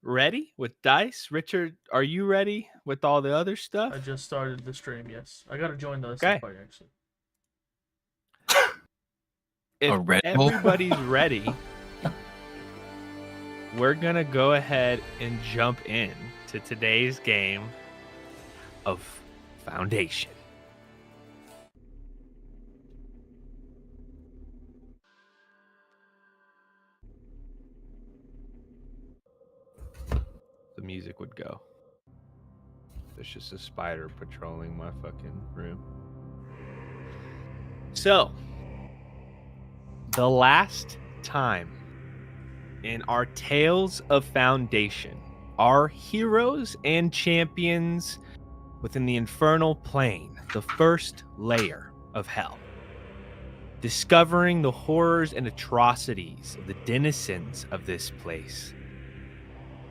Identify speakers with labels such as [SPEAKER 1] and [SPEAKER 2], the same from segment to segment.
[SPEAKER 1] ready with dice? Richard, are you ready with all the other
[SPEAKER 2] I
[SPEAKER 1] stuff?
[SPEAKER 2] just started the stream, yes. I gotta join the listening
[SPEAKER 1] Okay.
[SPEAKER 2] party, actually.
[SPEAKER 1] If
[SPEAKER 3] A Red Bull?
[SPEAKER 1] everybody's ready, we're going to go ahead and jump in to today's game of Foundation. The music would go. There's just a spider patrolling my fucking room. So, the last time in our Tales of Foundation, our heroes and champions within the infernal plane, the first layer of hell, discovering the horrors and atrocities of the denizens of this place,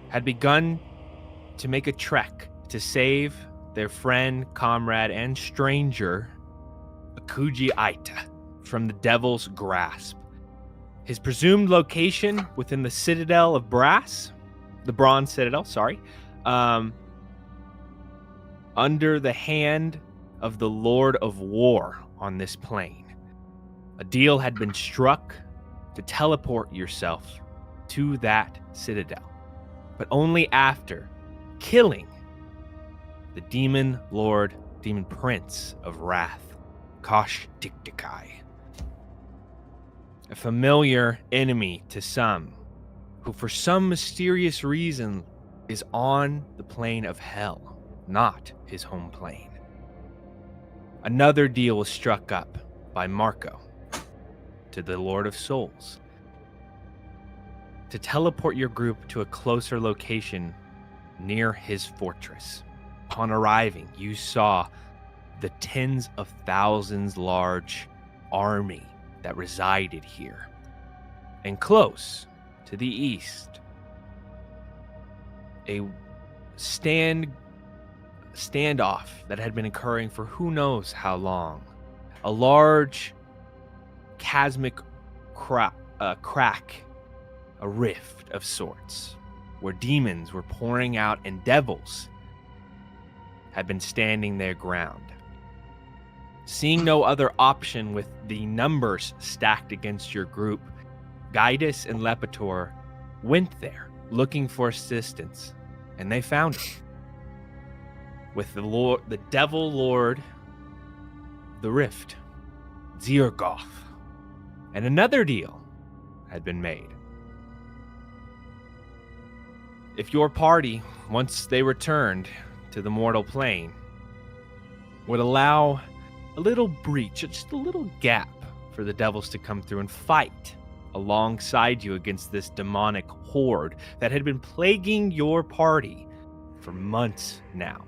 [SPEAKER 1] had begun to make a trek to save their friend, comrade, and stranger, Akuji Aita, from the devil's grasp. His presumed location within the Citadel of Brass, the Bronze Citadel, sorry, under the hand of the Lord of War on this plane. A deal had been struck to teleport yourself to that Citadel, but only after killing the Demon Lord, Demon Prince of Wrath, Kosh Dikdikai. A familiar enemy to some, who for some mysterious reason is on the plane of hell, not his home plane. Another deal was struck up by Marco to the Lord of Souls to teleport your group to a closer location near his fortress. Upon arriving, you saw the tens of thousands large army that resided here. And close to the east, a standoff that had been occurring for who knows how long. A large chasmic crack, a rift of sorts, where demons were pouring out and devils had been standing their ground. Seeing no other option with the numbers stacked against your group, Gaius and Lepator went there looking for assistance, and they found it. With the Devil Lord, the Rift, Zirgoth, and another deal had been made. If your party, once they returned to the mortal plane, would allow a little breach, just a little gap for the devils to come through and fight alongside you against this demonic horde that had been plaguing your party for months now.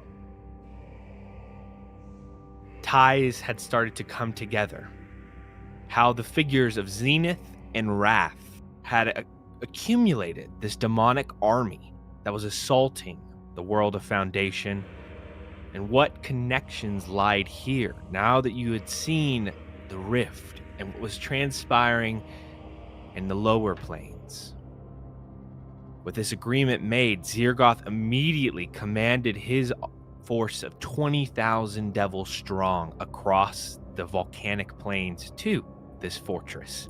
[SPEAKER 1] Ties had started to come together. How the figures of Zenith and Wrath had accumulated this demonic army that was assaulting the world of Foundation, and what connections lied here now that you had seen the rift and what was transpiring in the lower planes. With this agreement made, Zirgoth immediately commanded his force of 20,000 devils strong across the volcanic plains to this fortress.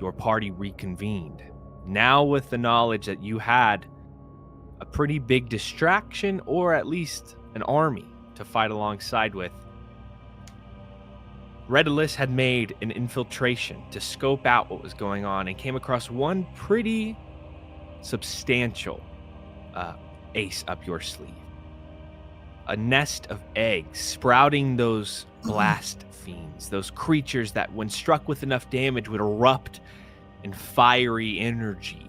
[SPEAKER 1] Your party reconvened, now with the knowledge that you had a pretty big distraction, or at least an army to fight alongside with. Redalus had made an infiltration to scope out what was going on and came across one pretty substantial ace up your sleeve. A nest of eggs sprouting those blast fiends, those creatures that when struck with enough damage would erupt in fiery energy.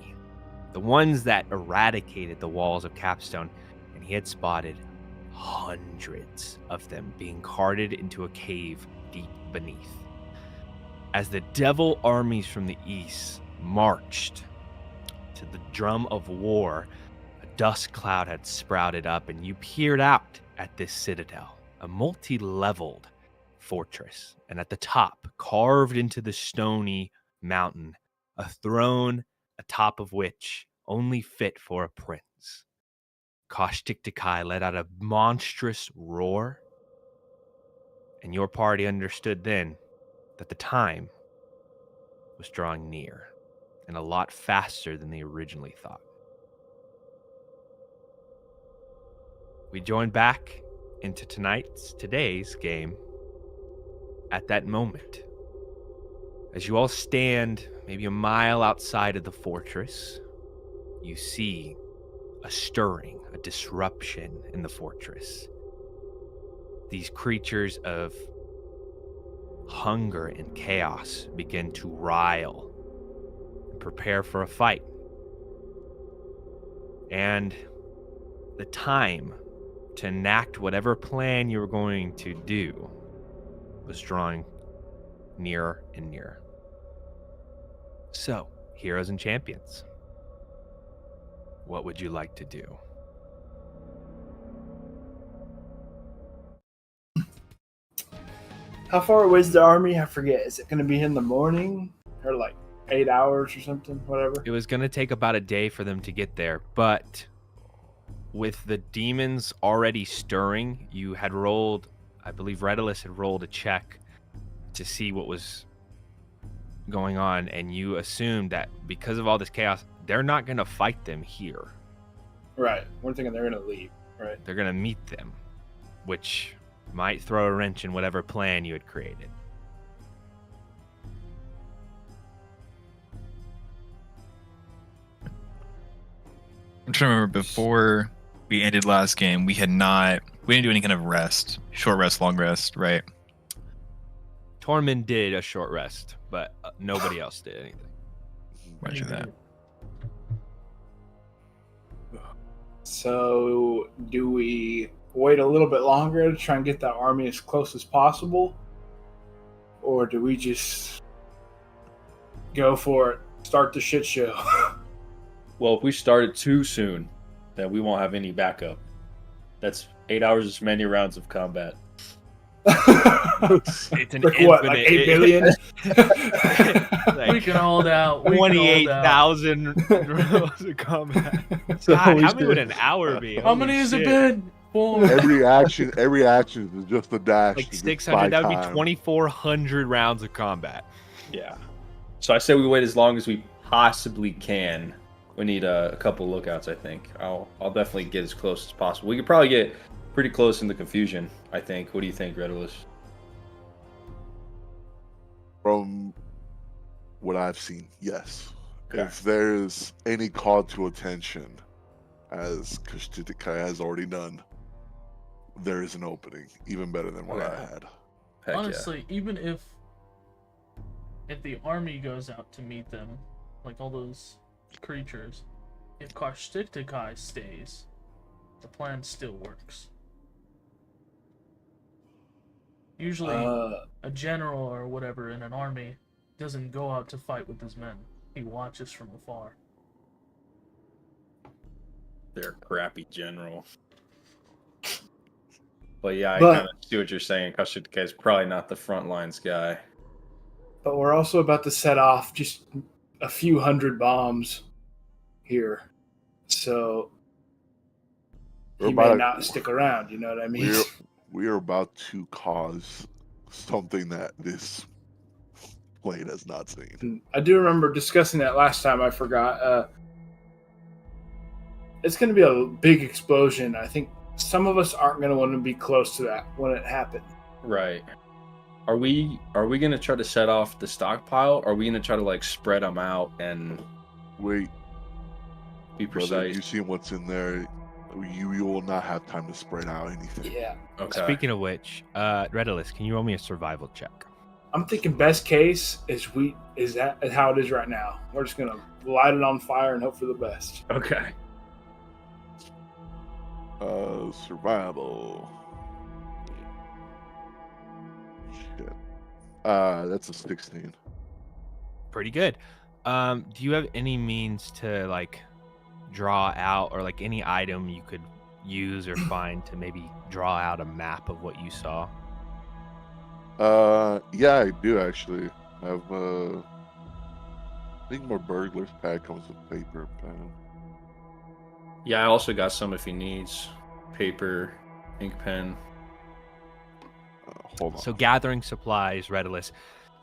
[SPEAKER 1] The ones that eradicated the walls of Capstone, and he had spotted hundreds of them being carted into a cave deep beneath. As the devil armies from the east marched to the drum of war, a dust cloud had sprouted up, and you peered out at this citadel, a multi-leveled fortress, and at the top, carved into the stony mountain, a throne atop of which only fit for a prince. Caustic Takai let out a monstrous roar, and your party understood then that the time was drawing near, and a lot faster than they originally thought. We join back into today's game at that moment. As you all stand maybe a mile outside of the fortress, you see a stirring, a disruption in the fortress. These creatures of hunger and chaos begin to rile and prepare for a fight. And the time to enact whatever plan you were going to do was drawing nearer and nearer. So, heroes and champions, what would you like to do?
[SPEAKER 3] How far away is the army? I forget. Is it going to be in the morning or like 8 hours or something? Whatever.
[SPEAKER 1] It was going to take about a day for them to get there, but with the demons already stirring, you had rolled, I believe Redulus had rolled a check to see what was going on, and you assumed that because of all this chaos, they're not going to fight them here.
[SPEAKER 3] Right. We're thinking they're going to leave, right?
[SPEAKER 1] They're going to meet them, which might throw a wrench in whatever plan you had created.
[SPEAKER 4] I'm trying to remember, before we ended last game, we didn't do any kind of rest, short rest, long rest, right?
[SPEAKER 1] Tormund did a short rest, but nobody else did anything.
[SPEAKER 4] Roger that.
[SPEAKER 3] So, do we wait a little bit longer to try and get that army as close as possible? Or do we just go for it, start the shit show?
[SPEAKER 5] Well, if we start it too soon, then we won't have any backup. That's 8 hours as many rounds of combat.
[SPEAKER 1] It's an
[SPEAKER 3] like
[SPEAKER 1] infinite.
[SPEAKER 3] what, like 8 billion?
[SPEAKER 2] We can hold out.
[SPEAKER 1] 28,000 rows of combat.
[SPEAKER 5] So
[SPEAKER 1] God,
[SPEAKER 5] we
[SPEAKER 1] how many would
[SPEAKER 5] should-
[SPEAKER 1] an hour be?
[SPEAKER 2] How many has it been? 4.
[SPEAKER 6] Every action is just a dash.
[SPEAKER 1] Like
[SPEAKER 6] to just
[SPEAKER 1] 600.
[SPEAKER 6] buy
[SPEAKER 1] That would be
[SPEAKER 6] time.
[SPEAKER 1] 2,400 rounds of combat.
[SPEAKER 5] Yeah. So I say we wait as long as we possibly can. We need a couple lookouts, I think. I'll definitely get as close as possible. We could probably get pretty close in the confusion, I think. What do you think, Redulus?
[SPEAKER 6] From what I've seen, yes.
[SPEAKER 5] Okay.
[SPEAKER 6] If there's any call to attention, as Kashtitika has already done, there is an opening, even better than what I
[SPEAKER 5] Okay.
[SPEAKER 6] had.
[SPEAKER 5] Heck
[SPEAKER 2] Honestly, even if the army goes out to meet them, like all those creatures, if Karshtiktikai stays, the plan still works. Usually, a general or whatever in an army doesn't go out to fight with his men. He watches from afar.
[SPEAKER 5] They're a crappy general. But yeah, I
[SPEAKER 3] But-
[SPEAKER 5] kind of see what you're saying. Kashika is probably not the front lines guy.
[SPEAKER 3] But we're also about to set off just a few hundred bombs here. So
[SPEAKER 6] We're
[SPEAKER 3] he may
[SPEAKER 6] about-
[SPEAKER 3] not stick around, you know what I mean?
[SPEAKER 6] We are about to cause something that this plane has not seen.
[SPEAKER 3] I do remember discussing that last time. I forgot. It's going to be a big explosion. I think some of us aren't going to want to be close to that when it happens.
[SPEAKER 5] Right. Are we gonna try to set off the stockpile? Or are we gonna try to like spread them out and
[SPEAKER 6] Wait,
[SPEAKER 5] be
[SPEAKER 6] brother,
[SPEAKER 5] precise?
[SPEAKER 6] you see what's in there. You will not have time to spread out anything.
[SPEAKER 3] Yeah.
[SPEAKER 5] Okay.
[SPEAKER 1] Speaking of which, Redulus, can you roll me a survival check?
[SPEAKER 3] I'm thinking best case is that how it is right now. We're just going to light it on fire and hope for the best.
[SPEAKER 5] Okay.
[SPEAKER 6] Survival. Shit. That's a 16.
[SPEAKER 1] Pretty good. Do you have any means to like draw out, or like any item you could use or find to maybe draw out a map of what you saw?
[SPEAKER 6] Yeah, I do actually. I have I think my burglar's pad comes with paper and pen.
[SPEAKER 5] Yeah, I also got some if he needs paper, ink pen.
[SPEAKER 6] Hold on.
[SPEAKER 1] So gathering supplies, Redulus,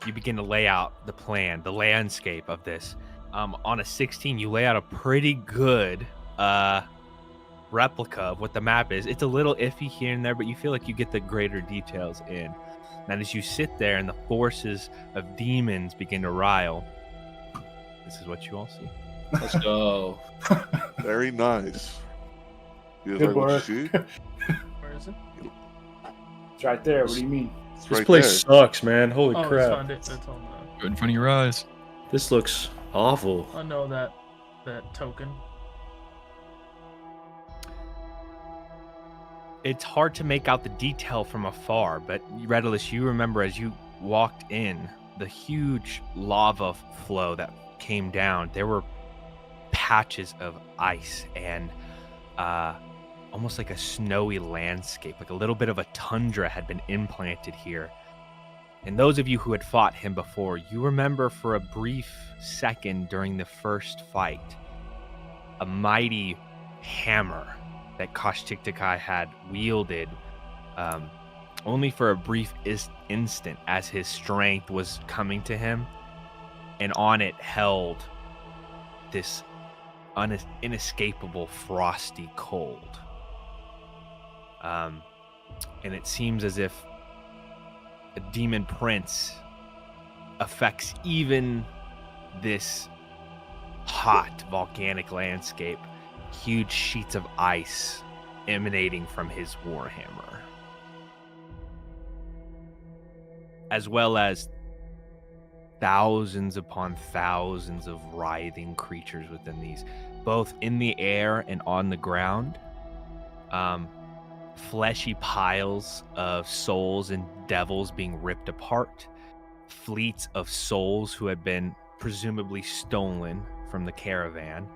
[SPEAKER 1] you begin to lay out the plan, the landscape of this. On a 16, you lay out a pretty good replica of what the map is. It's a little iffy here and there, but you feel like you get the greater details in. And as you sit there and the forces of demons begin to rile, this is what you all see.
[SPEAKER 5] Let's go.
[SPEAKER 6] Very nice. You
[SPEAKER 3] Good
[SPEAKER 6] like what
[SPEAKER 3] work.
[SPEAKER 6] you see?
[SPEAKER 2] Where is it?
[SPEAKER 3] It's right there. What do you mean?
[SPEAKER 6] It's
[SPEAKER 5] This
[SPEAKER 6] right
[SPEAKER 5] place
[SPEAKER 6] there.
[SPEAKER 5] sucks, man. Holy
[SPEAKER 2] Oh, it's
[SPEAKER 5] crap.
[SPEAKER 2] found it. It's on
[SPEAKER 4] Right in front of your eyes.
[SPEAKER 5] This looks awful.
[SPEAKER 2] the. I know that token.
[SPEAKER 1] It's hard to make out the detail from afar, but Redulus, you remember as you walked in, the huge lava flow that came down, there were patches of ice and almost like a snowy landscape, like a little bit of a tundra had been implanted here. And those of you who had fought him before, you remember for a brief second during the first fight, a mighty hammer that Kosh-Tiktakai had wielded only for a brief instant as his strength was coming to him, and on it held this inescapable frosty cold. And it seems as if a demon prince affects even this hot volcanic landscape, huge sheets of ice emanating from his warhammer, as well as thousands upon thousands of writhing creatures within these, both in the air and on the ground. Fleshy piles of souls and devils being ripped apart, fleets of souls who had been presumably stolen from the caravan,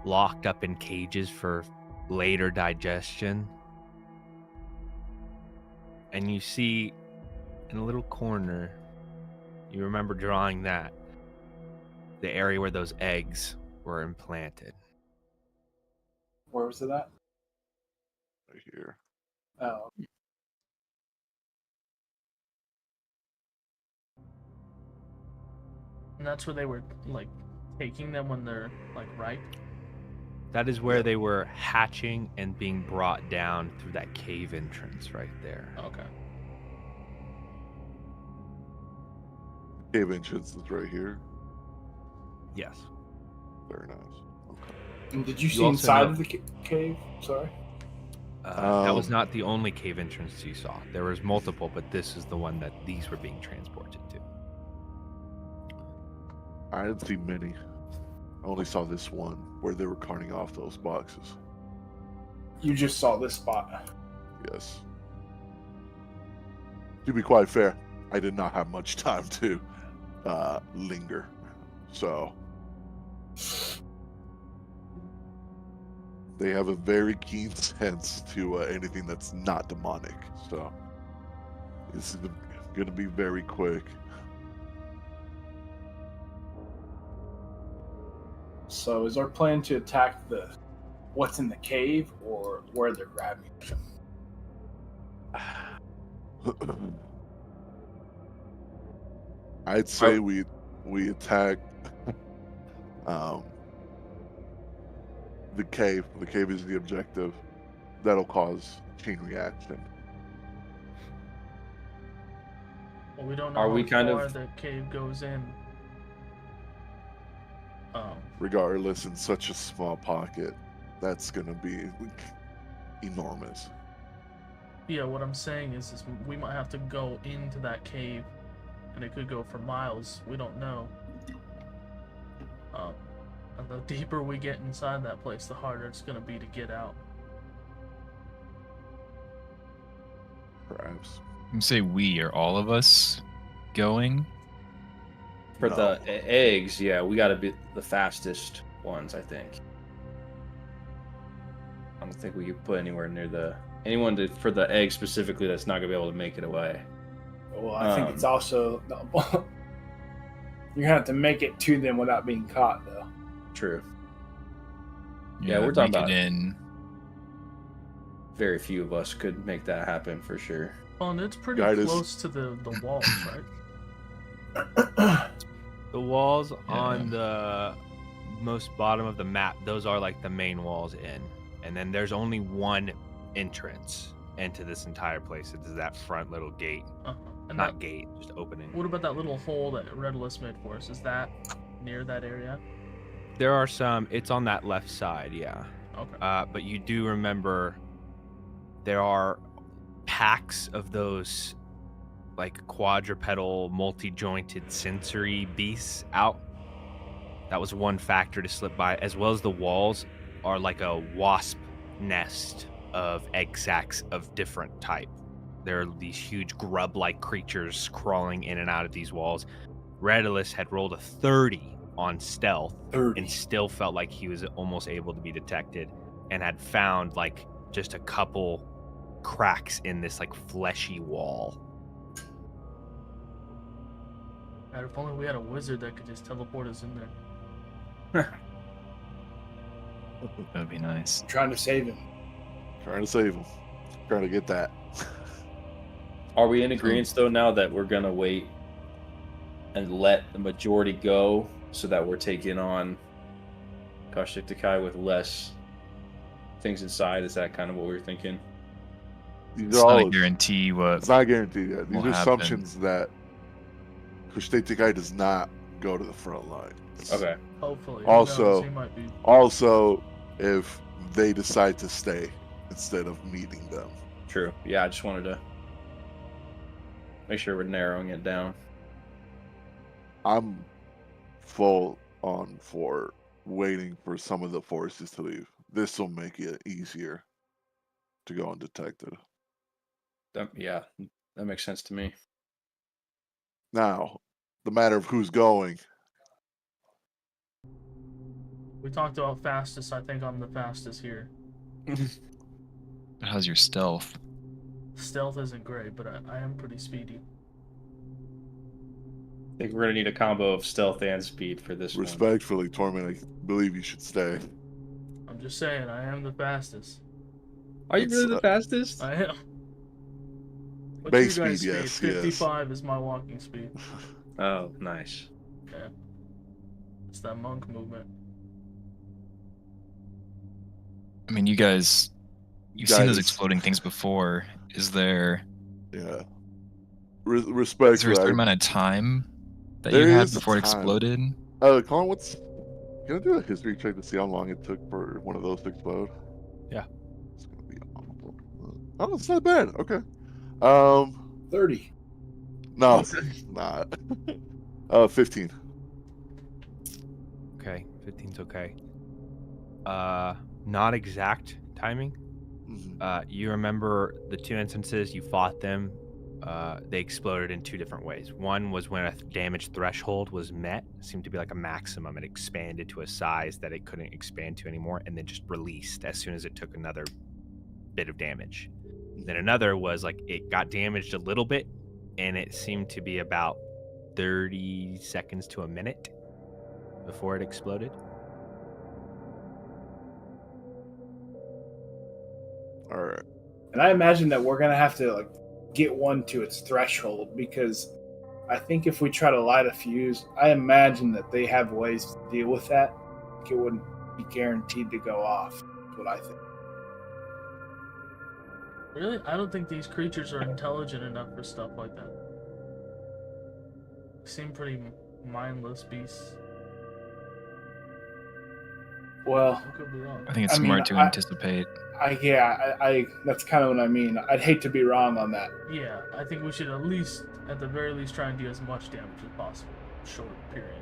[SPEAKER 1] locked up in cages for later digestion. And you see in a little corner, you remember drawing that, the area where those eggs were implanted.
[SPEAKER 3] Where was it at?
[SPEAKER 6] Right here.
[SPEAKER 3] Oh,
[SPEAKER 2] And that's where they were like taking them when they're like ripe.
[SPEAKER 1] That is where they were hatching and being brought down through that cave entrance right there.
[SPEAKER 2] Okay.
[SPEAKER 6] Cave entrance is right here.
[SPEAKER 1] Yes.
[SPEAKER 6] Very nice. Okay.
[SPEAKER 3] and did you see
[SPEAKER 1] also
[SPEAKER 3] inside
[SPEAKER 1] know-
[SPEAKER 3] of the cave? Sorry.
[SPEAKER 1] That was not the only cave entrance you saw. There was multiple, but this is the one that these were being transported to.
[SPEAKER 6] I didn't see many. I only saw this one where they were carting off those boxes.
[SPEAKER 3] You just saw this spot.
[SPEAKER 6] Yes. To be quite fair, I did not have much time to linger. So they have a very keen sense to anything that's not demonic. So this is going to be very quick.
[SPEAKER 3] So is our plan to attack what's in the cave or where they're grabbing?
[SPEAKER 6] I'd say we attack the cave. The cave is the objective. That'll cause chain reaction.
[SPEAKER 2] Well, we don't know
[SPEAKER 5] Are
[SPEAKER 2] how
[SPEAKER 5] we kind
[SPEAKER 2] far
[SPEAKER 5] of-
[SPEAKER 2] the cave goes in.
[SPEAKER 6] Regardless, in such a small pocket, that's gonna be enormous.
[SPEAKER 2] Yeah, what I'm saying is we might have to go into that cave, and it could go for miles. We don't know. And the deeper we get inside that place, the harder it's gonna be to get out.
[SPEAKER 6] Perhaps.
[SPEAKER 4] You say we, are all of us going?
[SPEAKER 5] For
[SPEAKER 6] No.
[SPEAKER 5] the eggs, yeah, we gotta be the fastest ones, I think. I don't think we could put anywhere near anyone for the egg specifically that's not gonna be able to make it away.
[SPEAKER 3] Well, I think it's also you're gonna have to make it to them without being caught, though.
[SPEAKER 5] True. Yeah, we're talking
[SPEAKER 4] make
[SPEAKER 5] about-
[SPEAKER 4] it in.
[SPEAKER 5] Very few of us could make that happen for sure.
[SPEAKER 2] Well, and it's pretty
[SPEAKER 6] Guide us.
[SPEAKER 2] close to the walls, right?
[SPEAKER 1] The walls
[SPEAKER 4] Yeah.
[SPEAKER 1] on the most bottom of the map, those are like the main walls in. And then there's only one entrance into this entire place. It's that front little gate.
[SPEAKER 2] Uh-huh. And
[SPEAKER 1] Not
[SPEAKER 2] that,
[SPEAKER 1] gate, just opening.
[SPEAKER 2] what about that little hole that Redless made for us? Is that near that area?
[SPEAKER 1] There are some, it's on that left side, yeah.
[SPEAKER 2] Okay.
[SPEAKER 1] But you do remember there are packs of those like quadrupedal, multi-jointed sensory beasts out. That was one factor to slip by, as well as the walls are like a wasp nest of egg sacs of different type. There are these huge grub-like creatures crawling in and out of these walls. Redulus had rolled a 30 on stealth
[SPEAKER 3] 30.
[SPEAKER 1] and still felt like he was almost able to be detected, and had found like just a couple cracks in this like fleshy wall.
[SPEAKER 2] God, if only we had a wizard that could just teleport us in there.
[SPEAKER 4] That'd be nice.
[SPEAKER 3] Trying to save him.
[SPEAKER 6] Trying to save him. Trying to get that.
[SPEAKER 5] Are we in agreement though now that we're gonna wait and let the majority go so that we're taking on Kaushik Takai with less things inside? Is that kind of what we were thinking?
[SPEAKER 6] These
[SPEAKER 4] It's
[SPEAKER 6] are
[SPEAKER 4] not
[SPEAKER 6] all.
[SPEAKER 4] a guarantee what.
[SPEAKER 6] It's not guaranteed yet. These
[SPEAKER 4] will
[SPEAKER 6] are
[SPEAKER 4] happen.
[SPEAKER 6] assumptions that Kushteitikai does not go to the front line.
[SPEAKER 5] Okay.
[SPEAKER 2] Hopefully. Who
[SPEAKER 6] Also-
[SPEAKER 2] knows? He might be.
[SPEAKER 6] Also, if they decide to stay instead of meeting them.
[SPEAKER 5] True. Yeah, I just wanted to make sure we're narrowing it down.
[SPEAKER 6] I'm full on for waiting for some of the forces to leave. This will make it easier to go undetected.
[SPEAKER 5] Yeah, that makes sense to me.
[SPEAKER 6] Now, the matter of who's going.
[SPEAKER 2] We talked about fastest. I think I'm the fastest here.
[SPEAKER 4] How's your stealth?
[SPEAKER 2] Stealth isn't great, but I am pretty speedy.
[SPEAKER 5] I think we're gonna need a combo of stealth and speed for this one.
[SPEAKER 6] Respectfully, Torment, I believe you should stay.
[SPEAKER 2] I'm just saying, I am the fastest.
[SPEAKER 5] Are you
[SPEAKER 6] It's,
[SPEAKER 5] really the fastest?
[SPEAKER 2] I am. What's
[SPEAKER 6] Base
[SPEAKER 2] your guys'
[SPEAKER 6] speed, yes,
[SPEAKER 2] speed?
[SPEAKER 6] yes.
[SPEAKER 2] 55 is my walking speed.
[SPEAKER 5] Oh, nice.
[SPEAKER 2] Yeah. It's that monk movement.
[SPEAKER 4] I mean, you've seen those
[SPEAKER 6] Guys.
[SPEAKER 4] exploding things before. Is there
[SPEAKER 6] Yeah.
[SPEAKER 4] is there a
[SPEAKER 6] Respectfully,
[SPEAKER 4] certain amount of time that
[SPEAKER 6] There
[SPEAKER 4] you had
[SPEAKER 6] is a
[SPEAKER 4] before it
[SPEAKER 6] time.
[SPEAKER 4] exploded?
[SPEAKER 6] Colin, can I do a history check to see how long it took for one of those to explode?
[SPEAKER 1] Yeah.
[SPEAKER 6] It's gonna be awful. Oh, it's not bad. Okay.
[SPEAKER 3] 30.
[SPEAKER 6] No, it's not. 15.
[SPEAKER 1] Okay, 15's okay. Not exact timing.
[SPEAKER 6] Mhm.
[SPEAKER 1] You remember the two instances you fought them. They exploded in two different ways. One was when a damage threshold was met, seemed to be like a maximum. It expanded to a size that it couldn't expand to anymore, and then just released as soon as it took another bit of damage. Then another was like it got damaged a little bit, and it seemed to be about 30 seconds to a minute before it exploded.
[SPEAKER 6] All right.
[SPEAKER 3] And I imagine that we're gonna have to like get one to its threshold, because I think if we try to light a fuse, I imagine that they have ways to deal with that. Like it wouldn't be guaranteed to go off. That's what I think.
[SPEAKER 2] Really? I don't think these creatures are intelligent enough for stuff like that. They seem pretty mindless beasts.
[SPEAKER 3] Well,
[SPEAKER 2] I could be wrong.
[SPEAKER 4] I think it's
[SPEAKER 3] I mean,
[SPEAKER 4] smart to anticipate.
[SPEAKER 3] I that's kind of what I mean. I'd hate to be wrong on that.
[SPEAKER 2] Yeah, I think we should at least, at the very least, try and do as much damage as possible. Short period.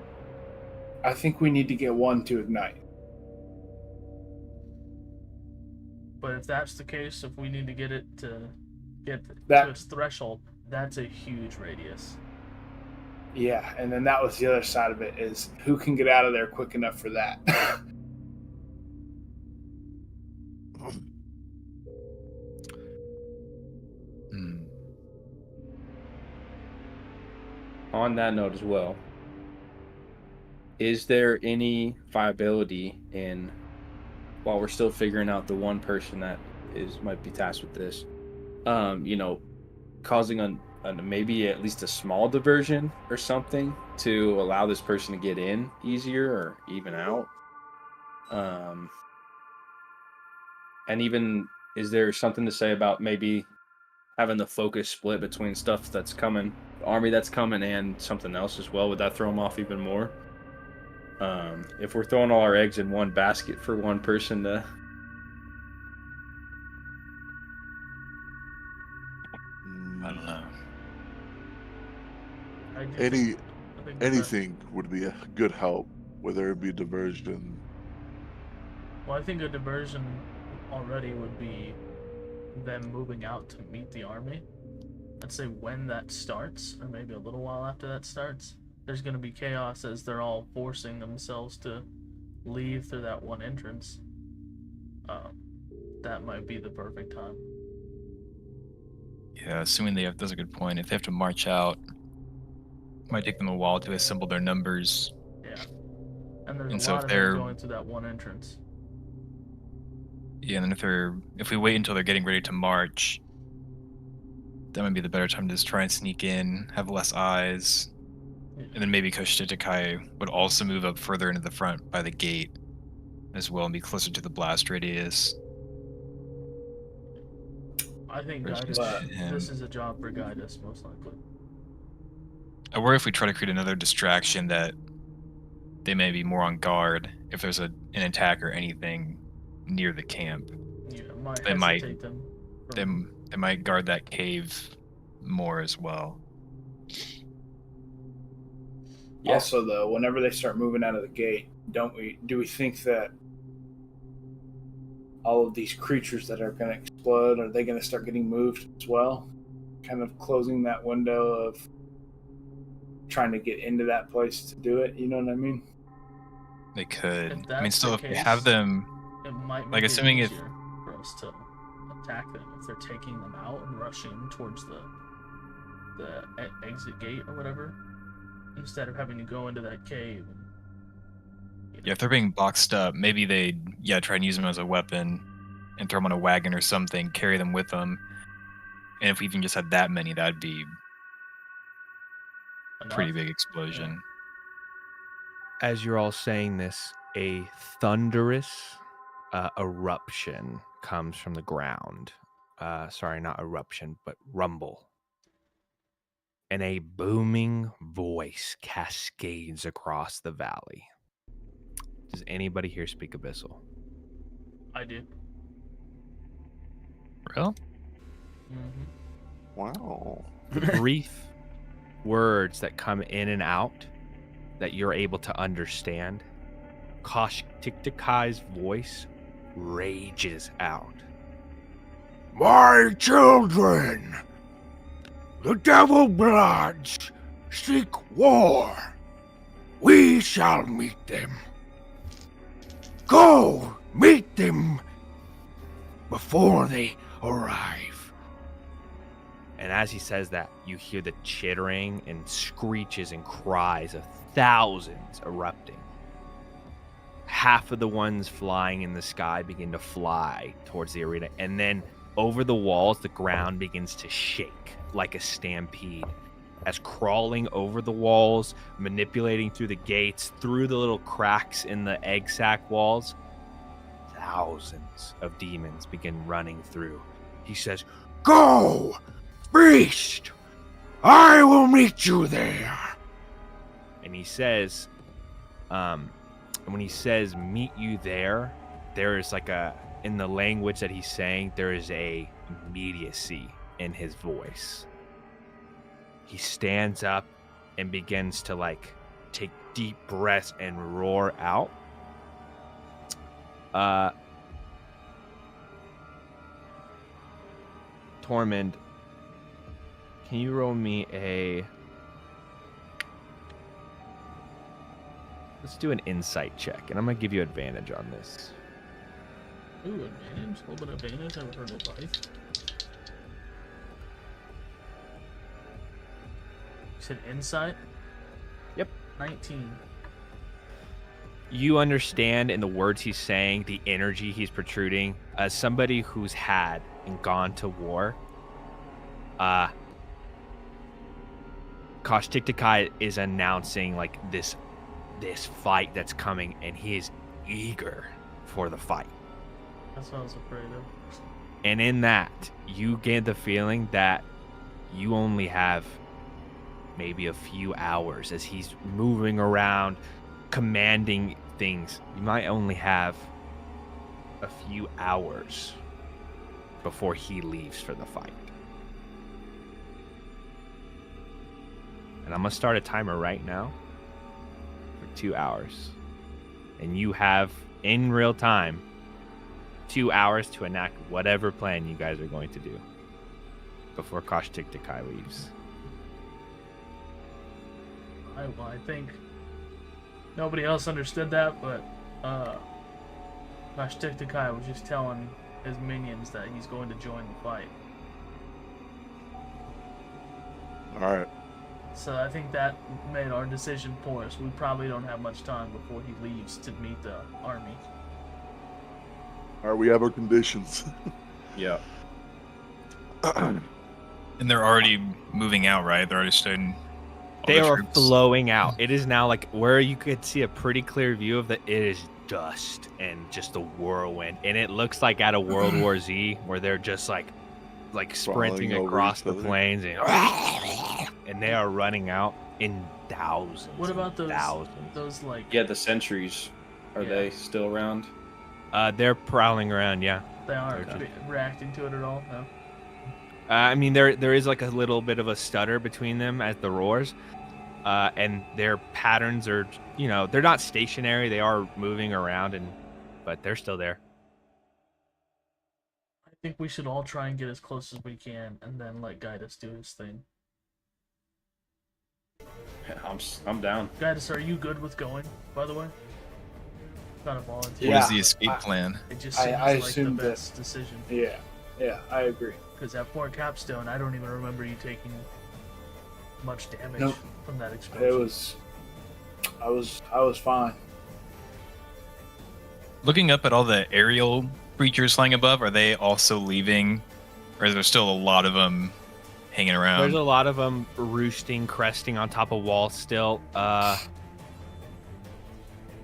[SPEAKER 3] I think we need to get one to ignite.
[SPEAKER 2] But if that's the case, if we need to get it to get
[SPEAKER 3] That-
[SPEAKER 2] to its threshold, that's a huge radius.
[SPEAKER 3] Yeah, and then that was the other side of it, is who can get out of there quick enough for that.
[SPEAKER 4] Hmm.
[SPEAKER 5] On that note as well, is there any viability in while we're still figuring out the one person that might be tasked with this, causing a maybe at least a small diversion or something to allow this person to get in easier or even out. And even, is there something to say about maybe having the focus split between stuff that's coming, the army that's coming, and something else as well? Would that throw them off even more? If we're throwing all our eggs in one basket for one person to...
[SPEAKER 4] I don't know.
[SPEAKER 2] I do
[SPEAKER 6] Any
[SPEAKER 2] think, I think that-
[SPEAKER 6] anything would be a good help, whether it be diversion.
[SPEAKER 2] Well, I think a diversion already would be them moving out to meet the army. I'd say when that starts, or maybe a little while after that starts, there's going to be chaos as they're all forcing themselves to leave through that one entrance. That might be the perfect time.
[SPEAKER 4] Yeah, assuming that's a good point. If they have to march out, it might take them a while to assemble their numbers.
[SPEAKER 2] Yeah. And there's
[SPEAKER 4] And
[SPEAKER 2] a
[SPEAKER 4] so
[SPEAKER 2] lot
[SPEAKER 4] if
[SPEAKER 2] of
[SPEAKER 4] they're-
[SPEAKER 2] them going through that one entrance.
[SPEAKER 4] Yeah, and then if we wait until they're getting ready to march, that might be the better time to just try and sneak in, have less eyes,
[SPEAKER 2] Yeah.
[SPEAKER 4] and then maybe Koshitikai would also move up further into the front by the gate as well and be closer to the blast radius.
[SPEAKER 2] I think
[SPEAKER 4] Versus
[SPEAKER 2] Guidus,
[SPEAKER 4] him.
[SPEAKER 2] this is a job for Guidus, most likely.
[SPEAKER 4] I worry if we try to create another distraction that they may be more on guard if there's an attack or anything near the camp.
[SPEAKER 2] Yeah, might
[SPEAKER 4] They might-
[SPEAKER 2] hesitate them.
[SPEAKER 4] They, they might guard that cave more as well.
[SPEAKER 5] Yeah.
[SPEAKER 3] Also, though, whenever they start moving out of the gate, do we think that all of these creatures that are going to explode, are they going to start getting moved as well? Kind of closing that window of trying to get into that place to do it, you know what I mean?
[SPEAKER 4] They could.
[SPEAKER 2] If
[SPEAKER 4] I mean,
[SPEAKER 2] that's
[SPEAKER 4] still,
[SPEAKER 2] the
[SPEAKER 4] if they have
[SPEAKER 2] case,
[SPEAKER 4] them,
[SPEAKER 2] it might make
[SPEAKER 4] like,
[SPEAKER 2] it
[SPEAKER 4] assuming if-
[SPEAKER 2] easier for us to attack them if they're taking them out and rushing towards the exit gate or whatever, instead of having to go into that cave.
[SPEAKER 4] yeah, if they're being boxed up, maybe they try and use them as a weapon and throw them on a wagon or something, carry them with them. And if we even just had that many, that'd be a
[SPEAKER 2] Enough.
[SPEAKER 4] pretty big explosion.
[SPEAKER 1] As you're all saying this, a thunderous eruption comes from the ground. Sorry, not eruption, but rumble. And a booming voice cascades across the valley. Does anybody here speak Abyssal?
[SPEAKER 2] I do.
[SPEAKER 4] Real?
[SPEAKER 2] Mm-hmm.
[SPEAKER 6] Wow.
[SPEAKER 1] Brief words that come in and out that you're able to understand. Kosh-Tiktikai's voice rages out. My children, the devil bloods seek war. We shall meet them. Go meet them before they arrive. And as he says that, you hear the chittering and screeches and cries of thousands erupting. Half of the ones flying in the sky begin to fly towards the arena, and then over the walls, the ground begins to shake like a stampede. As crawling over the walls, manipulating through the gates, through the little cracks in the egg sac walls, thousands of demons begin running through. He says, "Go, beast! I will meet you there." And he says, when he says meet you there, there is like in the language that he's saying, there is a immediacy in his voice. He stands up and begins to take deep breaths and roar out. Tormund, can you roll me let's do an insight check, and I'm gonna give you advantage on this.
[SPEAKER 2] Ooh, advantage? A little bit of advantage. I would heard advice. You said insight?
[SPEAKER 1] Yep.
[SPEAKER 2] 19.
[SPEAKER 1] you understand in the words he's saying, the energy he's protruding, as somebody who's had and gone to war, Kosh Tiktakai is announcing like this fight that's coming, and he is eager for the fight.
[SPEAKER 2] That's what I was afraid of.
[SPEAKER 1] And in that, you get the feeling that you only have maybe a few hours as he's moving around, commanding things. You might only have a few hours before he leaves for the fight. And I'm going to start a timer right now for 2 hours. And you have, in real time, 2 hours to enact whatever plan you guys are going to do before Kosh Tiktakai leaves.
[SPEAKER 2] I think nobody else understood that, but Kosh Tiktakai was just telling his minions that he's going to join the fight.
[SPEAKER 6] All right.
[SPEAKER 2] So I think that made our decision for us. We probably don't have much time before he leaves to meet the army.
[SPEAKER 6] All right, we have our conditions.
[SPEAKER 5] Yeah.
[SPEAKER 4] And they're already moving out, right? They're already starting. all
[SPEAKER 1] They
[SPEAKER 4] the
[SPEAKER 1] are
[SPEAKER 4] troops.
[SPEAKER 1] flowing out. It is now like where you could see a pretty clear view of it is dust and just a whirlwind. And it looks like out of World War Z where they're just like sprinting
[SPEAKER 6] Crawling over
[SPEAKER 1] across
[SPEAKER 6] each
[SPEAKER 1] the
[SPEAKER 6] other.
[SPEAKER 1] plains and they are running out in thousands.
[SPEAKER 2] What about
[SPEAKER 1] and
[SPEAKER 2] those
[SPEAKER 1] thousands?
[SPEAKER 2] those like
[SPEAKER 5] Yeah, the sentries. Are
[SPEAKER 2] Yeah.
[SPEAKER 5] they still around?
[SPEAKER 1] They're prowling around, yeah.
[SPEAKER 2] they aren't
[SPEAKER 1] Okay.
[SPEAKER 2] reacting to it at all? No.
[SPEAKER 1] I mean, there is like a little bit of a stutter between them at the roars, and their patterns are, they're not stationary. They are moving around, but they're still there.
[SPEAKER 2] I think we should all try and get as close as we can, and then let Gaius do his thing.
[SPEAKER 5] I'm down.
[SPEAKER 2] Gaius, are you good with going? By the way, not a volunteer.
[SPEAKER 4] What
[SPEAKER 3] Yeah.
[SPEAKER 4] is the escape plan?
[SPEAKER 2] It just
[SPEAKER 3] I
[SPEAKER 2] seems like the
[SPEAKER 3] assumed that-
[SPEAKER 2] best decision.
[SPEAKER 3] Yeah, I agree.
[SPEAKER 2] Because at Fort Capstone, I don't even remember you taking much damage
[SPEAKER 3] Nope.
[SPEAKER 2] from that
[SPEAKER 3] It
[SPEAKER 2] explosion.
[SPEAKER 3] I was fine.
[SPEAKER 4] Looking up at all the aerial creatures flying above, are they also leaving? Or is there still a lot of them hanging around?
[SPEAKER 1] There's a lot of them roosting, cresting on top of walls still,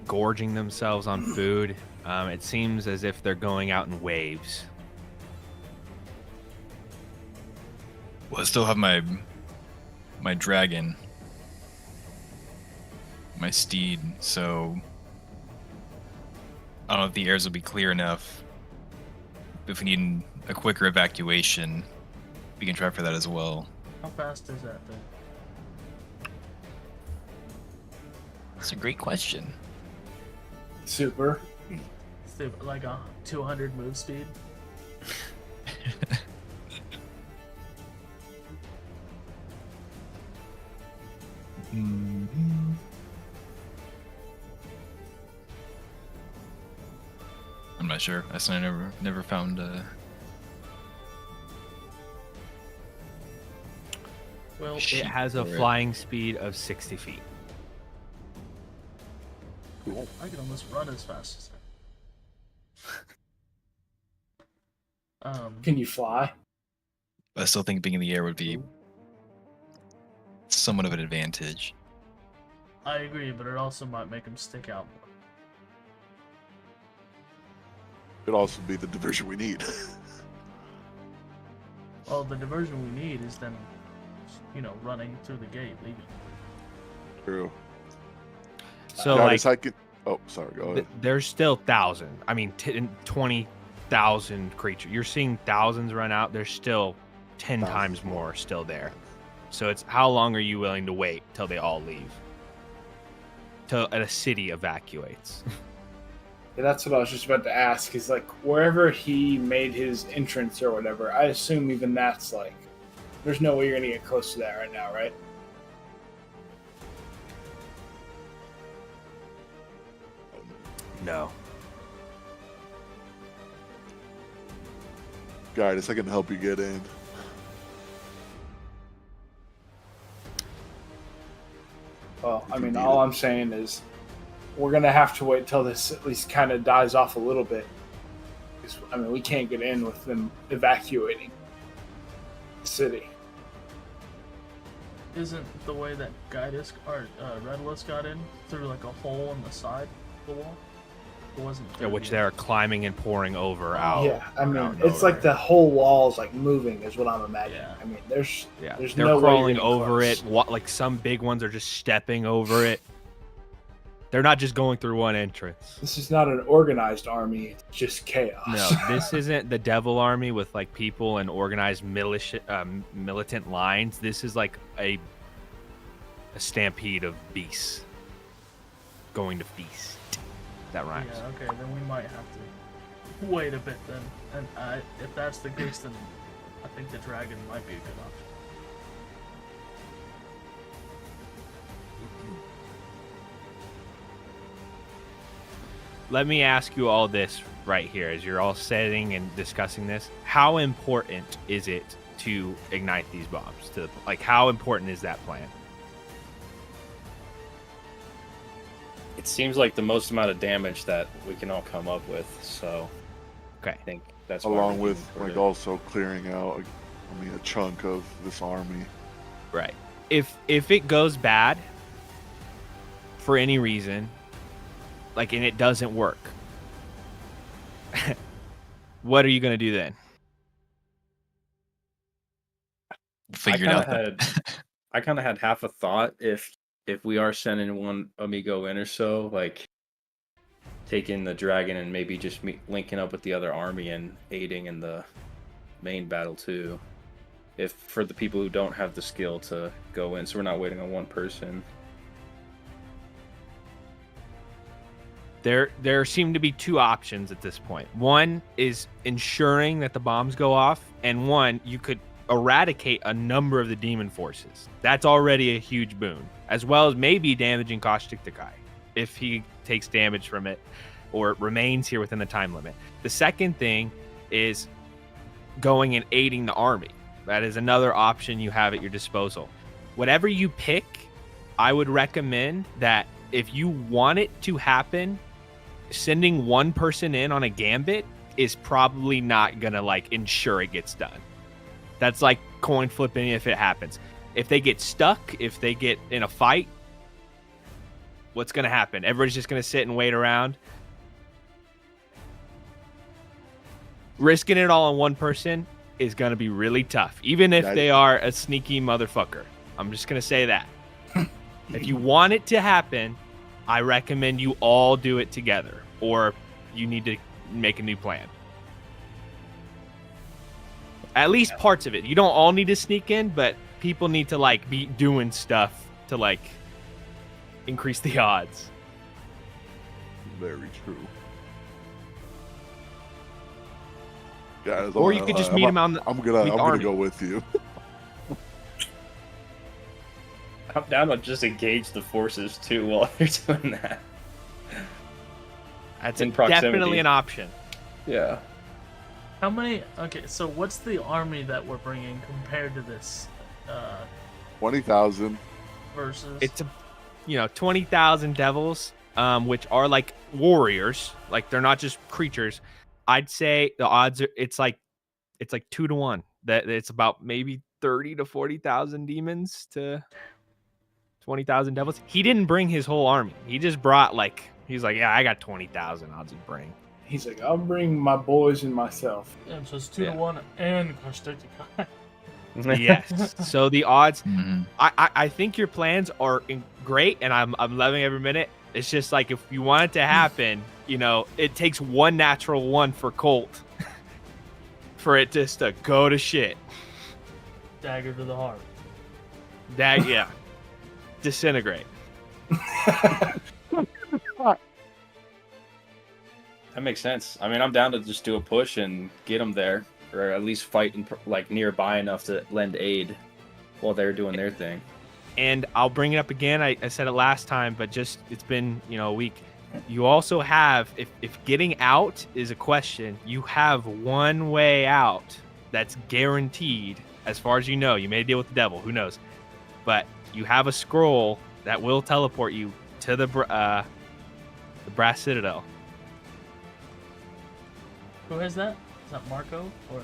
[SPEAKER 1] gorging themselves on food. It seems as if they're going out in waves.
[SPEAKER 4] Well, I still have my dragon, my steed, so I don't know if the airs will be clear enough. If we need a quicker evacuation, we can try for that as well.
[SPEAKER 2] How fast is that thing?
[SPEAKER 4] That's a great question.
[SPEAKER 3] Super.
[SPEAKER 2] Is it like a 200 move speed?
[SPEAKER 4] I'm not sure. I never found.
[SPEAKER 2] Well,
[SPEAKER 4] Shit.
[SPEAKER 1] It has a
[SPEAKER 4] for it.
[SPEAKER 1] flying speed of 60 feet.
[SPEAKER 6] Cool.
[SPEAKER 2] I can almost run as fast as that.
[SPEAKER 3] Can you fly?
[SPEAKER 4] I still think being in the air would be somewhat of an advantage.
[SPEAKER 2] I agree, but it also might make him stick out more.
[SPEAKER 6] It'd also be the diversion we need.
[SPEAKER 2] Well, the diversion we need is them, running through the gate, leaving.
[SPEAKER 6] True.
[SPEAKER 1] So,
[SPEAKER 6] Guys, I can. Oh, sorry. Go ahead.
[SPEAKER 1] there's still 20,000 creatures. You're seeing thousands run out. There's still 10
[SPEAKER 6] Thousands
[SPEAKER 1] times more still there. So it's how long are you willing to wait till they all leave? Till a city evacuates.
[SPEAKER 3] Yeah, that's what I was just about to ask. Is like wherever he made his entrance or whatever. I assume even that's like, there's no way you're gonna get close to that right now, right?
[SPEAKER 1] No.
[SPEAKER 6] Guys, I can help you get in.
[SPEAKER 3] Well, I
[SPEAKER 6] If you
[SPEAKER 3] mean,
[SPEAKER 6] need
[SPEAKER 3] all
[SPEAKER 6] it.
[SPEAKER 3] I'm saying is we're gonna have to wait till this at least kind of dies off a little bit. 'Cause, I mean, we can't get in with them evacuating the city.
[SPEAKER 2] Isn't the way that Redless got in through like a hole in the side of the wall? It wasn't.
[SPEAKER 1] Yeah, which
[SPEAKER 2] through
[SPEAKER 1] they're climbing and pouring over out.
[SPEAKER 3] Yeah, I mean,
[SPEAKER 1] out
[SPEAKER 3] it's like
[SPEAKER 1] nowhere.
[SPEAKER 3] the whole wall is like moving, is what I'm imagining.
[SPEAKER 2] Yeah.
[SPEAKER 3] I mean, there's
[SPEAKER 1] Yeah,
[SPEAKER 3] there's
[SPEAKER 1] they're
[SPEAKER 3] no way
[SPEAKER 1] crawling
[SPEAKER 3] you're getting
[SPEAKER 1] over
[SPEAKER 3] close.
[SPEAKER 1] it. Like some big ones are just stepping over it. They're not just going through one entrance.
[SPEAKER 3] This is not an organized army; it's just chaos.
[SPEAKER 1] No, this isn't the Devil Army with like people and organized militant lines. This is like a stampede of beasts going to feast. That rhymes.
[SPEAKER 2] Yeah. Okay. Then we might have to wait a bit then. And if that's the case, then I think the dragon might be a good option.
[SPEAKER 1] Let me ask you all this right here as you're all sitting and discussing this. How important is it to ignite these bombs? Like, how important is that plan?
[SPEAKER 5] It seems like the most amount of damage that we can all come up with. So
[SPEAKER 1] Okay.
[SPEAKER 5] I think that's why
[SPEAKER 6] Along
[SPEAKER 5] we're
[SPEAKER 6] with
[SPEAKER 5] aiming for
[SPEAKER 6] like
[SPEAKER 5] it.
[SPEAKER 6] also clearing out, a chunk of this army.
[SPEAKER 1] Right. If it goes bad for any reason, like, and it doesn't work, what are you gonna do then?
[SPEAKER 4] Figured out that.
[SPEAKER 5] I kind of had half a thought if we are sending one amigo in or so, like taking the dragon and maybe just linking up with the other army and aiding in the main battle too. If for the people who don't have the skill to go in, so we're not waiting on one person.
[SPEAKER 1] There seem to be two options at this point. One is ensuring that the bombs go off, and one, you could eradicate a number of the demon forces. That's already a huge boon, as well as maybe damaging Caustic Takai if he takes damage from it or remains here within the time limit. The second thing is going and aiding the army. That is another option you have at your disposal. Whatever you pick, I would recommend that if you want it to happen, sending one person in on a Gambit is probably not gonna like ensure it gets done. That's like coin flipping if it happens. If they get stuck, if they get in a fight, what's gonna happen? Everybody's just gonna sit and wait around. Risking it all on one person is gonna be really tough, even if they are a sneaky motherfucker. I'm just gonna say that. If you want it to happen, I recommend you all do it together, or you need to make a new plan. At least parts of it. You don't all need to sneak in, but people need to like be doing stuff to like increase the odds.
[SPEAKER 6] Very true. Guys,
[SPEAKER 1] Or you could just meet him on the.
[SPEAKER 6] I'm gonna
[SPEAKER 1] army.
[SPEAKER 6] go with you.
[SPEAKER 5] I'm down to just engage the forces too while you're doing that.
[SPEAKER 1] That's
[SPEAKER 5] in proximity.
[SPEAKER 1] definitely an option.
[SPEAKER 5] Yeah.
[SPEAKER 2] How many? Okay, so what's the army that we're bringing compared to this
[SPEAKER 6] 20,000.
[SPEAKER 2] versus?
[SPEAKER 1] It's 20,000 devils, which are like warriors. Like they're not just creatures. I'd say the odds are it's like 2 to 1. That it's about maybe 30 to 40,000 demons to 20,000 devils. He didn't bring his whole army. He just brought he's like, yeah, I got 20,000. I'll just bring.
[SPEAKER 3] He's like, I'll bring my boys and myself.
[SPEAKER 2] Yeah, so it's 2
[SPEAKER 1] Yeah.
[SPEAKER 2] to 1 and Kostiktikai.
[SPEAKER 1] Yes. So the odds,
[SPEAKER 4] Mhm.
[SPEAKER 1] I think your plans are great, and I'm loving every minute. It's just like if you want it to happen, it takes one natural one for Colt for it just to go to shit.
[SPEAKER 2] Dagger to the heart.
[SPEAKER 1] Yeah, disintegrate.
[SPEAKER 5] That makes sense. I mean, I'm down to just do a push and get them there, or at least fight nearby enough to lend aid while they're doing their thing.
[SPEAKER 1] And I'll bring it up again. I said it last time, but just it's been a week. You also have, if getting out is a question, you have one way out that's guaranteed as far as you know. You may deal with the devil, who knows, but you have a scroll that will teleport you to the the Brass Citadel.
[SPEAKER 2] Who has that? Is that Marco or?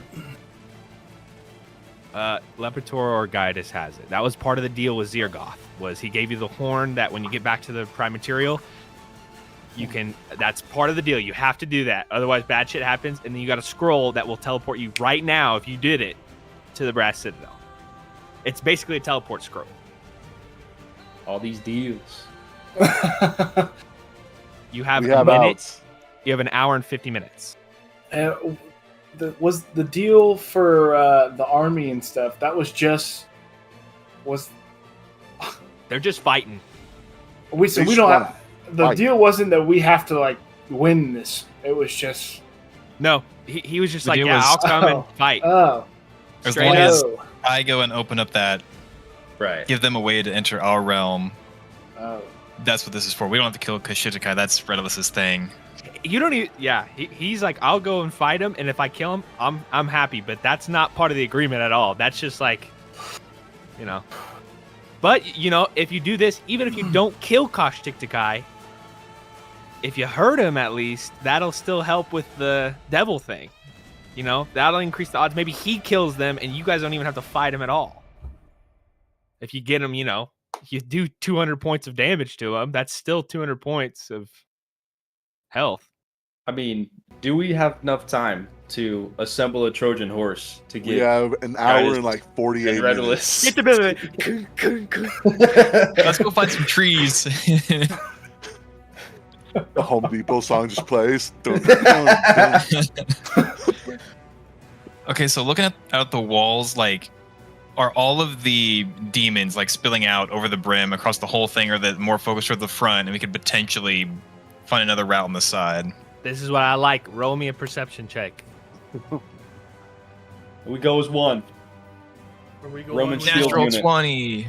[SPEAKER 1] Lepitor or Gaius has it. That was part of the deal with Zirgoth. Was he gave you the horn that when you get back to the Prime Material, you can. That's part of the deal. You have to do that. Otherwise, bad shit happens, and then you got a scroll that will teleport you right now if you did it to the Brass Citadel. It's basically a teleport scroll.
[SPEAKER 5] All these deals.
[SPEAKER 1] You have
[SPEAKER 6] We
[SPEAKER 1] a
[SPEAKER 6] have
[SPEAKER 1] minute.
[SPEAKER 6] outs.
[SPEAKER 1] You have an hour and 50 minutes.
[SPEAKER 3] Was the deal for the army and stuff? That was
[SPEAKER 1] They're just fighting.
[SPEAKER 3] we
[SPEAKER 6] They
[SPEAKER 3] don't
[SPEAKER 6] just
[SPEAKER 3] have the
[SPEAKER 6] fight.
[SPEAKER 3] deal wasn't that we have to like win this. It was just
[SPEAKER 1] No, he was just
[SPEAKER 4] The
[SPEAKER 1] like,
[SPEAKER 4] deal
[SPEAKER 1] yeah,
[SPEAKER 4] was-
[SPEAKER 1] I'll come and
[SPEAKER 3] Oh.
[SPEAKER 1] fight.
[SPEAKER 4] As
[SPEAKER 1] Straight
[SPEAKER 4] long
[SPEAKER 1] up.
[SPEAKER 4] as
[SPEAKER 3] oh,
[SPEAKER 4] I go and open up that,
[SPEAKER 5] Right.
[SPEAKER 4] give them a way to enter our realm.
[SPEAKER 3] oh.
[SPEAKER 4] That's what this is for. We don't have to kill Kashitai. That's Redalus's thing.
[SPEAKER 1] You don't even. Yeah, he's like, I'll go and fight him, and if I kill him, I'm happy. But that's not part of the agreement at all. That's just like, you know. But you know, if you do this, even if you don't kill Kashitai, if you hurt him at least, that'll still help with the devil thing. You know, that'll increase the odds. Maybe he kills them, and you guys don't even have to fight him at all. If you get him, you know, you do 200 points of damage to him. That's still 200 points of health.
[SPEAKER 5] I mean, do we have enough time to assemble a Trojan horse to
[SPEAKER 6] We
[SPEAKER 5] get
[SPEAKER 6] have an hour
[SPEAKER 5] Gaius
[SPEAKER 6] and like 48
[SPEAKER 5] and
[SPEAKER 6] minutes.
[SPEAKER 5] Redolus?
[SPEAKER 1] Get the bit.
[SPEAKER 4] Let's go find some trees.
[SPEAKER 6] The Home Depot song just plays. Dun, dun, dun.
[SPEAKER 4] Okay, so looking out the walls, like, are all of the demons like spilling out over the brim across the whole thing, or that more focused toward the front, and we could potentially find another route on the side?
[SPEAKER 1] This is what I like. Roll me a perception check.
[SPEAKER 5] We go as one.
[SPEAKER 2] Are we going
[SPEAKER 5] Roman
[SPEAKER 2] with
[SPEAKER 5] Shield
[SPEAKER 4] Natural
[SPEAKER 5] unit.
[SPEAKER 4] 20.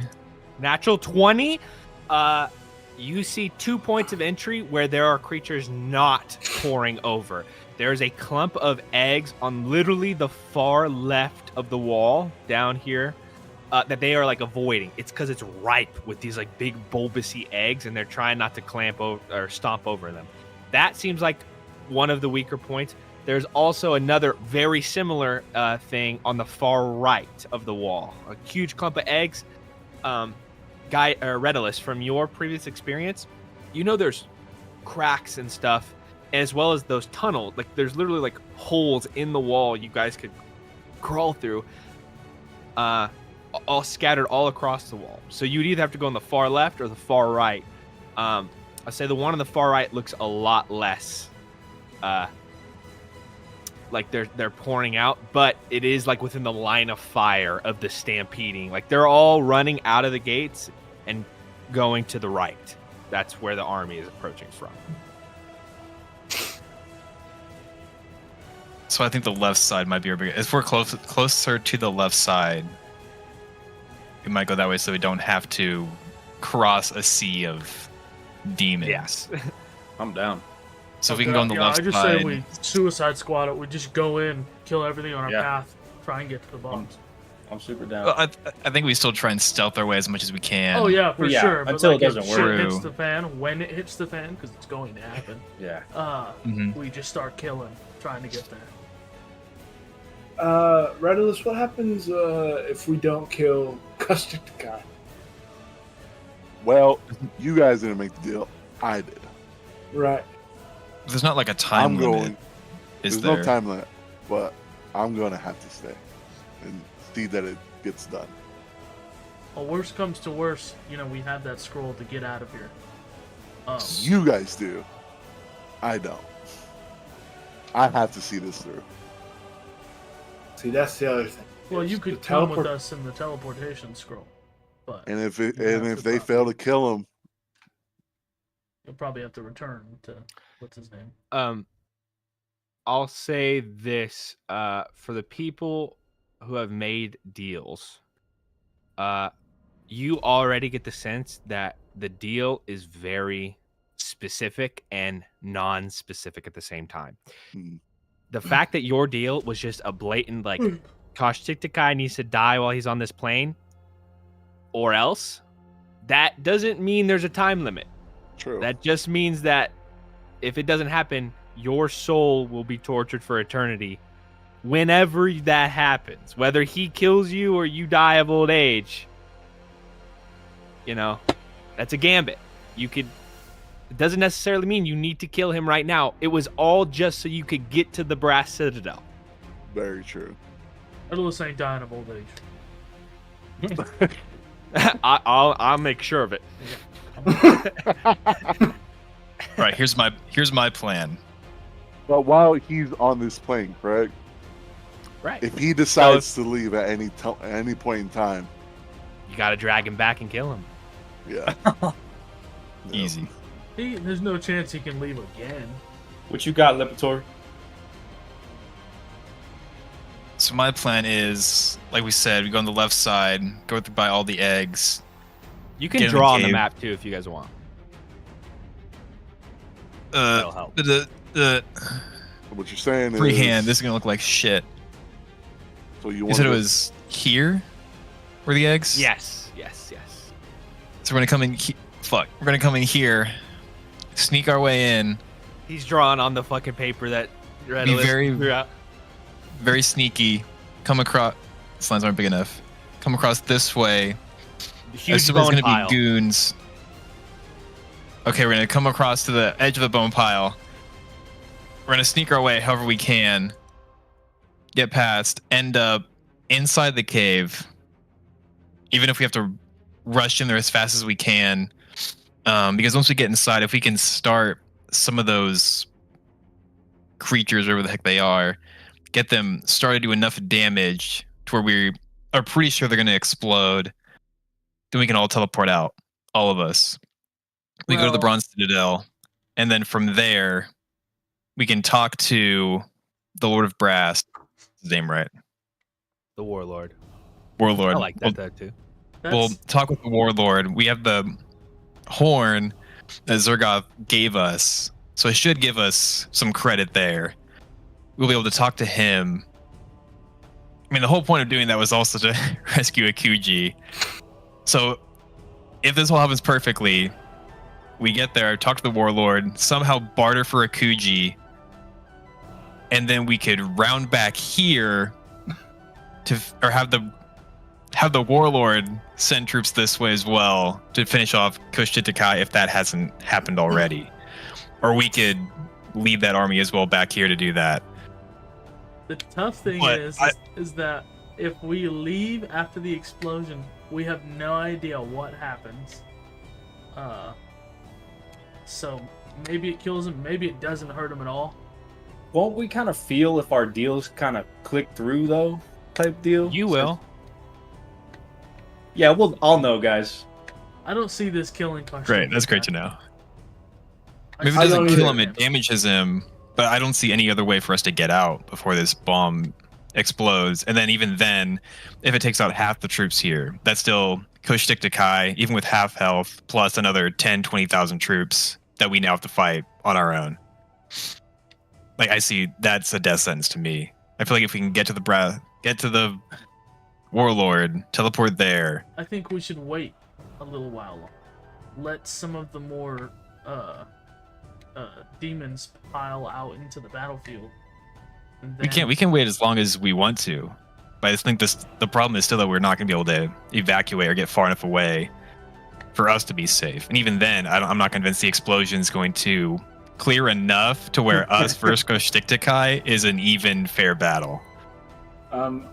[SPEAKER 1] Natural 20. You see 2 points of entry where there are creatures not pouring over. There is a clump of eggs on literally the far left of the wall down here that they are like avoiding. It's because it's ripe with these like big bulbousy eggs, and they're trying not to clamp over or stomp over them. That seems like one of the weaker points. There's also another very similar thing on the far right of the wall. A huge clump of eggs. Redolus, from your previous experience, you know there's cracks and stuff, as well as those tunnels. Like there's literally like holes in the wall you guys could crawl through, all scattered all across the wall. So you'd either have to go on the far left or the far right. I'd say the one on the far right looks a lot less like they're pouring out, but it is like within the line of fire of the stampeding. Like they're all running out of the gates and going to the right. That's where the army is approaching from.
[SPEAKER 4] So I think the left side might be our biggest. If we're closer to the left side, we might go that way so we don't have to cross a sea of demons.
[SPEAKER 1] Yes.
[SPEAKER 5] I'm down.
[SPEAKER 4] So if we can go on the left
[SPEAKER 2] I just
[SPEAKER 4] side.
[SPEAKER 2] say we suicide squad it. We just go in, kill everything on our
[SPEAKER 5] Yeah.
[SPEAKER 2] path, try and get to the bombs.
[SPEAKER 5] I'm super down.
[SPEAKER 4] Well, I think we still try and stealth our way as much as we can.
[SPEAKER 2] Oh yeah, for
[SPEAKER 5] Yeah,
[SPEAKER 2] sure. But
[SPEAKER 5] until
[SPEAKER 2] like,
[SPEAKER 5] it doesn't
[SPEAKER 2] if
[SPEAKER 5] work.
[SPEAKER 2] shit hits
[SPEAKER 4] True.
[SPEAKER 2] the fan, when it hits the fan, because it's going to happen,
[SPEAKER 5] Yeah.
[SPEAKER 4] Mhm.
[SPEAKER 2] we just start killing, trying to get there.
[SPEAKER 3] Redolus, what happens if we don't kill Custard Guy?
[SPEAKER 6] Well, you guys didn't make the deal. I did.
[SPEAKER 3] Right.
[SPEAKER 4] There's not like a time
[SPEAKER 6] I'm
[SPEAKER 4] limit,
[SPEAKER 6] going.
[SPEAKER 4] is
[SPEAKER 6] There's
[SPEAKER 4] there?
[SPEAKER 6] no time limit, but I'm going to have to stay and see that it gets done.
[SPEAKER 2] Well, worst comes to worst, you know, we have that scroll to get out of here.
[SPEAKER 6] You guys do. I don't. I have to see this through.
[SPEAKER 3] See, that's the other thing.
[SPEAKER 2] Well, you
[SPEAKER 3] The
[SPEAKER 2] could come with
[SPEAKER 3] teleport-
[SPEAKER 2] us in the teleportation scroll, but
[SPEAKER 6] And if
[SPEAKER 2] You have
[SPEAKER 6] if
[SPEAKER 2] to
[SPEAKER 6] they
[SPEAKER 2] probably-
[SPEAKER 6] fail to kill him,
[SPEAKER 2] you'll probably have to return to what's his name.
[SPEAKER 1] I'll say this for the people who have made deals. You already get the sense that the deal is very specific and non-specific at the same time.
[SPEAKER 6] Hmm.
[SPEAKER 1] The fact that your deal was just a blatant like Kosh Tiktakai needs to die while he's on this plane, or else, that doesn't mean there's a time limit.
[SPEAKER 6] true.
[SPEAKER 1] That just means that if it doesn't happen, your soul will be tortured for eternity. Whenever that happens, whether he kills you or you die of old age, that's a gambit. It doesn't necessarily mean you need to kill him right now. It was all just so you could get to the Brass Citadel.
[SPEAKER 6] Very true.
[SPEAKER 2] Idolus ain't dying of old age.
[SPEAKER 1] I'll make sure of it.
[SPEAKER 4] Right, here's my plan.
[SPEAKER 6] But while he's on this plane, correct?
[SPEAKER 1] Right.
[SPEAKER 6] If he decides to leave at any point in time,
[SPEAKER 1] You got to drag him back and kill him.
[SPEAKER 6] yeah.
[SPEAKER 4] Easy.
[SPEAKER 2] There's no chance he can leave again.
[SPEAKER 5] What you got, Lipitor?
[SPEAKER 4] So my plan is, like we said, we go on the left side, go through by all the eggs.
[SPEAKER 1] You can
[SPEAKER 4] Get in the
[SPEAKER 1] draw on the
[SPEAKER 4] cave.
[SPEAKER 1] map too if you guys want. That'll help.
[SPEAKER 6] What you're saying is
[SPEAKER 4] Freehand, this is gonna look like shit.
[SPEAKER 6] So you
[SPEAKER 4] You
[SPEAKER 6] want
[SPEAKER 4] said it was here? Were the eggs?
[SPEAKER 1] Yes.
[SPEAKER 4] So we're gonna come in. We're gonna come in here, sneak our way in,
[SPEAKER 1] He's drawing on the fucking paper that Red
[SPEAKER 4] Be
[SPEAKER 1] List
[SPEAKER 4] very-
[SPEAKER 1] threw out.
[SPEAKER 4] very sneaky. Come across. These lines aren't big enough. Come across this way.
[SPEAKER 1] The huge
[SPEAKER 4] Assume there's
[SPEAKER 1] bone
[SPEAKER 4] gonna
[SPEAKER 1] pile.
[SPEAKER 4] be goons. Okay, we're gonna come across to the edge of the bone pile. We're gonna sneak our way however we can. Get past. End up inside the cave. Even if we have to rush in there as fast as we can. Because once we get inside, if we can start some of those creatures, whatever the heck they are, get them started to do enough damage to where we are pretty sure they're going to explode, then we can all teleport out, all of us. We go to the
[SPEAKER 2] Well-
[SPEAKER 4] Bronze Citadel, and then from there, we can talk to the Lord of Brass. His name right?
[SPEAKER 1] The Warlord.
[SPEAKER 4] Warlord.
[SPEAKER 1] I like that though too.
[SPEAKER 4] We'll talk with the Warlord. We have the horn that Zergoth gave us, so it should give us some credit there. We'll be able to talk to him. I mean, the whole point of doing that was also to rescue a Kuji. So, if this all happens perfectly, we get there, talk to the Warlord, somehow barter for a Kuji, and then we could round back here or have the Warlord send troops this way as well to finish off Kush-Titakai if that hasn't happened already. Or we could lead that army as well back here to do that.
[SPEAKER 2] The tough thing
[SPEAKER 4] But
[SPEAKER 2] is that if we leave after the explosion, we have no idea what happens. So maybe it kills him, maybe it doesn't hurt him at all.
[SPEAKER 5] Won't we kind of feel if our deals kind of click through though, type deal?
[SPEAKER 1] You will.
[SPEAKER 5] Yeah, I'll know, guys.
[SPEAKER 2] I don't see this killing Kosh.
[SPEAKER 4] Great, that's great to know. Maybe it
[SPEAKER 3] I
[SPEAKER 4] doesn't
[SPEAKER 3] don't
[SPEAKER 4] kill
[SPEAKER 3] either.
[SPEAKER 4] him, it damages him, but I don't see any other way for us to get out before this bomb explodes. And then even then, if it takes out half the troops here, that's still Kush-Titakai, even with half health, plus another 10, 20,000 troops that we now have to fight on our own. Like, I see that's a death sentence to me. I feel like if we can get to the Warlord, teleport there.
[SPEAKER 2] I think we should wait a little while longer. Let some of the more demons pile out into the battlefield. And then,
[SPEAKER 4] We can wait as long as we want to. But I just think the problem is still that we're not going to be able to evacuate or get far enough away for us to be safe. And even then, I'm not convinced the explosion is going to clear enough to where us versus Kush-Titakai is an even fair battle.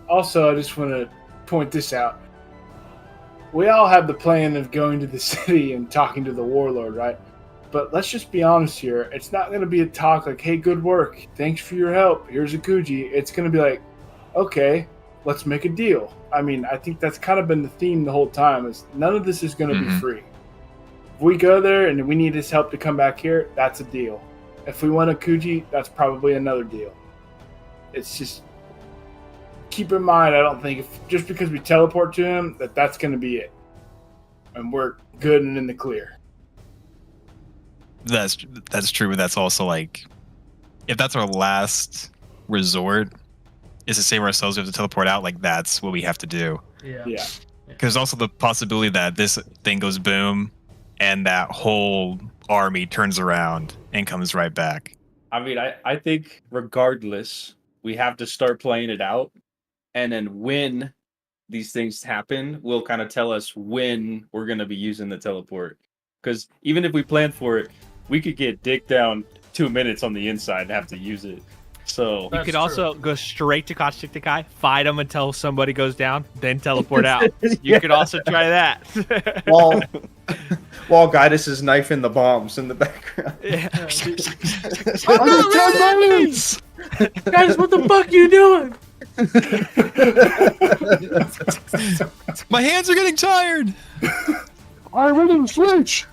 [SPEAKER 3] Also, I just want to point this out. We all have the plan of going to the city and talking to the Warlord, right? But let's just be honest here. It's not going to be a talk like, hey, good work. Thanks for your help. Here's a Kuji. It's going to be like, okay, let's make a deal. I mean, I think that's kind of been the theme the whole time is none of this is going to be free. If we go there and we need his help to come back here, that's a deal. If we want a Kuji, that's probably another deal. It's just keep in mind, I don't think just because we teleport to him, that's going to be it. And we're good and in the clear.
[SPEAKER 4] That's true, but that's also like, if that's our last resort, is to save ourselves, we have to teleport out, like that's what we have to do.
[SPEAKER 2] Yeah.
[SPEAKER 3] Yeah.
[SPEAKER 4] Because also the possibility that this thing goes boom and that whole army turns around and comes right back.
[SPEAKER 5] I mean, I think regardless, we have to start playing it out, and then when these things happen will kind of tell us when we're going to be using the teleport. Because even if we plan for it, we could get dick down 2 minutes on the inside and have to use it. So
[SPEAKER 1] You
[SPEAKER 2] That's
[SPEAKER 1] could
[SPEAKER 2] true.
[SPEAKER 1] also go straight to Kashyyyk, fight them until somebody goes down, then teleport out. You could also try that.
[SPEAKER 5] while Guidus is knifing the bombs in the background.
[SPEAKER 1] Yeah.
[SPEAKER 6] I need 10 minutes!
[SPEAKER 2] Guys, what the fuck you doing?
[SPEAKER 4] My hands are getting tired.
[SPEAKER 6] I'm ready to switch!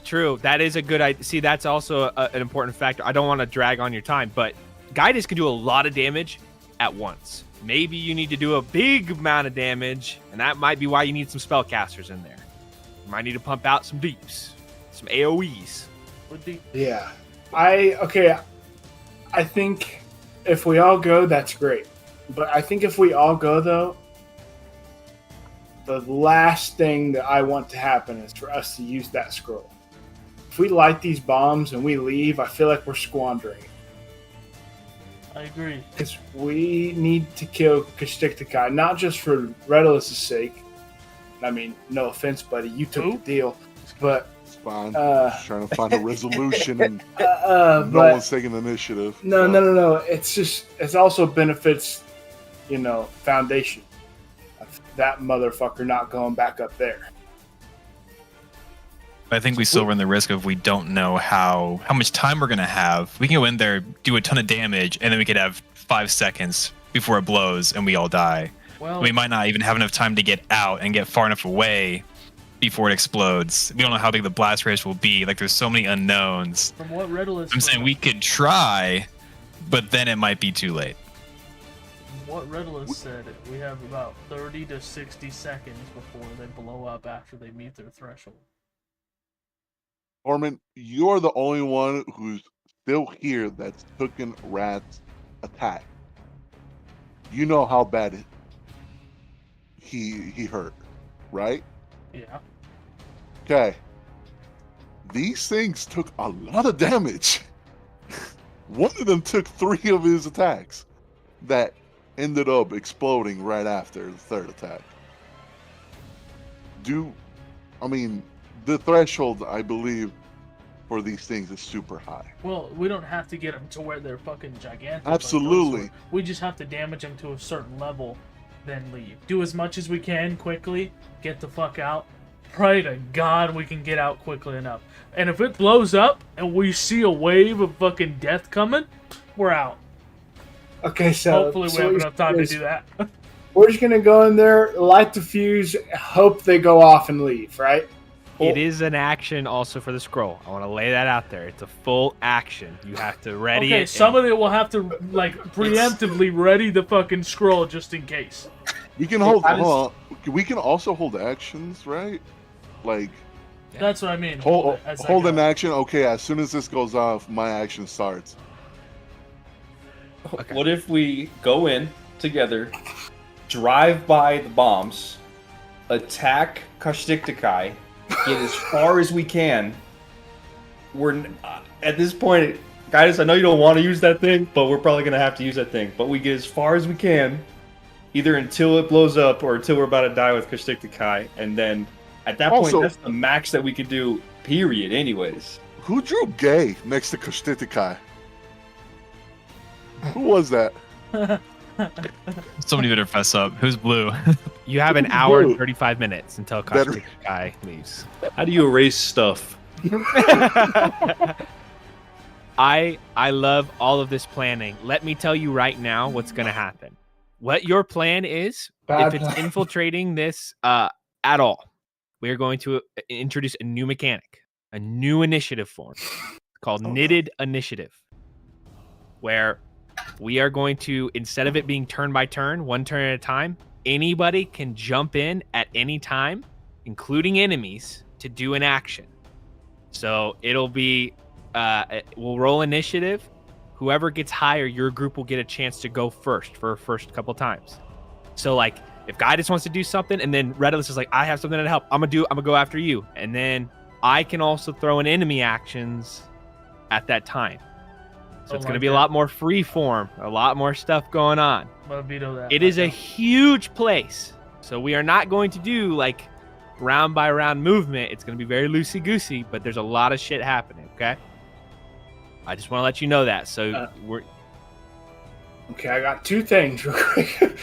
[SPEAKER 1] True, that is a good idea. See, that's also an important factor. I don't want to drag on your time, but Guidus can do a lot of damage at once. Maybe you need to do a big amount of damage, and that might be why you need some spellcasters in there. You might need to pump out some deeps, some AoEs.
[SPEAKER 2] Would be
[SPEAKER 3] Yeah. I think if we all go, that's great. But I think if we all go, though, the last thing that I want to happen is for us to use that scroll. If we light these bombs and we leave, I feel like we're squandering it.
[SPEAKER 2] I agree.
[SPEAKER 3] Because we need to kill Kashyyyk, not just for Redulus' sake. I mean, no offense, buddy, you took
[SPEAKER 2] Who?
[SPEAKER 3] the deal. But
[SPEAKER 6] It's fine.
[SPEAKER 3] Uh,
[SPEAKER 6] Just trying to find a resolution and
[SPEAKER 3] no
[SPEAKER 6] no one's taking initiative.
[SPEAKER 3] No. It also benefits, Foundation. That motherfucker not going back up there.
[SPEAKER 4] I think we still run the risk of we don't know how much time we're gonna have. We can go in there, do a ton of damage, and then we could have 5 seconds before it blows and we all die.
[SPEAKER 2] Well,
[SPEAKER 4] We might not even have enough time to get out and get far enough away before it explodes. We don't know how big the blast radius will be. Like, there's so many unknowns.
[SPEAKER 2] from what Redulus
[SPEAKER 4] I'm saying we could try, but then it might be too late.
[SPEAKER 2] what Redulus said, we have about 30 to 60 seconds before they blow up after they meet their threshold.
[SPEAKER 6] Orman, you're the only one who's still here that's taken Rat's attack. You know how bad he hurt, right?
[SPEAKER 2] Yeah.
[SPEAKER 6] Okay. These things took a lot of damage. One of them took 3 of his attacks that ended up exploding right after the third attack. The threshold, I believe, for these things is super high.
[SPEAKER 2] Well, we don't have to get them to where they're fucking gigantic.
[SPEAKER 6] Absolutely.
[SPEAKER 2] Like those were. We just have to damage them to a certain level, then leave. Do as much as we can quickly, get the fuck out. Pray to God we can get out quickly enough. And if it blows up and we see a wave of fucking death coming, we're out.
[SPEAKER 3] Okay, so
[SPEAKER 2] Hopefully we have enough time to
[SPEAKER 3] is-
[SPEAKER 2] do that.
[SPEAKER 3] We're just gonna go in there, light the fuse, hope they go off and leave, right?
[SPEAKER 1] It is an action also for the scroll. I want to lay that out there. It's a full action. You have to ready
[SPEAKER 2] Okay,
[SPEAKER 1] it.
[SPEAKER 2] some of it will have to like preemptively ready the fucking scroll just in case.
[SPEAKER 6] We can hold
[SPEAKER 3] I just-
[SPEAKER 6] on. We can also hold actions, right? Like
[SPEAKER 2] That's what I mean.
[SPEAKER 6] hold
[SPEAKER 2] it as I
[SPEAKER 6] hold
[SPEAKER 2] go.
[SPEAKER 6] an action. Okay, as soon as this goes off, my action starts.
[SPEAKER 1] Okay.
[SPEAKER 5] What if we go in together, drive by the bombs, attack Kashyyyk, get as far as we can? We're at this point, guys. I know you don't want to use that thing, but we're probably gonna have to use that thing. But we get as far as we can, either until it blows up or until we're about to die with Kashyyyk, and then at that
[SPEAKER 6] Also-
[SPEAKER 5] point, that's the max that we could do. Period. Anyways.
[SPEAKER 6] Who drew gay next to Kashyyyk? Who was that?
[SPEAKER 4] Somebody better fess up. Who's blue?
[SPEAKER 1] You have an hour and 35 minutes until
[SPEAKER 6] Better-
[SPEAKER 1] Kashyyyk leaves.
[SPEAKER 5] How do you erase stuff?
[SPEAKER 1] I love all of this planning. Let me tell you right now what's going to happen. What your plan is,
[SPEAKER 3] Bad
[SPEAKER 1] if it's
[SPEAKER 3] plan.
[SPEAKER 1] infiltrating this at all, we are going to introduce a new mechanic, a new initiative form called Knitted Initiative, where we are going to, instead of it being turn by turn, one turn at a time, anybody can jump in at any time, including enemies, to do an action. So it'll be, we'll roll initiative. Whoever gets higher, your group will get a chance to go first for first couple times. So like, if Guy just wants to do something, and then Redulus is like, I have something to help, I'm gonna go after you, and then I can also throw in enemy actions at that time. So it's going to
[SPEAKER 2] like
[SPEAKER 1] be a
[SPEAKER 2] that.
[SPEAKER 1] lot more free form, a lot more stuff going on.
[SPEAKER 2] I'm gonna veto that.
[SPEAKER 1] It is a huge place. So we are not going to do like round by round movement. It's going to be very loosey-goosey, but there's a lot of shit happening, okay? I just want to let you know that. So we're...
[SPEAKER 3] Okay, I got two things real quick.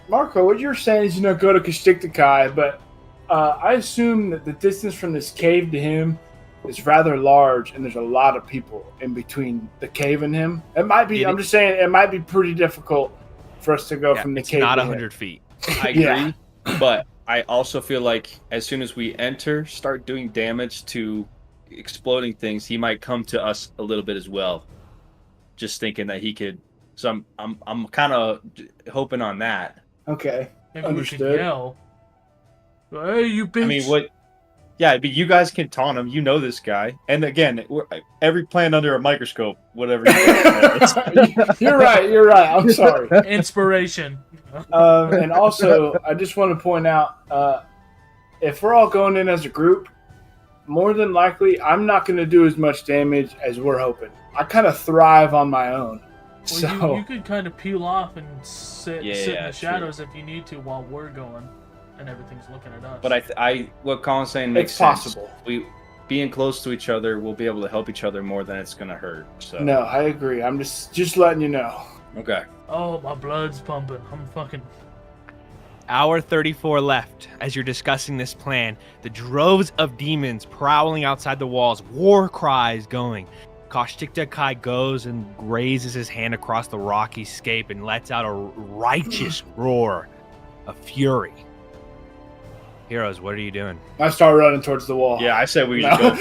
[SPEAKER 3] Marco, what you're saying is go to Kastiktakai, but I assume that the distance from this cave to him is rather large, and there's a lot of people in between the cave and him. It might be. I'm just saying it might be pretty difficult for us to go from the
[SPEAKER 1] it's
[SPEAKER 3] cave.
[SPEAKER 1] not
[SPEAKER 3] to him.
[SPEAKER 1] 100 feet.
[SPEAKER 5] I agree,
[SPEAKER 3] Yeah.
[SPEAKER 5] but I also feel like as soon as we start doing damage to exploding things, he might come to us a little bit as well. Just thinking that he could. So I'm kind of hoping on that.
[SPEAKER 3] Okay,
[SPEAKER 2] Maybe
[SPEAKER 3] understood.
[SPEAKER 2] we should yell. Hey, you bitch!
[SPEAKER 5] I mean, what? Yeah, but you guys can taunt him. You know this guy. And again, every plant under a microscope, whatever.
[SPEAKER 3] You're right. You're right. I'm sorry.
[SPEAKER 2] Inspiration.
[SPEAKER 3] And also, I just want to point out, if we're all going in as a group, more than likely, I'm not going to do as much damage as we're hoping. I kind of thrive on my own.
[SPEAKER 2] Well,
[SPEAKER 3] So
[SPEAKER 2] you could kind of peel off and sit in the
[SPEAKER 5] true.
[SPEAKER 2] shadows if you need to while we're going, and everything's looking at us.
[SPEAKER 5] But what Colin's saying makes
[SPEAKER 3] it's
[SPEAKER 5] sense.
[SPEAKER 3] possible.
[SPEAKER 5] We being close to each other, we'll be able to help each other more than it's gonna hurt. So
[SPEAKER 3] No, I agree. I'm just letting you know.
[SPEAKER 5] Okay.
[SPEAKER 2] Oh, my blood's pumping. I'm fucking.
[SPEAKER 1] Hour 34 left as you're discussing this plan. The droves of demons prowling outside the walls, war cries going. Kastiktakai goes and raises his hand across the rocky scape and lets out a righteous roar of fury. Heroes, what are you doing?
[SPEAKER 3] I start running towards the wall.
[SPEAKER 5] Yeah, I said we should
[SPEAKER 3] No.
[SPEAKER 5] go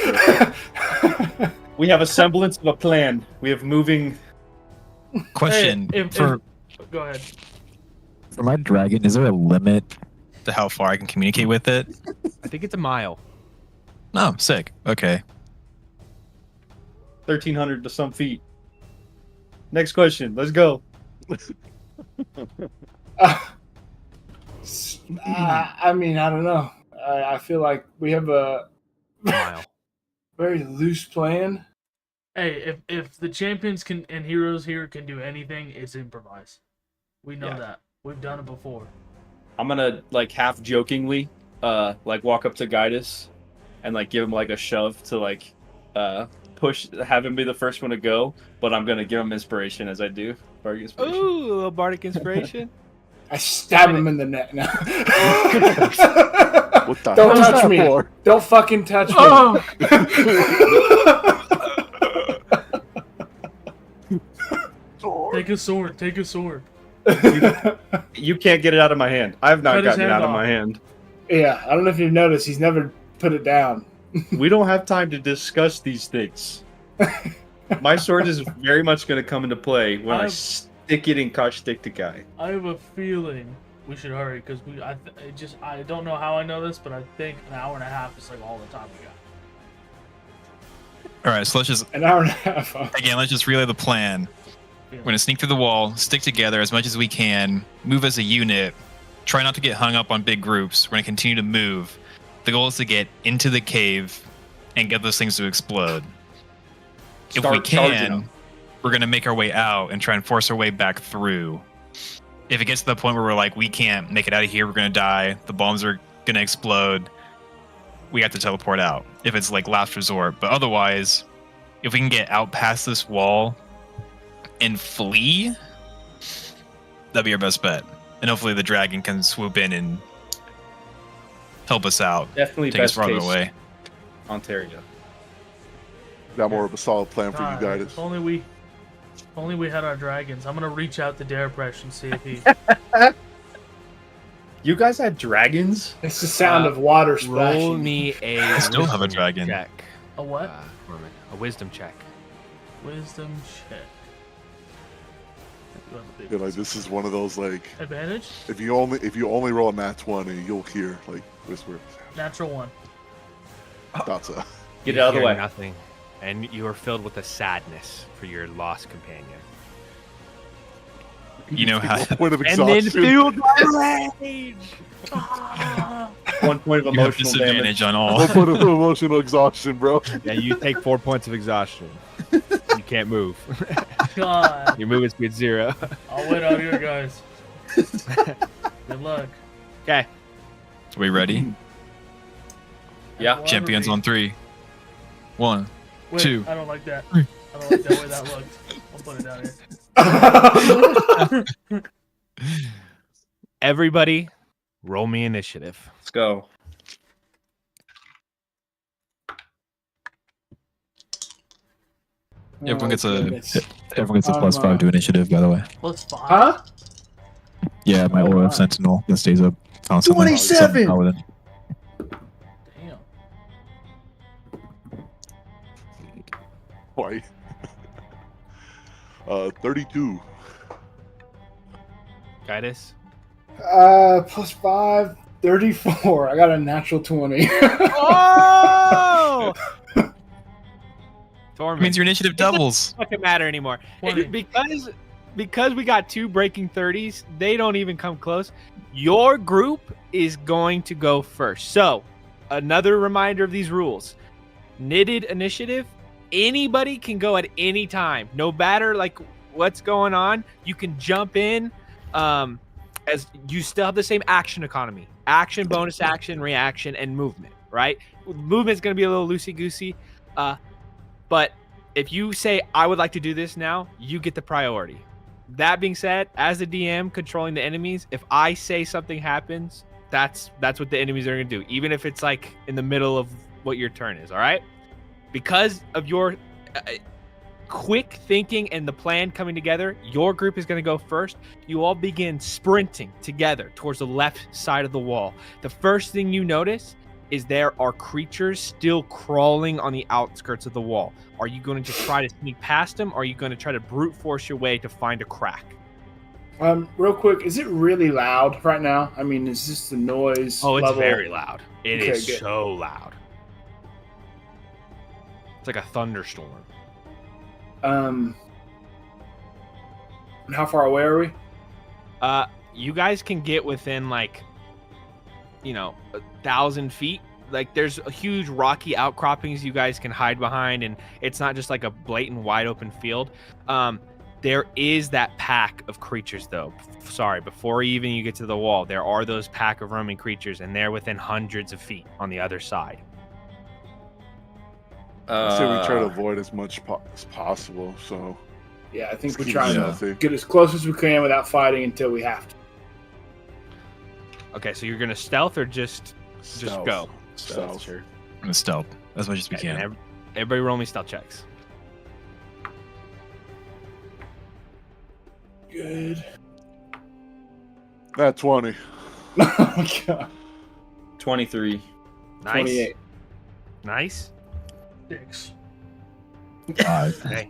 [SPEAKER 5] for it. We have a semblance of a plan. We have moving.
[SPEAKER 4] Question
[SPEAKER 2] Hey, go ahead.
[SPEAKER 7] For my dragon, is there a limit?
[SPEAKER 4] to how far I can communicate with it.
[SPEAKER 1] I think it's a mile.
[SPEAKER 4] Oh, sick. Okay.
[SPEAKER 5] 1,300 to some feet. Next question. Let's go.
[SPEAKER 3] I mean, I don't know. I feel like we have a
[SPEAKER 1] Mile.
[SPEAKER 3] very loose plan.
[SPEAKER 2] Hey, if the champions can and heroes here can do anything, it's improvise. We know
[SPEAKER 5] Yeah.
[SPEAKER 2] that. We've done it before.
[SPEAKER 5] I'm gonna like half jokingly, like walk up to Guidus, and like give him like a shove to like, push, have him be the first one to go. But I'm gonna give him inspiration as I do. Bardic inspiration.
[SPEAKER 1] Ooh, a little bardic inspiration.
[SPEAKER 3] I stab him in the neck now.
[SPEAKER 6] What the
[SPEAKER 3] Don't
[SPEAKER 6] hell is
[SPEAKER 3] touch
[SPEAKER 6] that
[SPEAKER 3] me.
[SPEAKER 6] for?
[SPEAKER 3] Don't fucking touch me.
[SPEAKER 2] Oh! Take a sword. Take a sword.
[SPEAKER 5] You can't get it out of my hand. I have not
[SPEAKER 2] Cut his
[SPEAKER 5] gotten it
[SPEAKER 2] hand
[SPEAKER 5] out of
[SPEAKER 2] off.
[SPEAKER 5] my hand.
[SPEAKER 3] Yeah, I don't know if you've noticed, he's never put it down.
[SPEAKER 5] We don't have time to discuss these things. My sword is very much going to come into play when I
[SPEAKER 2] I've-
[SPEAKER 5] stick it in Kastiktakai.
[SPEAKER 2] I have a feeling we should hurry because I don't know how I know this, but I think an hour and a half is like all the time we got.
[SPEAKER 4] All right, so let's just
[SPEAKER 3] An hour and a half.
[SPEAKER 4] again, let's just relay the plan. We're gonna sneak through the wall, stick together as much as we can, move as a unit, try not to get hung up on big groups. We're gonna continue to move. The goal is to get into the cave and get those things to explode. If we
[SPEAKER 5] Start charging
[SPEAKER 4] can,
[SPEAKER 5] them.
[SPEAKER 4] we're gonna make our way out and try and force our way back through. If it gets to the point where we're like, we can't make it out of here, we're gonna die, the bombs are gonna explode, we have to teleport out if it's like last resort. But otherwise, if we can get out past this wall and flee, that'd be our best bet. And hopefully the dragon can swoop in and help us out,
[SPEAKER 5] Definitely
[SPEAKER 4] take us
[SPEAKER 5] best
[SPEAKER 4] farther
[SPEAKER 5] case
[SPEAKER 4] away.
[SPEAKER 5] Ontario.
[SPEAKER 6] Got more of a solid plan for
[SPEAKER 2] God,
[SPEAKER 6] you guys.
[SPEAKER 2] if only we had our dragons. I'm gonna reach out to Darepresh and see if he.
[SPEAKER 5] You guys had dragons?
[SPEAKER 3] It's the sound of water
[SPEAKER 1] Roll
[SPEAKER 3] splashing.
[SPEAKER 1] me a
[SPEAKER 4] I still have a
[SPEAKER 1] wisdom
[SPEAKER 4] dragon.
[SPEAKER 1] check.
[SPEAKER 2] A what?
[SPEAKER 1] Norman. A wisdom check.
[SPEAKER 2] Wisdom check. You have a big
[SPEAKER 6] Feel like this is one of those like
[SPEAKER 2] advantage.
[SPEAKER 6] if you only roll a nat 20, you'll hear like whisper.
[SPEAKER 2] Natural one.
[SPEAKER 6] Thought so.
[SPEAKER 5] Get
[SPEAKER 1] You
[SPEAKER 5] it out of the
[SPEAKER 1] hear
[SPEAKER 5] way.
[SPEAKER 1] Nothing, and you are filled with a sadness for your lost companion.
[SPEAKER 4] You know how
[SPEAKER 6] Point of
[SPEAKER 1] And then
[SPEAKER 6] exhaustion.
[SPEAKER 1] filled by rage.
[SPEAKER 2] Ah,
[SPEAKER 5] 1 point of
[SPEAKER 4] You have
[SPEAKER 5] emotional damage.
[SPEAKER 4] disadvantage on all.
[SPEAKER 6] We'll put him in emotional exhaustion, bro.
[SPEAKER 1] Yeah, you take 4 points of exhaustion. You can't move.
[SPEAKER 2] God.
[SPEAKER 1] Your movement speed 0.
[SPEAKER 2] I'll wait out here, guys. Good luck.
[SPEAKER 1] Okay.
[SPEAKER 4] Are we ready?
[SPEAKER 5] Yeah.
[SPEAKER 2] Well,
[SPEAKER 4] Champions on 3. 1.
[SPEAKER 2] Wait,
[SPEAKER 4] 2.
[SPEAKER 2] I don't like that. I don't like that way that looked. I'll put it down here.
[SPEAKER 1] Everybody, roll me initiative.
[SPEAKER 5] Let's go.
[SPEAKER 4] Yeah, everyone gets a-
[SPEAKER 3] goodness.
[SPEAKER 7] Everyone gets a +5 to initiative, by the way.
[SPEAKER 2] Let's find.
[SPEAKER 3] Huh?
[SPEAKER 7] Yeah, my aura of sentinel that stays up constantly.
[SPEAKER 5] 27!
[SPEAKER 7] Somehow within-
[SPEAKER 2] Damn.
[SPEAKER 6] Why? 32.
[SPEAKER 1] Guidus.
[SPEAKER 3] +5, 34. I got a natural 20.
[SPEAKER 1] Oh! Torment.
[SPEAKER 4] Means your initiative doubles.
[SPEAKER 1] Fucking matter anymore.
[SPEAKER 2] 20.
[SPEAKER 1] Because we got 2 breaking 30s, they don't even come close. Your group is going to go first. So, another reminder of these rules. Knitted initiative, anybody can go at any time. No matter like what's going on, you can jump in. As you still have the same action economy. Action, bonus action, reaction, and movement, right? Movement's going to be a little loosey-goosey. But if you say, I would like to do this now, you get the priority. That being said, as the DM controlling the enemies, if I say something happens, that's what the enemies are going to do, even if it's like in the middle of what your turn is, all right? Because of your quick thinking and the plan coming together, your group is going to go first. You all begin sprinting together towards the left side of the wall. The first thing you notice is there are creatures still crawling on the outskirts of the wall. Are you going to try to sneak past them, or are you going to try to brute force your way to find a crack?
[SPEAKER 3] Real quick, is it really loud right now? I mean, is this the noise
[SPEAKER 1] Oh, it's
[SPEAKER 3] level?
[SPEAKER 1] very loud. It
[SPEAKER 3] Okay,
[SPEAKER 1] is
[SPEAKER 3] good.
[SPEAKER 1] so loud. It's like a thunderstorm.
[SPEAKER 3] And how far away are we?
[SPEAKER 1] You guys can get within like, 1,000 feet. Like there's a huge rocky outcroppings you guys can hide behind, and it's not just like a blatant wide open field. There is that pack of creatures though. Sorry, before even you get to the wall, there are those pack of roaming creatures, and they're within hundreds of feet on the other side.
[SPEAKER 6] I say we try to avoid as much as possible. So
[SPEAKER 3] Yeah, I think
[SPEAKER 6] Let's
[SPEAKER 3] we
[SPEAKER 6] keep
[SPEAKER 3] try
[SPEAKER 6] it
[SPEAKER 3] to
[SPEAKER 6] healthy.
[SPEAKER 3] get as close as we can without fighting until we have to.
[SPEAKER 1] Okay, so you're gonna stealth or just
[SPEAKER 6] Stealth.
[SPEAKER 1] go?
[SPEAKER 6] Stealth.
[SPEAKER 1] Sure.
[SPEAKER 4] I'm gonna stealth as much as we
[SPEAKER 1] And
[SPEAKER 4] can.
[SPEAKER 1] everybody roll me stealth checks.
[SPEAKER 3] Good.
[SPEAKER 6] That 20.
[SPEAKER 3] Oh my god.
[SPEAKER 5] 23.
[SPEAKER 1] Nice.
[SPEAKER 3] 28.
[SPEAKER 1] Nice.
[SPEAKER 2] 6.
[SPEAKER 7] 5.
[SPEAKER 1] Okay.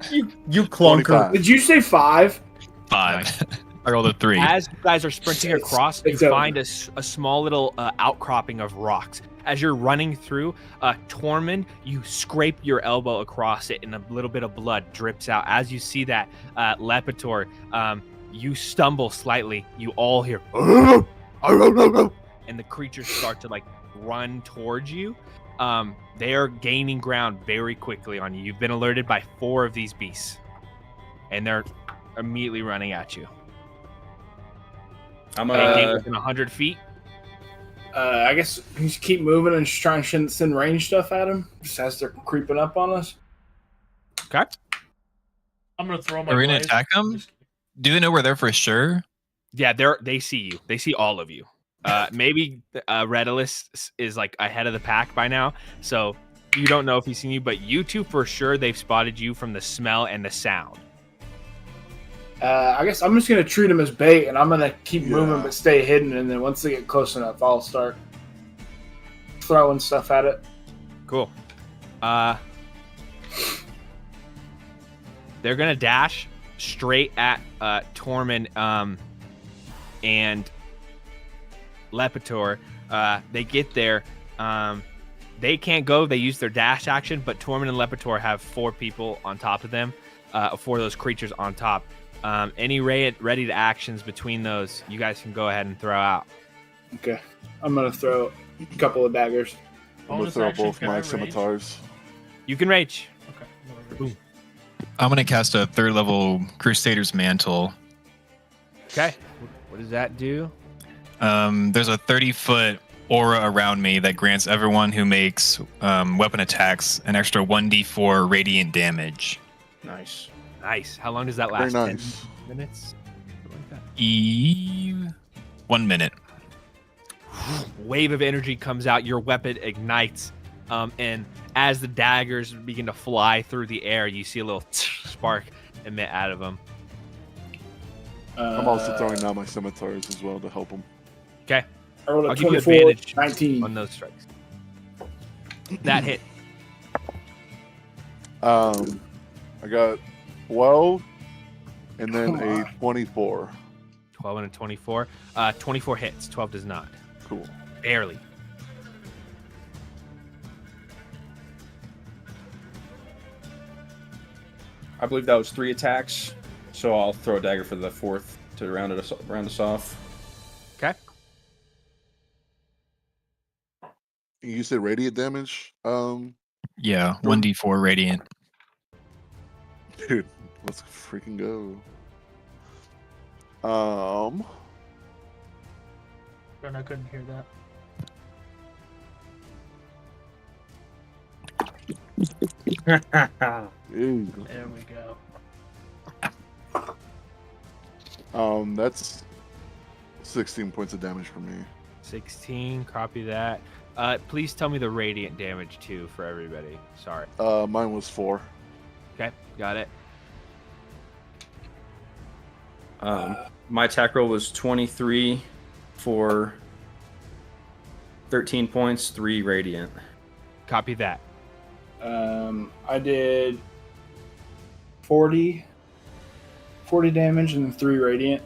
[SPEAKER 5] You clunker.
[SPEAKER 6] 25.
[SPEAKER 3] Did you say 5?
[SPEAKER 4] 5. I rolled a 3.
[SPEAKER 1] As you guys are sprinting
[SPEAKER 3] It's-
[SPEAKER 1] across, you
[SPEAKER 3] it's over.
[SPEAKER 1] find a small little outcropping of rocks. As you're running through, Tormund, you scrape your elbow across it, and a little bit of blood drips out. As you see that, Lepitor, you stumble slightly. You all hear, and the creatures start to like run towards you. They are gaining ground very quickly on you. You've been alerted by 4 of these beasts, and they're immediately running at you.
[SPEAKER 5] I'm
[SPEAKER 1] They get
[SPEAKER 5] a.
[SPEAKER 1] within 100 feet.
[SPEAKER 3] I guess we just keep moving and just try and send range stuff at them, just as they're creeping up on us.
[SPEAKER 1] Okay.
[SPEAKER 2] I'm gonna throw my.
[SPEAKER 4] Are we gonna
[SPEAKER 2] blade.
[SPEAKER 4] attack them? Do they know we're there for sure?
[SPEAKER 1] Yeah, they see you. They see all of you. Maybe Redalus is like ahead of the pack by now, so you don't know if he's seen you, but you two for sure they've spotted you from the smell and the sound.
[SPEAKER 3] I guess I'm just gonna treat them as bait, and I'm gonna keep
[SPEAKER 6] Yeah.
[SPEAKER 3] moving but stay hidden. And then once they get close enough, I'll start throwing stuff at it.
[SPEAKER 1] Cool. They're gonna dash straight at Tormund and Lepitor. They get there. They can't go. They use their dash action, but Tormund and Lepitor have 4 people on top of them. 4 of those creatures on top. Any ready to actions between those, you guys can go ahead and throw out.
[SPEAKER 3] Okay, I'm gonna throw a couple of daggers.
[SPEAKER 6] I'm gonna
[SPEAKER 2] Bonus
[SPEAKER 6] throw
[SPEAKER 2] action,
[SPEAKER 6] both
[SPEAKER 2] can I
[SPEAKER 6] my
[SPEAKER 2] rage?
[SPEAKER 6] scimitars.
[SPEAKER 1] You can rage.
[SPEAKER 2] Okay. I'm gonna rage.
[SPEAKER 4] I'm gonna cast a 3rd level Crusader's Mantle.
[SPEAKER 1] Okay. What does that do?
[SPEAKER 4] There's a 30-foot aura around me that grants everyone who makes weapon attacks an extra 1d4 radiant damage.
[SPEAKER 5] Nice.
[SPEAKER 1] Nice. How long does that
[SPEAKER 6] Very
[SPEAKER 1] last?
[SPEAKER 6] nice.
[SPEAKER 1] 10 minutes? Something like that.
[SPEAKER 4] 1 minute.
[SPEAKER 1] Wave of energy comes out. Your weapon ignites. And as the daggers begin to fly through the air, you see a little spark emit out of them.
[SPEAKER 6] I'm also throwing down my scimitars as well to help them.
[SPEAKER 1] Okay.
[SPEAKER 3] I rolled a
[SPEAKER 1] I'll give you
[SPEAKER 3] 24,
[SPEAKER 1] advantage
[SPEAKER 3] 19.
[SPEAKER 1] on those strikes. That hit.
[SPEAKER 6] I got 12 and then
[SPEAKER 3] Come
[SPEAKER 6] a
[SPEAKER 3] on.
[SPEAKER 6] 24.
[SPEAKER 1] 12 and a 24. 24 hits. 12 does not.
[SPEAKER 6] Cool.
[SPEAKER 1] Barely.
[SPEAKER 5] I believe that was 3 attacks, so I'll throw a dagger for the 4th to round us off.
[SPEAKER 1] Okay.
[SPEAKER 6] You said radiant damage?
[SPEAKER 4] Yeah, 1d4 radiant.
[SPEAKER 6] Dude, let's freaking go.
[SPEAKER 2] And I couldn't hear that.
[SPEAKER 6] Ew.
[SPEAKER 2] There we go.
[SPEAKER 6] That's 16 points of damage for me.
[SPEAKER 1] 16. Copy that. Please tell me the radiant damage too for everybody. Sorry.
[SPEAKER 6] Mine was 4.
[SPEAKER 1] Okay. Got it.
[SPEAKER 5] My attack roll was 23 for 13 points, 3 radiant.
[SPEAKER 1] Copy that.
[SPEAKER 3] I did 40 damage and then 3 radiant.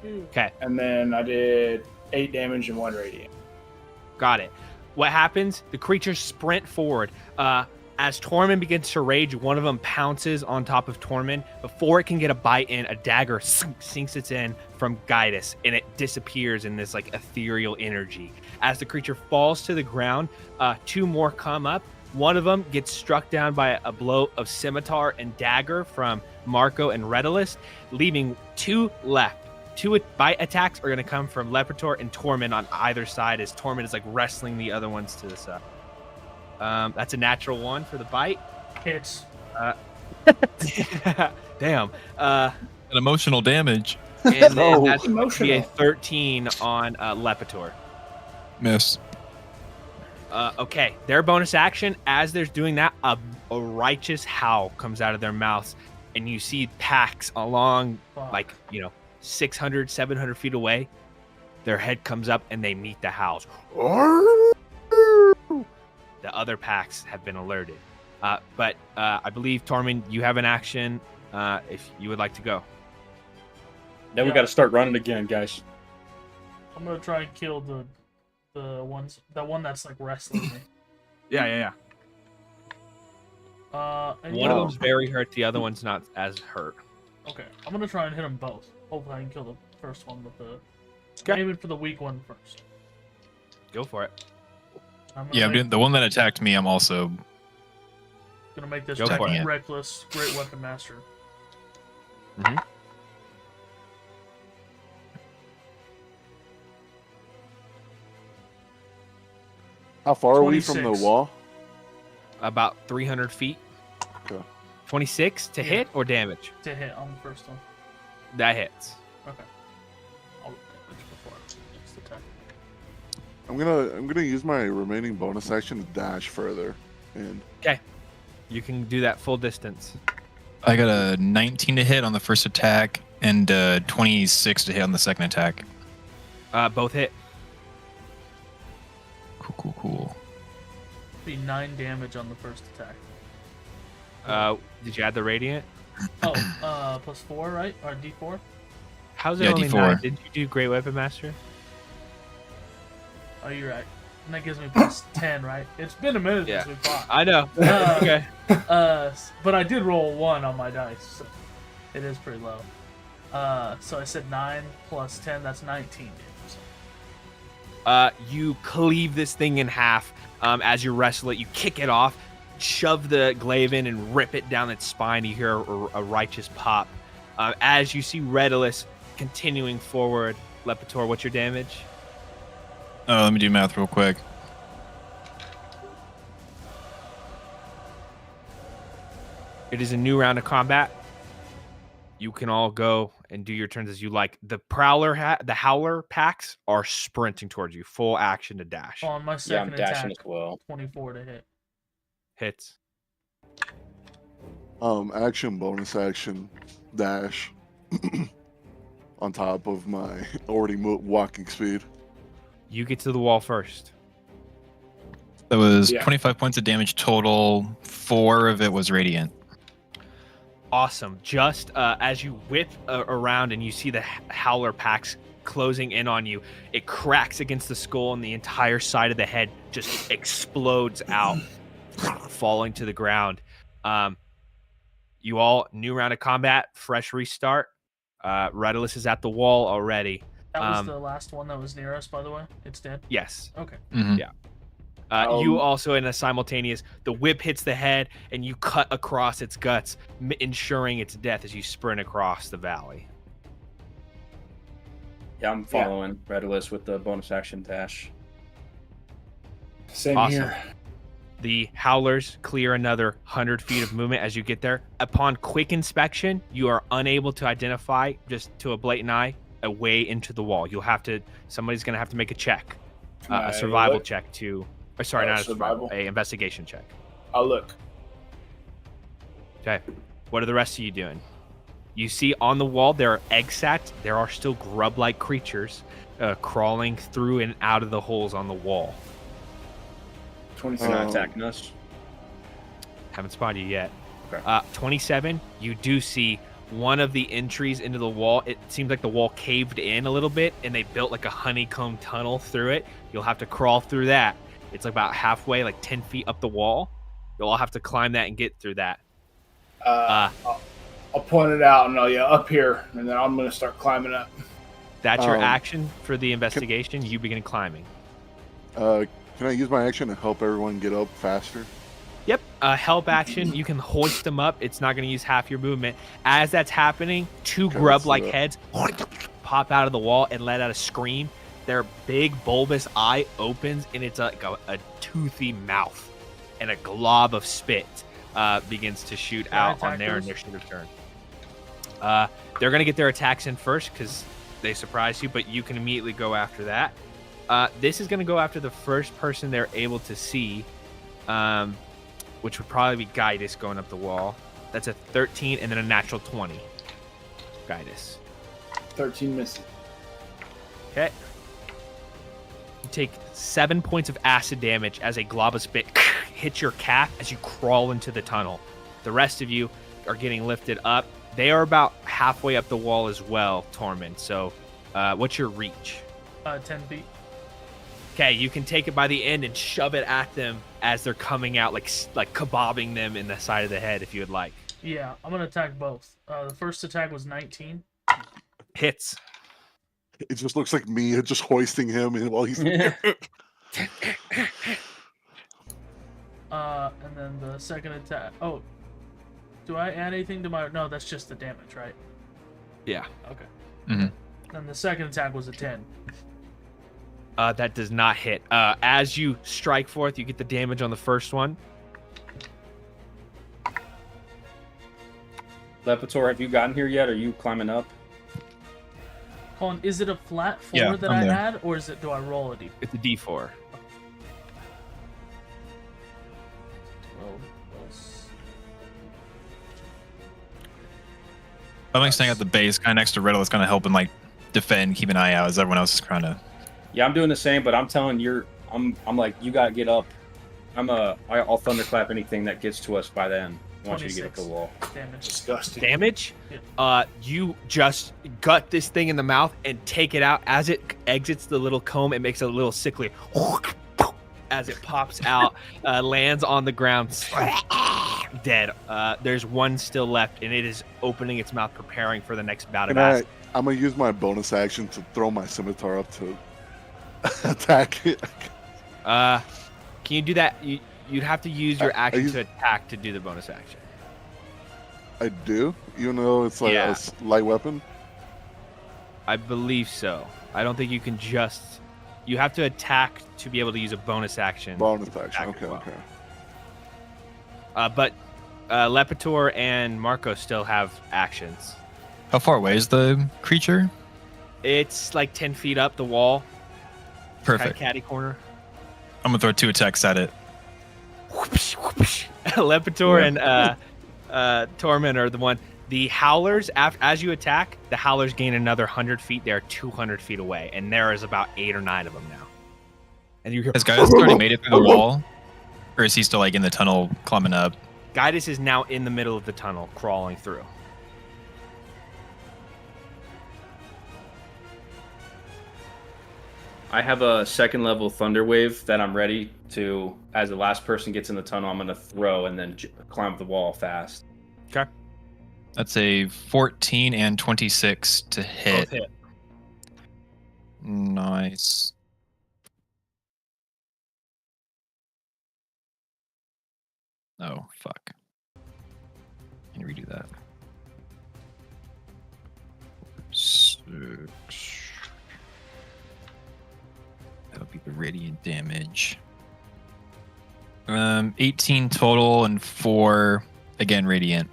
[SPEAKER 1] Okay.
[SPEAKER 3] And then I did 8 damage and 1 radiant.
[SPEAKER 1] Got it. What happens? The creatures sprint forward. As Tormund begins to rage, one of them pounces on top of Tormund. Before it can get a bite in, a dagger sinks its in from Gaius, and it disappears in this like ethereal energy. As the creature falls to the ground, 2 more come up. One of them gets struck down by a blow of scimitar and dagger from Marco and Redalus, leaving 2 left. 2 bite attacks are going to come from Leprator and Tormund on either side, as Tormund is like wrestling the other ones to the side. That's a natural 1 for the bite.
[SPEAKER 2] Hits.
[SPEAKER 1] Damn.
[SPEAKER 4] An emotional damage.
[SPEAKER 1] And then
[SPEAKER 6] No.
[SPEAKER 1] that's going to be a
[SPEAKER 3] Emotional.
[SPEAKER 1] 13 on Leprator.
[SPEAKER 7] Miss.
[SPEAKER 1] Okay, their bonus action, as they're doing that, a righteous howl comes out of their mouths, and you see packs along,
[SPEAKER 2] Fuck.
[SPEAKER 1] like, 600, 700 feet away. Their head comes up, and they meet the howls. The other packs have been alerted. But I believe, Tormund, you have an action if you would like to go.
[SPEAKER 5] Now we
[SPEAKER 2] Yeah.
[SPEAKER 5] got to start running again, guys.
[SPEAKER 2] I'm gonna try and kill the one that's like wrestling me.
[SPEAKER 1] Yeah.
[SPEAKER 2] And
[SPEAKER 1] One of
[SPEAKER 6] Wow.
[SPEAKER 1] them's very hurt. The other one's not as hurt.
[SPEAKER 2] Okay, I'm gonna try and hit them both. Hopefully, I can kill the first one with the.
[SPEAKER 1] Okay.
[SPEAKER 2] I'm aiming for the weak one first.
[SPEAKER 1] Go for it.
[SPEAKER 2] I'm
[SPEAKER 4] Yeah, I'm doing the one that attacked me. I'm also
[SPEAKER 2] gonna make this
[SPEAKER 1] Go for
[SPEAKER 4] it.
[SPEAKER 2] reckless, great weapon master.
[SPEAKER 6] How far are we from the
[SPEAKER 2] 26.
[SPEAKER 6] wall?
[SPEAKER 1] About 300 feet.
[SPEAKER 6] Okay.
[SPEAKER 1] 26 to
[SPEAKER 2] Yeah.
[SPEAKER 1] hit or damage?
[SPEAKER 2] To hit on the first one.
[SPEAKER 1] That hits.
[SPEAKER 2] Okay. I'll damage before next attack.
[SPEAKER 6] I'm gonna use my remaining bonus action to dash further. And
[SPEAKER 1] You can do that full distance.
[SPEAKER 4] I got a 19 to hit on the first attack and 26 to hit on the second attack.
[SPEAKER 1] Both hit.
[SPEAKER 4] Cool.
[SPEAKER 2] Be 9 damage on the first attack.
[SPEAKER 1] Did you add the radiant?
[SPEAKER 2] Oh, plus 4, right? Or D4?
[SPEAKER 1] How's it
[SPEAKER 4] Yeah,
[SPEAKER 1] only
[SPEAKER 4] D4.
[SPEAKER 1] 9? Didn't you do Great Weapon Master?
[SPEAKER 2] Oh, you're right. And that gives me plus 10, right? It's been a minute
[SPEAKER 1] Yeah.
[SPEAKER 2] since we fought.
[SPEAKER 1] I know.
[SPEAKER 2] Uh,
[SPEAKER 1] Okay.
[SPEAKER 2] But I did roll 1 on my dice. So it is pretty low. So I said 9 plus 10, that's 19 damage.
[SPEAKER 1] You cleave this thing in half as you wrestle it. You kick it off, shove the glaive in, and rip it down its spine. You hear a righteous pop. As you see Redulus continuing forward. Lepitor, what's your damage?
[SPEAKER 4] Let me do math real quick.
[SPEAKER 1] It is a new round of combat. You can all go and do your turns as you like. The the Howler packs are sprinting towards you. Full action to dash.
[SPEAKER 2] On my
[SPEAKER 5] Yeah, I'm
[SPEAKER 2] second
[SPEAKER 5] dashing
[SPEAKER 2] attack,
[SPEAKER 5] as well.
[SPEAKER 2] 24 to hit.
[SPEAKER 1] Hits.
[SPEAKER 6] Action, bonus action, dash. On top of my already walking speed.
[SPEAKER 1] You get to the wall first.
[SPEAKER 4] That was
[SPEAKER 3] Yeah.
[SPEAKER 4] 25 points of damage total. 4 of it was radiant.
[SPEAKER 1] Awesome. Just as you whip around and you see the Howler packs closing in on you, it cracks against the skull and the entire side of the head just explodes out, falling to the ground. You all, new round of combat, fresh restart. Redulus is at the wall already.
[SPEAKER 2] That was the last one that was near us, by the way. It's dead.
[SPEAKER 1] Yes.
[SPEAKER 2] Okay.
[SPEAKER 4] Mhm.
[SPEAKER 1] Yeah. You also, in a simultaneous, the whip hits the head and you cut across its guts, ensuring its death as you sprint across the valley.
[SPEAKER 5] Yeah, I'm following Redulus with the bonus action dash.
[SPEAKER 3] Same
[SPEAKER 1] Awesome.
[SPEAKER 3] here.
[SPEAKER 1] The Howlers clear another 100 feet of movement as you get there. Upon quick inspection, you are unable to identify, just to a blatant eye, a way into the wall. Somebody's going to have to make a check, a survival check to, or sorry, not a survival, a investigation check.
[SPEAKER 3] I'll look.
[SPEAKER 1] Okay. What are the rest of you doing? You see on the wall there are egg sacs. There are still grub-like creatures crawling through and out of the holes on the wall.
[SPEAKER 5] 27 not attacking us.
[SPEAKER 1] Haven't spotted you yet.
[SPEAKER 5] Okay.
[SPEAKER 1] 27, you do see one of the entries into the wall. It seems like the wall caved in a little bit and they built like a honeycomb tunnel through it. You'll have to crawl through that. It's about halfway, like 10 feet up the wall. You'll all have to climb that and get through that.
[SPEAKER 3] I'll point it out and I'll yell up here, and then I'm going to start climbing up.
[SPEAKER 1] That's your action for the investigation. You begin climbing.
[SPEAKER 6] Can I use my action to help everyone get up faster?
[SPEAKER 1] Yep. Help action. You can hoist them up. It's not going to use half your movement. As that's happening, two
[SPEAKER 6] Okay,
[SPEAKER 1] grub-like
[SPEAKER 6] let's
[SPEAKER 1] heads pop out of the wall and let out a scream. Their big bulbous eye opens, and it's like a toothy mouth, and a glob of spit begins to shoot
[SPEAKER 2] Can I
[SPEAKER 1] out
[SPEAKER 2] attack
[SPEAKER 1] on their
[SPEAKER 2] those?
[SPEAKER 1] initiative turn. They're going to get their attacks in first because they surprised you, but you can immediately go after that. This is going to go after the first person they're able to see, which would probably be Gaius going up the wall. That's a 13 and then a natural 20. Gaius.
[SPEAKER 3] 13 missing.
[SPEAKER 1] Okay. You take 7 points of acid damage as a glob of spit hits your calf as you crawl into the tunnel. The rest of you are getting lifted up. They are about halfway up the wall as well, Tormund. So, what's your reach?
[SPEAKER 2] 10 feet.
[SPEAKER 1] Okay, you can take it by the end and shove it at them as they're coming out, like kebabbing them in the side of the head, if you would like.
[SPEAKER 2] Yeah, I'm going to attack both. The first attack was 19.
[SPEAKER 1] Hits.
[SPEAKER 6] It just looks like me just hoisting him in while he's.
[SPEAKER 2] And then the second attack. Oh, do I add anything to my? No, that's just the damage, right?
[SPEAKER 1] Yeah.
[SPEAKER 2] Okay.
[SPEAKER 4] Mhm.
[SPEAKER 2] Then the second attack was a 10.
[SPEAKER 1] That does not hit. As you strike forth, you get the damage on the first one.
[SPEAKER 5] Lepitor, have you gotten here yet? Are you climbing up?
[SPEAKER 2] Colin, is it a flat 4
[SPEAKER 4] Yeah,
[SPEAKER 2] that
[SPEAKER 4] I'm
[SPEAKER 2] I
[SPEAKER 4] there.
[SPEAKER 2] add, or do I roll a d4?
[SPEAKER 1] It's a D4.
[SPEAKER 2] 12 plus.
[SPEAKER 4] I'm like staying at the base, kind of next to Riddle. It's kind of helping like defend, keep an eye out as everyone else is trying to.
[SPEAKER 5] Yeah, I'm doing the same, but I'm telling I'm like, you gotta get up. I'll thunderclap anything that gets to us by then. I want you to get up the
[SPEAKER 2] 26
[SPEAKER 5] wall.
[SPEAKER 2] damage.
[SPEAKER 3] Disgusting.
[SPEAKER 1] Damage.
[SPEAKER 2] Yeah.
[SPEAKER 1] You just gut this thing in the mouth and take it out. As it exits the little comb, it makes a little sickly as it pops out, lands on the ground, dead. There's one still left, and it is opening its mouth, preparing for the next bout of acid.
[SPEAKER 6] I'm gonna use my bonus action to throw my scimitar up to attack.
[SPEAKER 1] Can you do that? You'd have to use your
[SPEAKER 6] I
[SPEAKER 1] action
[SPEAKER 6] use-
[SPEAKER 1] to attack to do the bonus action.
[SPEAKER 6] I do, even though it's like
[SPEAKER 1] Yeah.
[SPEAKER 6] light weapon.
[SPEAKER 1] I believe so. I don't think you can just. You have to attack to be able to use a bonus action.
[SPEAKER 6] Bonus action.
[SPEAKER 1] Attack
[SPEAKER 6] Okay,
[SPEAKER 1] as well.
[SPEAKER 6] okay.
[SPEAKER 1] But Lepitor and Marco still have actions.
[SPEAKER 4] How far away is the creature?
[SPEAKER 1] It's like 10 feet up the wall.
[SPEAKER 4] Perfect.
[SPEAKER 1] Catty corner.
[SPEAKER 4] I'm gonna throw 2 attacks at it.
[SPEAKER 1] Whoopsh, whoopsh. Lepitor and Torment are the one. The Howlers, as you attack, the Howlers gain another 100 feet. They're 200 feet away, and there is about 8 or 9 of them now. And you hear
[SPEAKER 4] Has Gaius already made it through the wall? Or is he still like in the tunnel climbing up?
[SPEAKER 1] Gaius is now in the middle of the tunnel, crawling through.
[SPEAKER 5] I have a second level thunder wave that I'm ready to, as the last person gets in the tunnel, I'm going to throw and then climb up the wall fast.
[SPEAKER 1] Okay.
[SPEAKER 4] That's a 14 and 26 to hit.
[SPEAKER 1] Both hit.
[SPEAKER 4] Nice. Oh, fuck. Can you redo that? 6. That'll be the radiant damage. 18 total and 4 again radiant.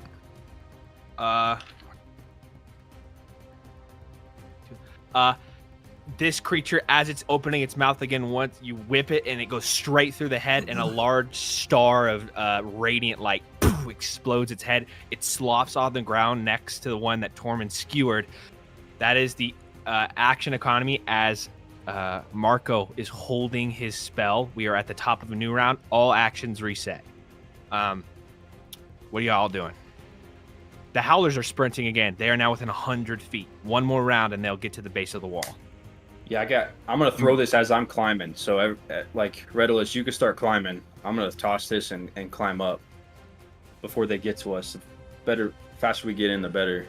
[SPEAKER 1] This creature, as it's opening its mouth again, once you whip it and it goes straight through the head, and a large star of radiant light explodes its head. It slops on the ground next to the one that Tormund skewered. That is the action economy as Marco is holding his spell. We are at the top of a new round. All actions reset. What are y'all doing? The Howlers are sprinting again. They are now within 100 feet. One more round and they'll get to the base of the wall.
[SPEAKER 5] Yeah, I'm going to throw this as I'm climbing. So, like, Redolus, you can start climbing. I'm going to toss this and climb up before they get to us. Faster we get in, the better.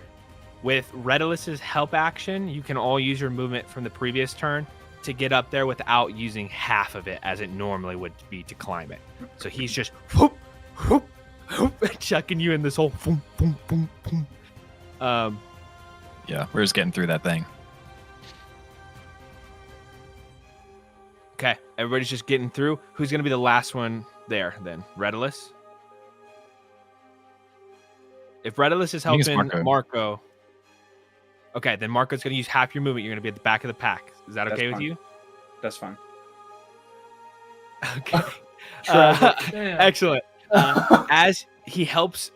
[SPEAKER 1] With Redolus's help action, you can all use your movement from the previous turn to get up there without using half of it as it normally would be to climb it. So he's just whoop, whoop, whoop, chucking you in this whole boom, boom, boom, boom.
[SPEAKER 4] Yeah, we're just getting through that thing.
[SPEAKER 1] Okay, everybody's just getting through. Who's going to be the last one there then? Redolus? If Redolus is
[SPEAKER 4] I think it's
[SPEAKER 1] helping
[SPEAKER 4] Marco.
[SPEAKER 1] Marco, okay, then Marco's going to use half your movement. You're going to be at the back of the pack. Is that
[SPEAKER 5] That's
[SPEAKER 1] okay with
[SPEAKER 5] fine.
[SPEAKER 1] you?
[SPEAKER 5] That's fine.
[SPEAKER 1] Okay.
[SPEAKER 2] Damn.
[SPEAKER 1] Excellent. As he helps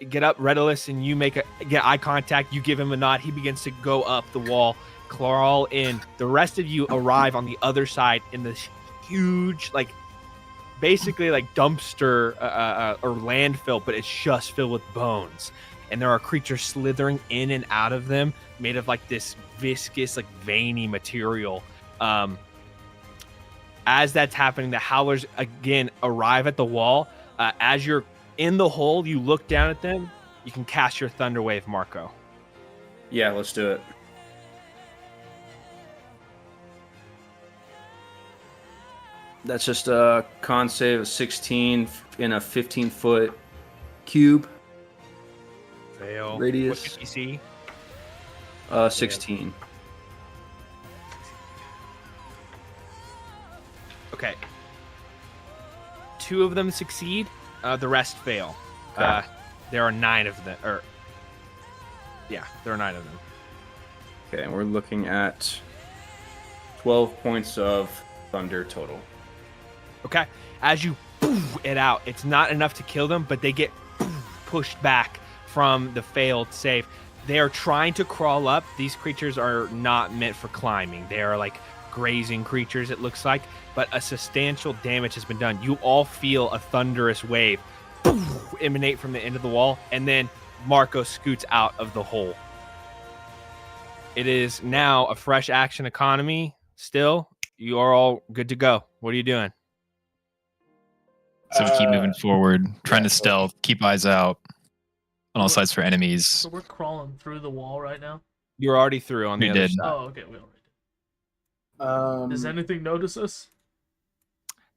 [SPEAKER 1] get up Redolus and you get eye contact, you give him a nod. He begins to go up the wall, crawl in. The rest of you arrive on the other side in this huge, basically dumpster or landfill, but it's just filled with bones. And there are creatures slithering in and out of them, made of this viscous, veiny material. As that's happening, the Howlers again arrive at the wall. As you're in the hole, you look down at them. You can cast your Thunder Wave, Marco.
[SPEAKER 5] Yeah, let's do it. That's just a con save of 16 in a 15-foot cube.
[SPEAKER 1] Fail.
[SPEAKER 5] Radius.
[SPEAKER 1] What's your DC?
[SPEAKER 5] 16.
[SPEAKER 1] Okay. 2 of them succeed. The rest fail.
[SPEAKER 5] Okay.
[SPEAKER 1] There are 9 of them. Yeah, there are 9 of them.
[SPEAKER 5] Okay, and we're looking at 12 points of thunder total.
[SPEAKER 1] Okay. As you it out, it's not enough to kill them, but they get pushed back from the failed save. They are trying to crawl up. These creatures are not meant for climbing. They are grazing creatures, it looks like, but a substantial damage has been done. You all feel a thunderous wave emanate from the end of the wall, and then Marco scoots out of the hole. It is now a fresh action economy. Still, you are all good to go. What are you doing?
[SPEAKER 4] So we keep moving forward, trying to
[SPEAKER 5] so-
[SPEAKER 4] stealth, keep eyes out on all sides for enemies.
[SPEAKER 2] So we're crawling through the wall right now.
[SPEAKER 1] You're already through on the
[SPEAKER 4] We
[SPEAKER 1] other
[SPEAKER 4] did.
[SPEAKER 1] side.
[SPEAKER 2] Oh, okay, we already did. Does anything notice us?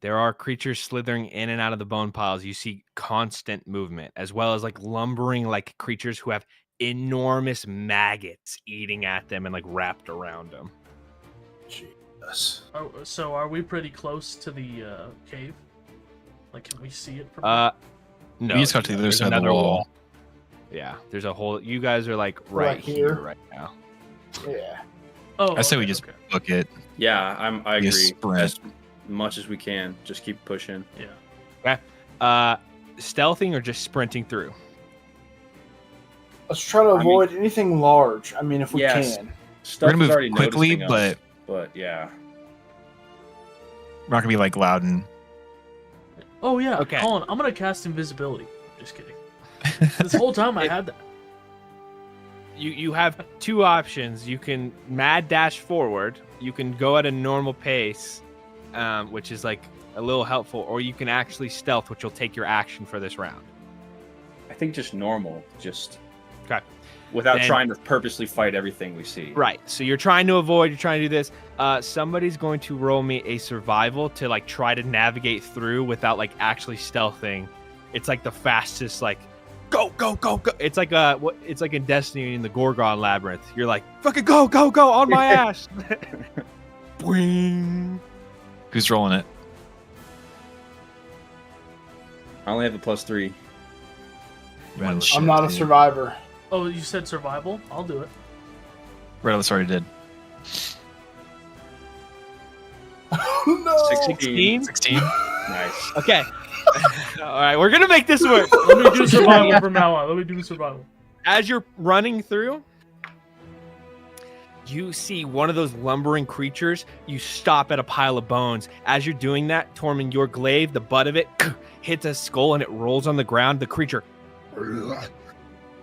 [SPEAKER 1] There are creatures slithering in and out of the bone piles. You see constant movement, as well as like lumbering like creatures who have enormous maggots eating at them and like wrapped around them.
[SPEAKER 3] Jesus.
[SPEAKER 2] Oh, so are we pretty close to the cave? Like, can we see it from
[SPEAKER 1] No,
[SPEAKER 4] We just got to the other
[SPEAKER 1] there's
[SPEAKER 4] side of the
[SPEAKER 1] another
[SPEAKER 4] wall.
[SPEAKER 1] wall. Yeah, there's a hole. You guys are like right here right now.
[SPEAKER 3] Yeah.
[SPEAKER 2] Oh,
[SPEAKER 4] I say we
[SPEAKER 2] okay,
[SPEAKER 4] just
[SPEAKER 2] okay.
[SPEAKER 4] book it.
[SPEAKER 5] Yeah, I
[SPEAKER 4] You
[SPEAKER 5] agree.
[SPEAKER 4] sprint.
[SPEAKER 5] As much as we can, just keep pushing.
[SPEAKER 2] Yeah.
[SPEAKER 1] Stealthing or just sprinting through?
[SPEAKER 3] Let's try to avoid anything large. I mean, if we
[SPEAKER 5] Yes.
[SPEAKER 3] can.
[SPEAKER 5] Stuff
[SPEAKER 4] We're gonna
[SPEAKER 5] is already
[SPEAKER 4] move quickly,
[SPEAKER 5] noticing us, but yeah.
[SPEAKER 4] we're not gonna be like loud and.
[SPEAKER 2] Oh yeah.
[SPEAKER 1] Okay.
[SPEAKER 2] Colin, I'm gonna cast invisibility. Just kidding. This whole time I had that.
[SPEAKER 1] You have two options. You can mad dash forward. You can go at a normal pace, which is like a little helpful, or you can actually stealth, which will take your action for this round.
[SPEAKER 5] I think just normal, just
[SPEAKER 1] Okay.
[SPEAKER 5] without
[SPEAKER 1] And-
[SPEAKER 5] trying to purposely fight everything we see.
[SPEAKER 1] Right. So you're trying to avoid. You're trying to do this. Somebody's going to roll me a survival to like try to navigate through without like actually stealthing. It's like the fastest like. Go, go, go, go. It's like it's like in Destiny in the Gorgon Labyrinth. You're like, fucking go, go, go on my ass. Boing.
[SPEAKER 4] Who's rolling it?
[SPEAKER 5] I only have a +3.
[SPEAKER 4] One
[SPEAKER 3] I'm
[SPEAKER 4] shit,
[SPEAKER 3] not a
[SPEAKER 4] dude.
[SPEAKER 3] survivor.
[SPEAKER 2] Oh, you said survival? I'll do it.
[SPEAKER 4] Redlis already did.
[SPEAKER 3] No.
[SPEAKER 5] 16.
[SPEAKER 4] 16.
[SPEAKER 5] Nice.
[SPEAKER 1] Okay. All right, we're gonna make this work.
[SPEAKER 2] Let me do survival from now on. Let me do survival.
[SPEAKER 1] As you're running through, you see one of those lumbering creatures. You stop at a pile of bones. As you're doing that, Tormund, your glaive, the butt of it, hits a skull and it rolls on the ground. The creature,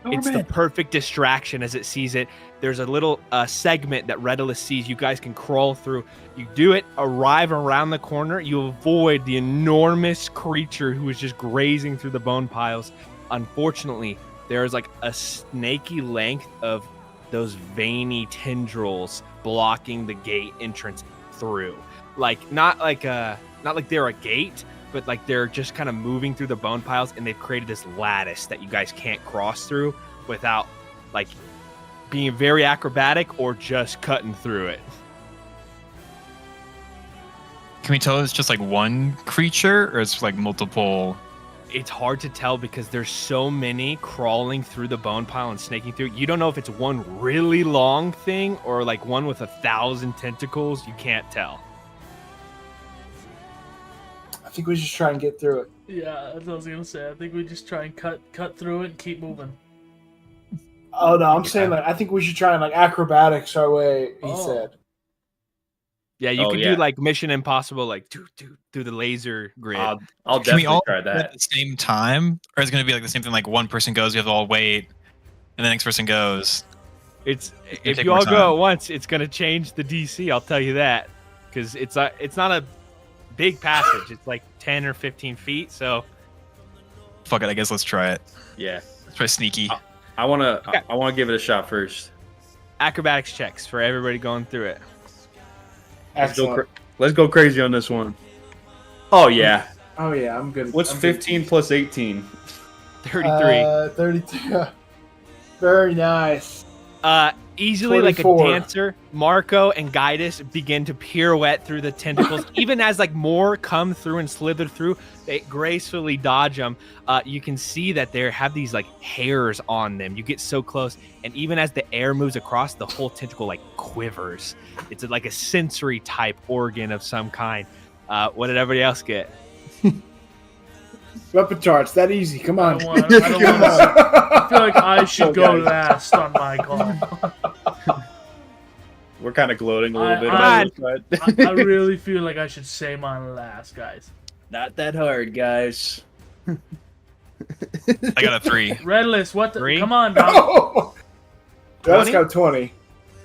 [SPEAKER 1] it's the perfect distraction as it sees it. There's a little segment that Redilus sees. You guys can crawl through. You do it, arrive around the corner. You avoid the enormous creature who is just grazing through the bone piles. Unfortunately, there is like a snaky length of those veiny tendrils blocking the gate entrance through. Like not like they're a gate, but like they're just kind of moving through the bone piles, and they've created this lattice that you guys can't cross through without like being very acrobatic or just cutting through it.
[SPEAKER 4] Can we tell it's just like one creature or it's like multiple?
[SPEAKER 1] It's hard to tell because there's so many crawling through the bone pile and snaking through. You don't know if it's one really long thing or like one with 1,000 tentacles. You can't tell.
[SPEAKER 3] I think we just try and get through it.
[SPEAKER 2] Yeah, that's what I was gonna say. I think we just try and cut through it and keep moving.
[SPEAKER 3] Oh no, I'm saying like I think we should try and like acrobatics our way. He
[SPEAKER 2] Oh.
[SPEAKER 3] said.
[SPEAKER 1] Yeah, you
[SPEAKER 5] Oh,
[SPEAKER 1] can
[SPEAKER 5] yeah.
[SPEAKER 1] do like Mission Impossible, like through the laser grid.
[SPEAKER 5] I'll
[SPEAKER 4] Can we
[SPEAKER 5] definitely
[SPEAKER 4] all
[SPEAKER 5] try
[SPEAKER 4] do it at
[SPEAKER 5] that.
[SPEAKER 4] the same time, or is it gonna be like the same thing? Like one person goes, we have to all wait, and the next person goes.
[SPEAKER 1] It's
[SPEAKER 4] gonna
[SPEAKER 1] if
[SPEAKER 4] take
[SPEAKER 1] you
[SPEAKER 4] more
[SPEAKER 1] all go
[SPEAKER 4] time.
[SPEAKER 1] at once, it's gonna change the DC. I'll tell you that, because it's not a big passage. It's like 10 or 15 feet. So
[SPEAKER 4] Fuck it, I guess let's try it.
[SPEAKER 5] Yeah.
[SPEAKER 4] Let's try sneaky.
[SPEAKER 5] I wanna
[SPEAKER 1] Okay.
[SPEAKER 5] I wanna give it a shot first.
[SPEAKER 1] acrobatics checks for everybody going through it.
[SPEAKER 3] Excellent.
[SPEAKER 5] Let's go crazy on this one. Oh yeah.
[SPEAKER 3] Oh yeah, I'm good.
[SPEAKER 5] What's
[SPEAKER 3] I'm good.
[SPEAKER 5] 15 plus 18?
[SPEAKER 1] 33.
[SPEAKER 3] 32. Very nice.
[SPEAKER 1] Easily like a
[SPEAKER 3] 24.
[SPEAKER 1] dancer, Marco and Gaius begin to pirouette through the tentacles. Even as like more come through and slither through, they gracefully dodge them. You can see that they have these like hairs on them. You get so close, and even as the air moves across, the whole tentacle like quivers. It's like a sensory type organ of some kind. What did everybody else get?
[SPEAKER 3] Weapon charge, that easy. Come on.
[SPEAKER 2] I don't want. I feel like I should
[SPEAKER 3] Oh,
[SPEAKER 2] go
[SPEAKER 3] guys.
[SPEAKER 2] last on my call.
[SPEAKER 5] We're kind of gloating a little bit
[SPEAKER 2] I-
[SPEAKER 5] on this, but
[SPEAKER 2] I really feel like I should say mine last, guys.
[SPEAKER 5] not that hard, guys.
[SPEAKER 4] I got a 3.
[SPEAKER 2] Redless, what the?
[SPEAKER 1] 3?
[SPEAKER 2] Come on, dog.
[SPEAKER 3] Oh. That's
[SPEAKER 1] 20?
[SPEAKER 3] got 20.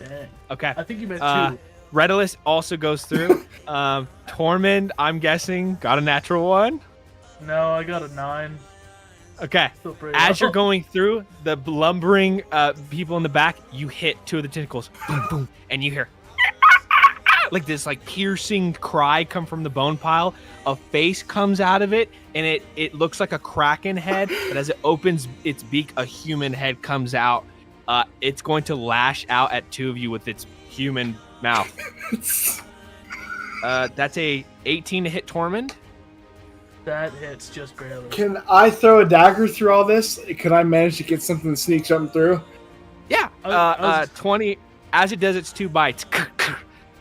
[SPEAKER 2] Dang.
[SPEAKER 1] Okay.
[SPEAKER 2] I think you meant
[SPEAKER 1] Uh,
[SPEAKER 2] 2.
[SPEAKER 1] Redilus also goes through. Tormund, I'm guessing, got a natural 1.
[SPEAKER 2] No, I got a 9.
[SPEAKER 1] Okay.
[SPEAKER 2] Still pretty
[SPEAKER 1] As
[SPEAKER 2] low.
[SPEAKER 1] you're going through, the lumbering people in the back, you hit 2 of the tentacles, boom, boom, and you hear, like this like piercing cry come from the bone pile. A face comes out of it, and it looks like a kraken head, but as it opens its beak, a human head comes out. It's going to lash out at two of you with its human mouth. That's a 18 to hit Tormund.
[SPEAKER 2] That hits just barely.
[SPEAKER 3] Can I throw a dagger through all this? Can I manage to get something to sneak something through?
[SPEAKER 1] Yeah. 20. As it does its 2 bites.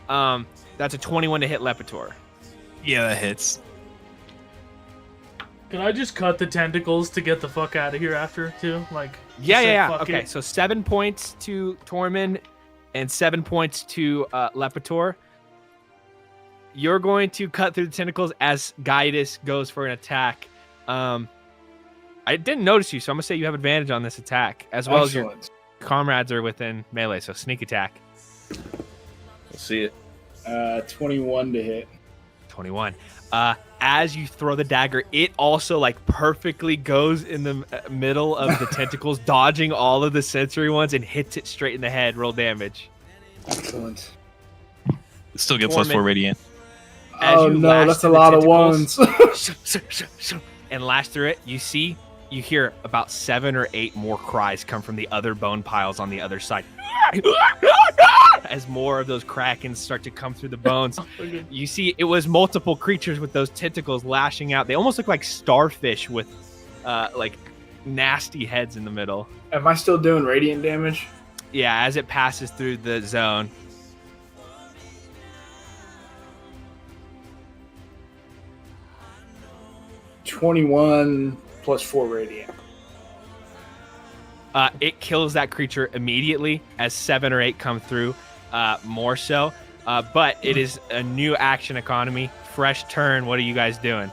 [SPEAKER 1] That's a 21 to hit Lepitor.
[SPEAKER 4] Yeah, that hits.
[SPEAKER 2] Can I just cut the tentacles to get the fuck out of here after, too? Like,
[SPEAKER 1] Yeah.
[SPEAKER 2] fuck
[SPEAKER 1] Okay,
[SPEAKER 2] it.
[SPEAKER 1] so 7 points to Tormund and 7 points to Lepitor. You're going to cut through the tentacles as Gaius goes for an attack. I didn't notice you, so I'm going to say you have advantage on this attack, as well as your comrades are within melee, so sneak attack.
[SPEAKER 5] We'll see it.
[SPEAKER 3] 21 to hit.
[SPEAKER 1] 21. As you throw the dagger, it also like perfectly goes in the middle of the tentacles, dodging all of the sensory ones and hits it straight in the head. Roll damage.
[SPEAKER 3] Excellent.
[SPEAKER 4] It still gets
[SPEAKER 1] Torment.
[SPEAKER 4] +4 radiant.
[SPEAKER 1] As
[SPEAKER 3] Oh
[SPEAKER 1] you
[SPEAKER 3] no,
[SPEAKER 1] lash
[SPEAKER 3] that's a
[SPEAKER 1] through the
[SPEAKER 3] lot of
[SPEAKER 1] tentacles,
[SPEAKER 3] ones.
[SPEAKER 1] and lash through it, you hear about 7 or 8 more cries come from the other bone piles on the other side. As more of those krakens start to come through the bones, you see it was multiple creatures with those tentacles lashing out. They almost look like starfish with like nasty heads in the middle.
[SPEAKER 3] Am I still doing radiant damage?
[SPEAKER 1] Yeah, as it passes through the zone.
[SPEAKER 3] $21 plus 4 radiant.
[SPEAKER 1] It kills that creature immediately as 7 or 8 come through, more so. But it is a new action economy. Fresh turn. What are you guys doing?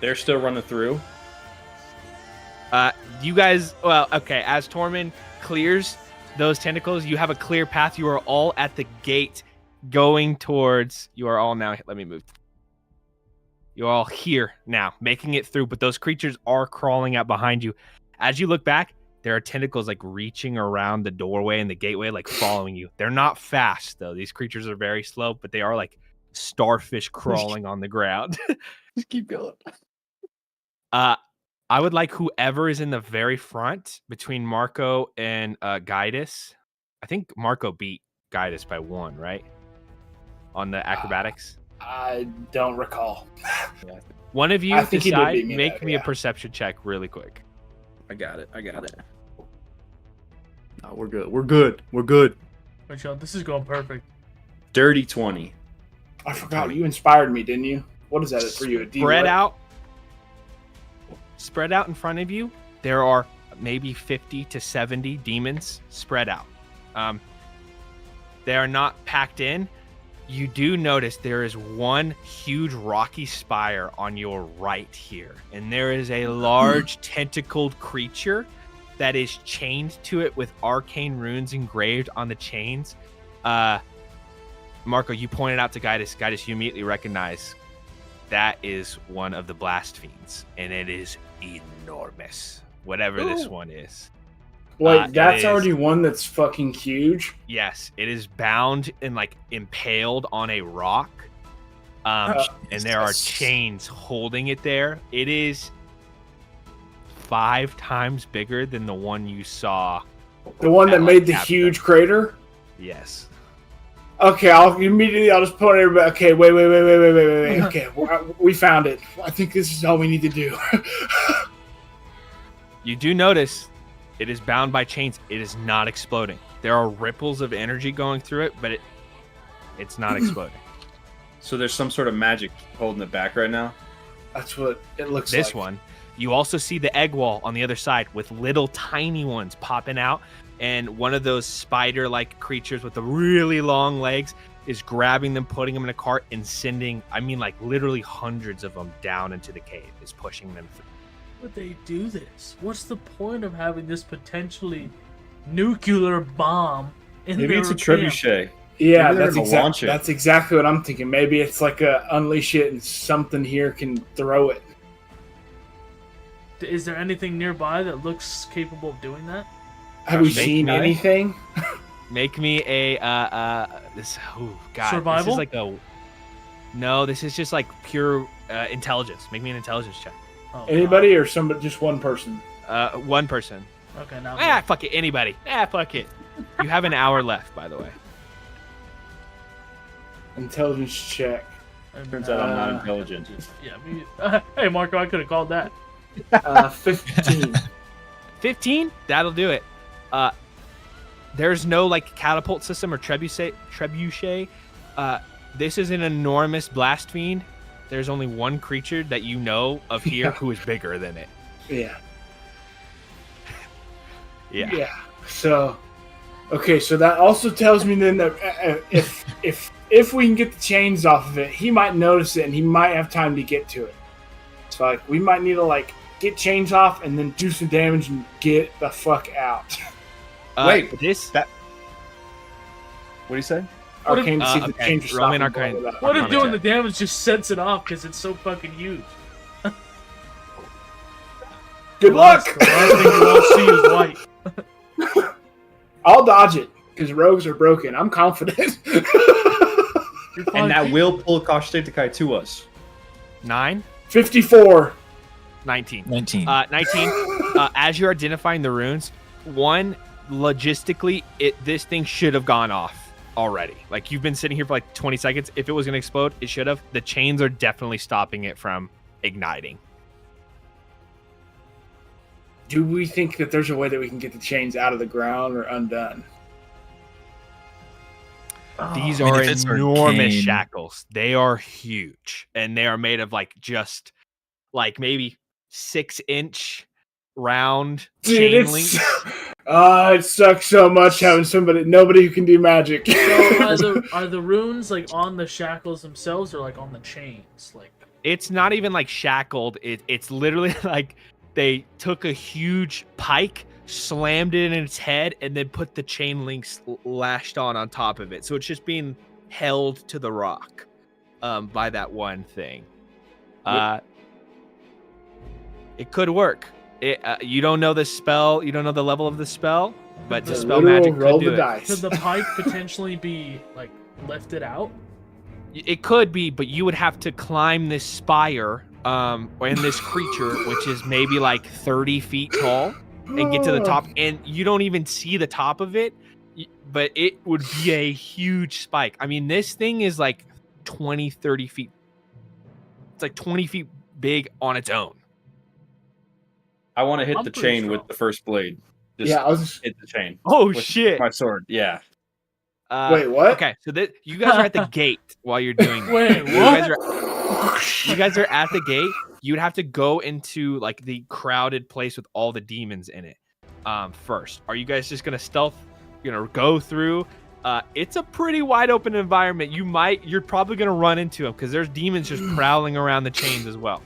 [SPEAKER 5] They're still running through.
[SPEAKER 1] You guys, well, okay, as Tormund clears those tentacles, you have a clear path. You are all at the gate going towards, you are all now, let me move. You're all here now, making it through, but those creatures are crawling out behind you. As you look back, there are tentacles like reaching around the doorway and the gateway, like following you. They're not fast, though. These creatures are very slow, but they are like starfish crawling on the ground.
[SPEAKER 5] Just keep going.
[SPEAKER 1] I would like whoever is in the very front between Marco and Gaius. I think Marco beat Gaius by 1, right? On the acrobatics.
[SPEAKER 3] I don't recall.
[SPEAKER 1] One of you
[SPEAKER 3] I think he did
[SPEAKER 1] decide,
[SPEAKER 3] beat me
[SPEAKER 1] make
[SPEAKER 3] that,
[SPEAKER 1] me
[SPEAKER 3] yeah.
[SPEAKER 1] a perception check really quick.
[SPEAKER 5] I got it. No, we're good.
[SPEAKER 2] Wait, y'all, this is going perfect.
[SPEAKER 5] Dirty 20.
[SPEAKER 3] I forgot. You inspired me, didn't you? What is that for you? A D what?
[SPEAKER 1] Spread out in front of you, there are maybe 50 to 70 demons spread out. They are not packed in. You do notice there is one huge rocky spire on your right here, and there is a large tentacled creature that is chained to it with arcane runes engraved on the chains. Marco, you pointed out to Gaius. Gaius, you immediately recognize that is one of the blast fiends, and it is enormous, whatever this one is.
[SPEAKER 3] Wait, that's already one that's fucking huge?
[SPEAKER 1] Yes, it is bound and like impaled on a rock. And there are chains holding it there. It is 5 times bigger than the one you saw.
[SPEAKER 3] The one that
[SPEAKER 1] at,
[SPEAKER 3] made the
[SPEAKER 1] Capta.
[SPEAKER 3] huge crater?
[SPEAKER 1] Yes.
[SPEAKER 3] Okay, I'll just put everybody. Okay, wait. Okay, we found it. I think this is all we need to do.
[SPEAKER 1] You do notice it is bound by chains. It is not exploding. There are ripples of energy going through it, but it's not exploding.
[SPEAKER 5] So there's some sort of magic holding it back right now?
[SPEAKER 3] That's what it looks like.
[SPEAKER 1] This one. You also see the egg wall on the other side with little tiny ones popping out. And one of those spider-like creatures with the really long legs is grabbing them, putting them in a cart, and sending, like literally hundreds of them down into the cave, is pushing them through.
[SPEAKER 2] Would they do this? What's the point of having this potentially nuclear bomb in
[SPEAKER 5] Maybe
[SPEAKER 2] their
[SPEAKER 5] it's a
[SPEAKER 2] camp?
[SPEAKER 5] trebuchet.
[SPEAKER 3] Yeah,
[SPEAKER 5] Maybe they're
[SPEAKER 3] that's
[SPEAKER 5] gonna launch it.
[SPEAKER 3] That's exactly what I'm thinking. Maybe it's like a unleash it and something here can throw it.
[SPEAKER 2] Is there anything nearby that looks capable of doing that?
[SPEAKER 3] Have we
[SPEAKER 5] Gosh,
[SPEAKER 3] seen
[SPEAKER 5] Snake Eye?
[SPEAKER 3] anything?
[SPEAKER 1] Make me a this. Oh God,
[SPEAKER 2] Survival?
[SPEAKER 1] This is like a. No, this is just like pure intelligence. Make me an intelligence check.
[SPEAKER 2] Oh,
[SPEAKER 3] Anybody or somebody? Just one person.
[SPEAKER 1] One person.
[SPEAKER 2] God. Okay, now.
[SPEAKER 1] Fuck it. Anybody. Fuck it. You have an hour left, by the way.
[SPEAKER 3] Intelligence check.
[SPEAKER 5] Turns out I'm not intelligent.
[SPEAKER 2] Yeah. Hey, Marco, I could have called that.
[SPEAKER 3] 15.
[SPEAKER 1] 15? That'll do it. There's no like catapult system or trebuchet. This is an enormous blast fiend. There's only one creature that you know of here who is bigger than it.
[SPEAKER 3] Yeah.
[SPEAKER 1] Yeah.
[SPEAKER 3] Yeah. So, okay. So that also tells me then that if we can get the chains off of it, he might notice it and he might have time to get to it. So like we might need to like get chains off and then do some damage and get the fuck out.
[SPEAKER 5] Wait,
[SPEAKER 1] What
[SPEAKER 5] what do you say?
[SPEAKER 2] What if-
[SPEAKER 3] Arcane to see if the
[SPEAKER 1] okay,
[SPEAKER 3] chains are
[SPEAKER 1] roll me
[SPEAKER 3] stopping.
[SPEAKER 1] an arcane.
[SPEAKER 3] Blah, blah,
[SPEAKER 2] What
[SPEAKER 3] blah.
[SPEAKER 2] if
[SPEAKER 1] Arcana
[SPEAKER 2] doing the
[SPEAKER 1] check.
[SPEAKER 2] damage just sets it off because it's so fucking huge?
[SPEAKER 3] Good luck.
[SPEAKER 2] The last thing you won't see is white.
[SPEAKER 3] I'll dodge it because rogues are broken. I'm confident.
[SPEAKER 2] You're fine.
[SPEAKER 5] And that will pull Koshitekai to us.
[SPEAKER 1] 9?
[SPEAKER 3] 54.
[SPEAKER 1] 19.
[SPEAKER 7] 19.
[SPEAKER 1] 19. As you're identifying the runes, one, logistically, this thing should have gone off already. Like, you've been sitting here for like 20 seconds. If it was going to explode, it should have. The chains are definitely stopping it from igniting.
[SPEAKER 3] Do we think that there's a way that we can get the chains out of the ground or undone?
[SPEAKER 1] These
[SPEAKER 7] I mean,
[SPEAKER 1] are
[SPEAKER 7] if it's
[SPEAKER 1] enormous
[SPEAKER 7] arcane-
[SPEAKER 1] shackles. They are huge. And they are made of like just like maybe 6-inch round
[SPEAKER 3] Dude,
[SPEAKER 1] chain links.
[SPEAKER 3] it sucks so much having nobody who can do magic.
[SPEAKER 2] So are the runes like on the shackles themselves or like on the chains? Like
[SPEAKER 1] It's not even like shackled. It's literally like they took a huge pike, slammed it in its head, and then put the chain links lashed on top of it. So it's just being held to the rock by that one thing. It could work. You don't know the spell. You don't know the level of the spell, but
[SPEAKER 2] The
[SPEAKER 1] dispel
[SPEAKER 3] Literal
[SPEAKER 1] magic
[SPEAKER 3] roll
[SPEAKER 1] could do
[SPEAKER 3] the
[SPEAKER 1] it.
[SPEAKER 3] dice.
[SPEAKER 2] could the pipe potentially be like lifted out?
[SPEAKER 1] It could be, but you would have to climb this spire and this creature, which is maybe like 30 feet tall, and get to the top. And you don't even see the top of it, but it would be a huge spike. I mean, this thing is like 20, 30 feet. It's like 20 feet big on its own.
[SPEAKER 5] I want to hit
[SPEAKER 2] I'm
[SPEAKER 5] the
[SPEAKER 2] pretty
[SPEAKER 5] chain
[SPEAKER 2] strong.
[SPEAKER 5] with the first blade. Just
[SPEAKER 3] Yeah, I was just,
[SPEAKER 5] hit the chain.
[SPEAKER 1] Oh,
[SPEAKER 5] with
[SPEAKER 1] shit.
[SPEAKER 5] My sword. Yeah.
[SPEAKER 3] wait, what?
[SPEAKER 1] Okay, so you guys are at the gate while you're doing that.
[SPEAKER 2] Wait,
[SPEAKER 1] You guys are at the gate. You would have to go into like the crowded place with all the demons in it first. Are you guys just gonna stealth, go through? It's a pretty wide open environment. You're probably gonna run into them because there's demons just prowling around the chains as well.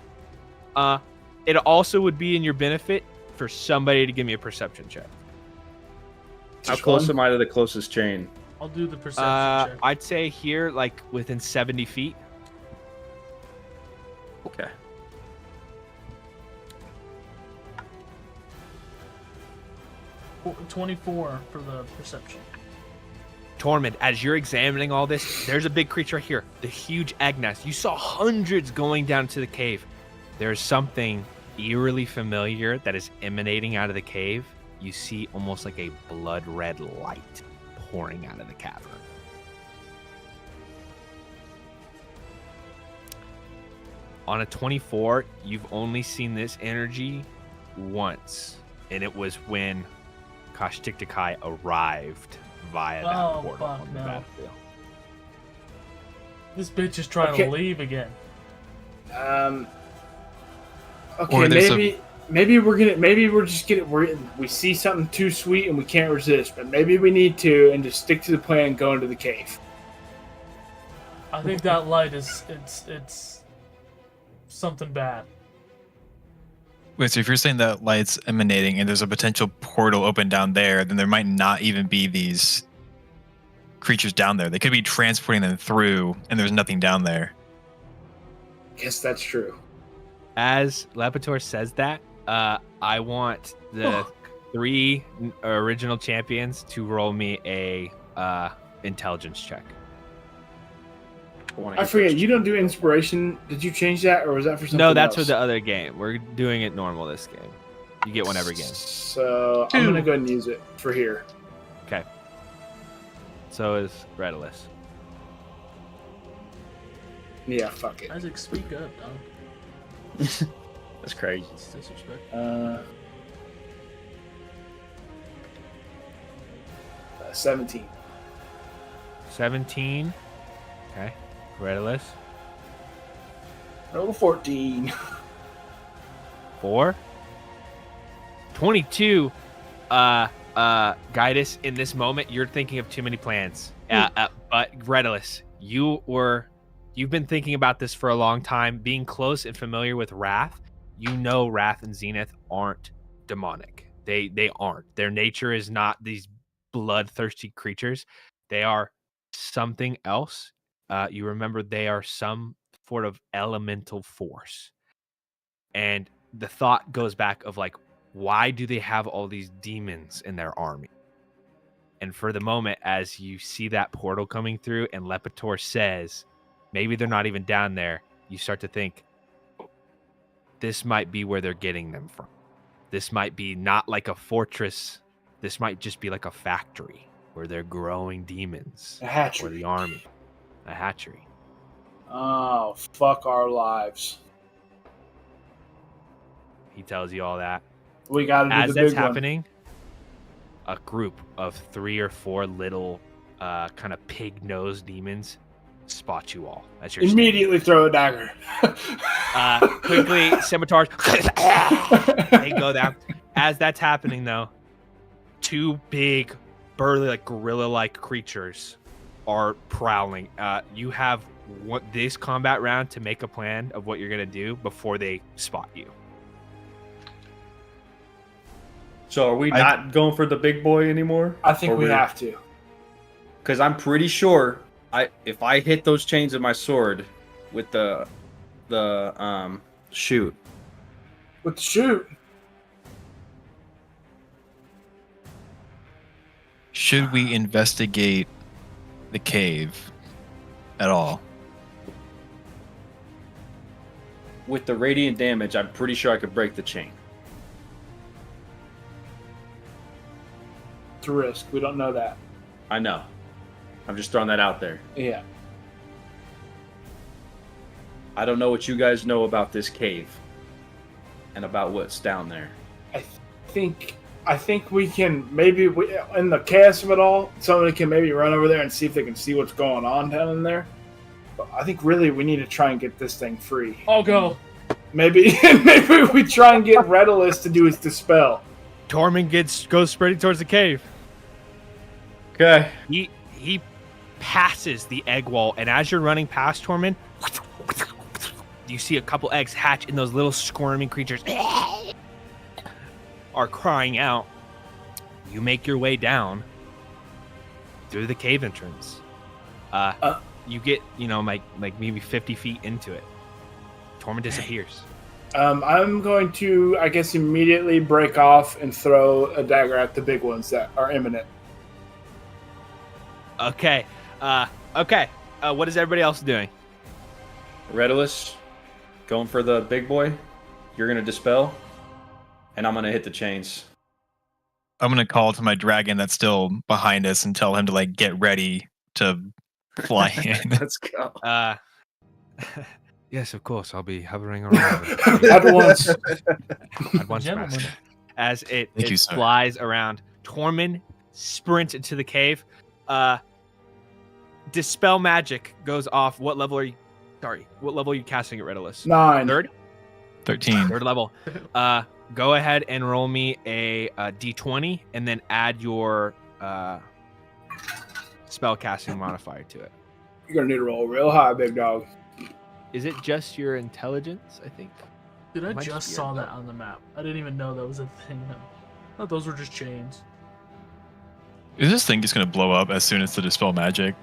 [SPEAKER 1] It also would be in your benefit for somebody to give me a perception check.
[SPEAKER 5] How
[SPEAKER 3] Just
[SPEAKER 5] close
[SPEAKER 3] one?
[SPEAKER 5] am I to the closest chain?
[SPEAKER 2] I'll do the perception check.
[SPEAKER 1] I'd say here, like within 70 feet.
[SPEAKER 5] Okay.
[SPEAKER 2] Oh, 24 for the perception.
[SPEAKER 1] Tormund, as you're examining all this, there's a big creature here, the huge Agnes. You saw hundreds going down to the cave. There's something eerily familiar that is emanating out of the cave. You see almost like a blood red light pouring out of the cavern. On a 24, you've only seen this energy once, and it was when Koshtiktakai arrived via that
[SPEAKER 2] Oh,
[SPEAKER 1] portal
[SPEAKER 2] fuck
[SPEAKER 1] on the
[SPEAKER 2] no.
[SPEAKER 1] battlefield.
[SPEAKER 2] This bitch is trying
[SPEAKER 3] Okay.
[SPEAKER 2] to leave again.
[SPEAKER 3] Okay,
[SPEAKER 7] Or there's
[SPEAKER 3] maybe we see something too sweet and we can't resist, but maybe we need to and just stick to the plan and go into the cave.
[SPEAKER 2] I think that light is it's something bad.
[SPEAKER 7] Wait, so if you're saying that light's emanating and there's a potential portal open down there, then there might not even be these creatures down there. They could be transporting them through, and there's nothing down there.
[SPEAKER 3] Yes, that's true.
[SPEAKER 1] As Lapator says that, I want the 3 original champions to roll me a intelligence check.
[SPEAKER 3] I forget. You don't do inspiration. Did you change that, or was that for something
[SPEAKER 1] No, that's
[SPEAKER 3] else?
[SPEAKER 1] for the other game. We're doing it normal this game. You get one every game.
[SPEAKER 3] So I'm gonna go and use it for here.
[SPEAKER 1] Okay. So is Redolus.
[SPEAKER 3] Yeah, fuck it.
[SPEAKER 2] Isaac, speak up, dog.
[SPEAKER 5] That's crazy.
[SPEAKER 2] It's disrespect.
[SPEAKER 3] 17.
[SPEAKER 1] 17. Okay. Redolus.
[SPEAKER 3] Roll a 14.
[SPEAKER 1] 4. 22. Guidus, in this moment, you're thinking of too many plans. But Redolus, you've been thinking about this for a long time. Being close and familiar with Wrath, you know Wrath and Zenith aren't demonic. They aren't. Their nature is not these bloodthirsty creatures. They are something else. You remember they are some sort of elemental force. And the thought goes back of like, why do they have all these demons in their army? And for the moment, as you see that portal coming through and Lepitor says, maybe they're not even down there, you start to think, this might be where they're getting them from. This might be not like a fortress. This might just be like a factory where they're growing demons.
[SPEAKER 3] A hatchery.
[SPEAKER 1] Or the army. A hatchery.
[SPEAKER 3] Oh, fuck our lives.
[SPEAKER 1] He tells you all that.
[SPEAKER 3] We gotta do
[SPEAKER 1] As
[SPEAKER 3] the
[SPEAKER 1] that's
[SPEAKER 3] big one.
[SPEAKER 1] happening, a group of 3 or 4 little kind of pig-nosed demons spot you all as you're standing.
[SPEAKER 3] Immediately throw a dagger.
[SPEAKER 1] Quickly, scimitars. They go down. As that's happening, though, 2 big, burly, like gorilla-like creatures are prowling. You have this combat round to make a plan of what you're gonna do before they spot you.
[SPEAKER 5] So are we not going for the big boy anymore?
[SPEAKER 3] I think
[SPEAKER 5] Or
[SPEAKER 3] we
[SPEAKER 5] we're-
[SPEAKER 3] have to.
[SPEAKER 5] Because I'm pretty sure if I hit those chains of my sword with the shoot.
[SPEAKER 3] With the shoot.
[SPEAKER 7] Should we investigate the cave at all?
[SPEAKER 5] With the radiant damage, I'm pretty sure I could break the chain.
[SPEAKER 3] It's a risk. We don't know that.
[SPEAKER 5] I know. I'm just throwing that out there.
[SPEAKER 3] Yeah.
[SPEAKER 5] I don't know what you guys know about this cave and about what's down there.
[SPEAKER 3] I think we can maybe in the chaos of it all, somebody can maybe run over there and see if they can see what's going on down in there. But I think really we need to try and get this thing free.
[SPEAKER 2] I'll go.
[SPEAKER 3] Maybe we try and get Redolus to do his dispel.
[SPEAKER 1] Tormund goes spreading towards the cave.
[SPEAKER 5] Okay.
[SPEAKER 1] He passes the egg wall, and as you're running past Tormund, you see a couple eggs hatch, and those little squirming creatures are crying out. You make your way down through the cave entrance. You get, like maybe 50 feet into it. Tormund disappears.
[SPEAKER 3] I'm going to, I guess, immediately break off and throw a dagger at the big ones that are imminent.
[SPEAKER 1] Okay. What is everybody else doing?
[SPEAKER 5] Redolus, going for the big boy. You're going to dispel. And I'm going to hit the chains.
[SPEAKER 7] I'm gonna call to my dragon that's still behind us and tell him to like get ready to fly in.
[SPEAKER 5] Let's go.
[SPEAKER 1] Yes, of course. I'll be hovering around.
[SPEAKER 3] At once.
[SPEAKER 1] At once,
[SPEAKER 2] Gentlemen.
[SPEAKER 1] Master. As it
[SPEAKER 7] Thank you, sir.
[SPEAKER 1] flies around, Tormund sprints into the cave. Dispel magic goes off. What level are you? Sorry, what level are you casting at Redolus?
[SPEAKER 3] 9.
[SPEAKER 1] Third
[SPEAKER 7] 13.
[SPEAKER 1] level. Go ahead and roll me a d20, and then add your spell casting modifier to it.
[SPEAKER 3] You're going to need to roll real high, big dog.
[SPEAKER 1] Is it just your intelligence? I think.
[SPEAKER 2] Dude, I
[SPEAKER 1] Might
[SPEAKER 2] just
[SPEAKER 1] be
[SPEAKER 2] saw
[SPEAKER 1] a-
[SPEAKER 2] that on the map. I didn't even know that was a thing. I thought those were just chains.
[SPEAKER 7] Is this thing just gonna blow up as soon as the dispel magic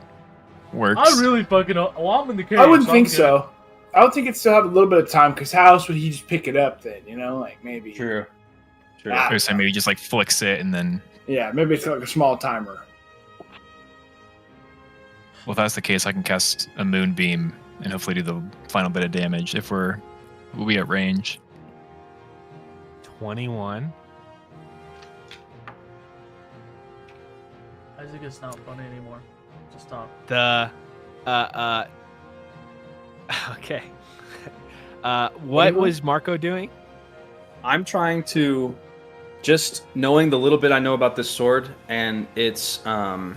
[SPEAKER 7] works?
[SPEAKER 2] I really fucking. Well, I'm in the cave.
[SPEAKER 3] I wouldn't
[SPEAKER 2] I'm
[SPEAKER 3] think
[SPEAKER 2] good.
[SPEAKER 3] so. I would think it still have a little bit of time, because how else would he just pick it up then? Like maybe.
[SPEAKER 5] True. Sure.
[SPEAKER 3] Ah.
[SPEAKER 7] Or so maybe just like flicks it and then.
[SPEAKER 3] Yeah, maybe it's like a small timer.
[SPEAKER 7] Well, if that's the case, I can cast a moonbeam and hopefully do the final bit of damage if we'll be at range.
[SPEAKER 1] 21.
[SPEAKER 2] Isaac, it's not funny anymore. Just stop.
[SPEAKER 1] The okay. What was Marco doing?
[SPEAKER 5] I'm trying to just knowing the little bit I know about this sword, and it's I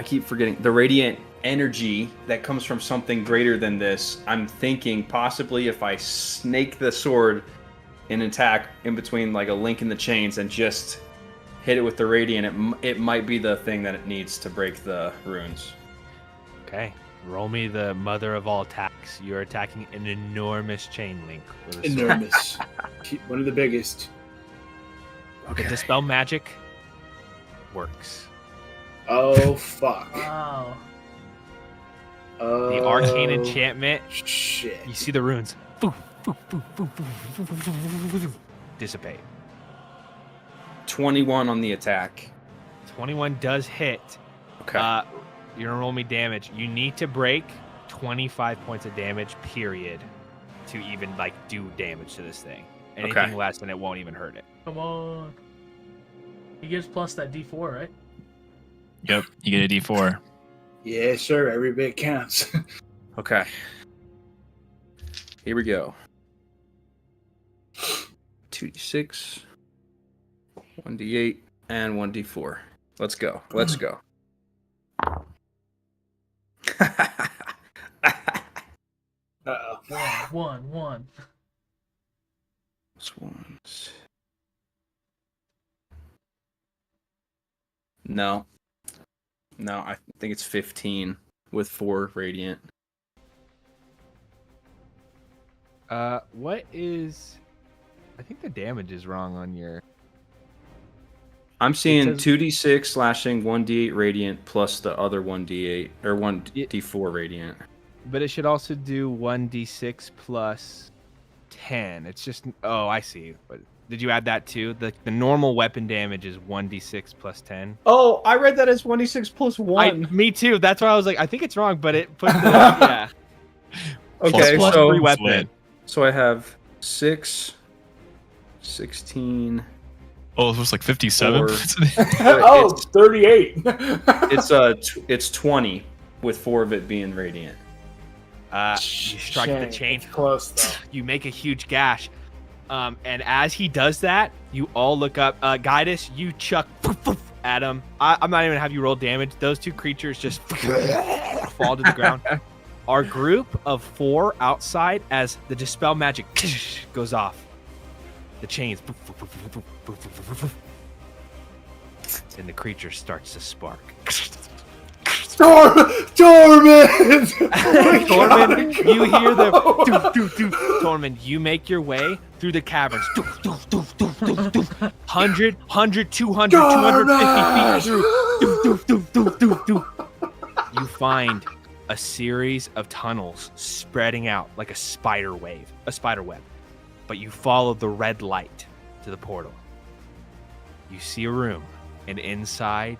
[SPEAKER 5] keep forgetting the radiant energy that comes from something greater than this. I'm thinking possibly if I snake the sword and attack in between like a link in the chains and just hit it with the radiant, it might be the thing that it needs to break the runes.
[SPEAKER 1] Okay. Roll me the mother of all attacks. You're attacking an enormous chain link with a sword.
[SPEAKER 3] Enormous. One of the biggest.
[SPEAKER 1] The dispel magic works.
[SPEAKER 3] Oh, fuck.
[SPEAKER 2] Wow.
[SPEAKER 1] The arcane enchantment.
[SPEAKER 3] Shit.
[SPEAKER 1] You see the runes. Dissipate.
[SPEAKER 5] 21 on the attack.
[SPEAKER 1] 21 does hit.
[SPEAKER 5] Okay.
[SPEAKER 1] You're gonna roll me damage. You need to break 25 points of damage, period, to even like do damage to this thing. Anything
[SPEAKER 5] Okay.
[SPEAKER 1] less than it won't even hurt it.
[SPEAKER 2] Come on. He gives plus that D4, right?
[SPEAKER 7] Yep, you get a D4.
[SPEAKER 3] Yes, sir. Every bit counts.
[SPEAKER 5] Okay. Here we go. 2d6, 1d8, and 1d4. Let's go. Let's go.
[SPEAKER 3] Uh-oh.
[SPEAKER 2] One.
[SPEAKER 5] This one's... No. No, I think it's 15 with 4 radiant.
[SPEAKER 1] What is? I think the damage is wrong on your.
[SPEAKER 5] I'm seeing
[SPEAKER 1] says-
[SPEAKER 5] 2d6 slashing, 1d8 radiant, plus the other 1d8, or 1d4 radiant.
[SPEAKER 1] But it should also do 1d6 plus 10. It's just. Oh, I see. But did you add that too? The normal weapon damage is 1d6 plus 10.
[SPEAKER 5] Oh, I read that as 1d6 plus 1.
[SPEAKER 1] Me too. That's why I was like, I think it's wrong, but it puts the yeah.
[SPEAKER 5] Okay,
[SPEAKER 1] plus
[SPEAKER 5] so
[SPEAKER 1] 3 weapon.
[SPEAKER 5] So I have 6, 16.
[SPEAKER 7] Oh, it was like 57.
[SPEAKER 5] Four.
[SPEAKER 3] Oh, 38.
[SPEAKER 5] It's 20 with 4 of it being radiant.
[SPEAKER 1] You strike the chain.
[SPEAKER 3] It's close, though.
[SPEAKER 1] You make a huge gash. And as he does that, you all look up. Guidus, you chuck at him. I'm not even gonna have you roll damage. Those 2 creatures just fall to the ground. Our group of 4 outside, as the dispel magic goes off, the chains, and the creature starts to spark.
[SPEAKER 3] Torment!
[SPEAKER 1] Tormund, you hear the Tormund, you make your way through the caverns. 100, 200, 250 feet through. You find a series of tunnels spreading out like a spider web. But you follow the red light to the portal. You see a room, and inside,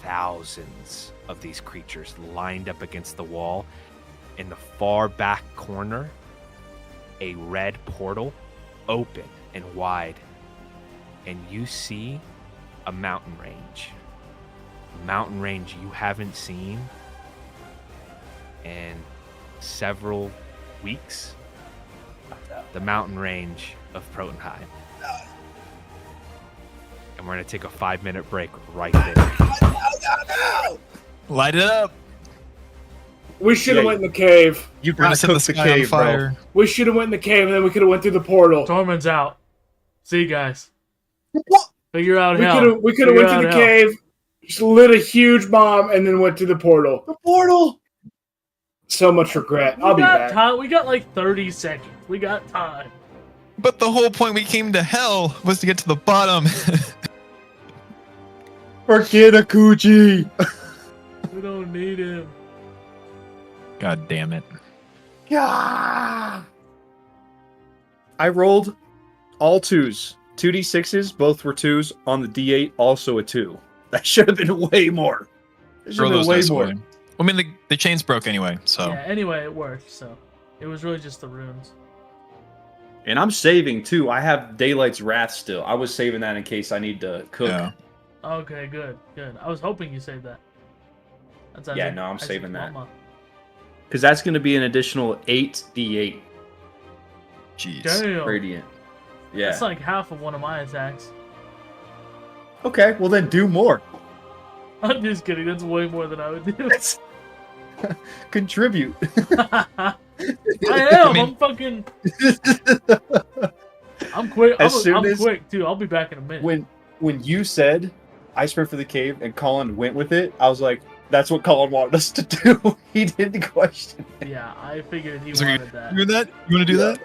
[SPEAKER 1] thousands of these creatures lined up against the wall. In the far back corner, a red portal, open and wide, and you see a mountain range. A mountain range you haven't seen in several weeks. The mountain range of Protonheim. And we're going to take a 5-minute break right there.
[SPEAKER 7] Light it up.
[SPEAKER 3] We should have
[SPEAKER 5] Yeah,
[SPEAKER 3] went in the cave.
[SPEAKER 5] You
[SPEAKER 7] We're gonna
[SPEAKER 5] got
[SPEAKER 7] set the
[SPEAKER 5] cooked the
[SPEAKER 7] sky
[SPEAKER 5] cave,
[SPEAKER 7] on
[SPEAKER 5] bro.
[SPEAKER 7] fire.
[SPEAKER 3] We should have went in the cave, and then we could have went through the portal.
[SPEAKER 2] Tormund's out. See you guys.
[SPEAKER 3] What?
[SPEAKER 2] Figure out
[SPEAKER 3] We
[SPEAKER 2] hell.
[SPEAKER 3] could have went to the
[SPEAKER 2] Figure out hell.
[SPEAKER 3] cave, just lit a huge bomb, and then went to the portal.
[SPEAKER 5] The portal!
[SPEAKER 3] So much regret. I'll
[SPEAKER 2] We
[SPEAKER 3] be
[SPEAKER 2] got
[SPEAKER 3] back.
[SPEAKER 2] time. We got like 30 seconds. We got time.
[SPEAKER 7] But the whole point we came to hell was to get to the bottom.
[SPEAKER 5] Forget Akuchi!
[SPEAKER 2] We don't need him.
[SPEAKER 7] God damn it.
[SPEAKER 5] Yeah. I rolled all 2s. 2d6s, both were 2s. On the d8, also a 2. That should have been way more. It should
[SPEAKER 7] Throw
[SPEAKER 5] have been
[SPEAKER 7] those
[SPEAKER 5] way
[SPEAKER 7] dice
[SPEAKER 5] more.
[SPEAKER 7] away. Well, I mean, the chains broke anyway, so.
[SPEAKER 2] Yeah, anyway, it worked, so. It was really just the runes.
[SPEAKER 5] And I'm saving too. I have Daylight's Wrath still. I was saving that in case I need to cook.
[SPEAKER 7] Yeah.
[SPEAKER 2] Okay, good. I was hoping you saved that. That's
[SPEAKER 5] Yeah,
[SPEAKER 2] Isaac-
[SPEAKER 5] no, I'm
[SPEAKER 2] Isaac's
[SPEAKER 5] saving that.
[SPEAKER 2] mama.
[SPEAKER 5] Because that's going to be an additional 8d8
[SPEAKER 7] Jeez.
[SPEAKER 2] Damn.
[SPEAKER 5] radiant. Yeah.
[SPEAKER 2] That's like half of one of my attacks.
[SPEAKER 5] Okay, well then do more.
[SPEAKER 2] I'm just kidding. That's way more than I would do.
[SPEAKER 5] Contribute.
[SPEAKER 2] I am.
[SPEAKER 7] I mean-
[SPEAKER 2] I'm fucking. I'm quick.
[SPEAKER 5] As
[SPEAKER 2] I'm
[SPEAKER 5] soon as-
[SPEAKER 2] quick too. I'll be back in a minute.
[SPEAKER 5] When you said I sprint for the cave and Colin went with it, I was like, that's what Colin wanted us to do. He didn't question it.
[SPEAKER 2] Yeah, I figured he
[SPEAKER 7] So you
[SPEAKER 2] wanted that.
[SPEAKER 7] hear that? You want to do
[SPEAKER 5] Yeah.
[SPEAKER 7] that?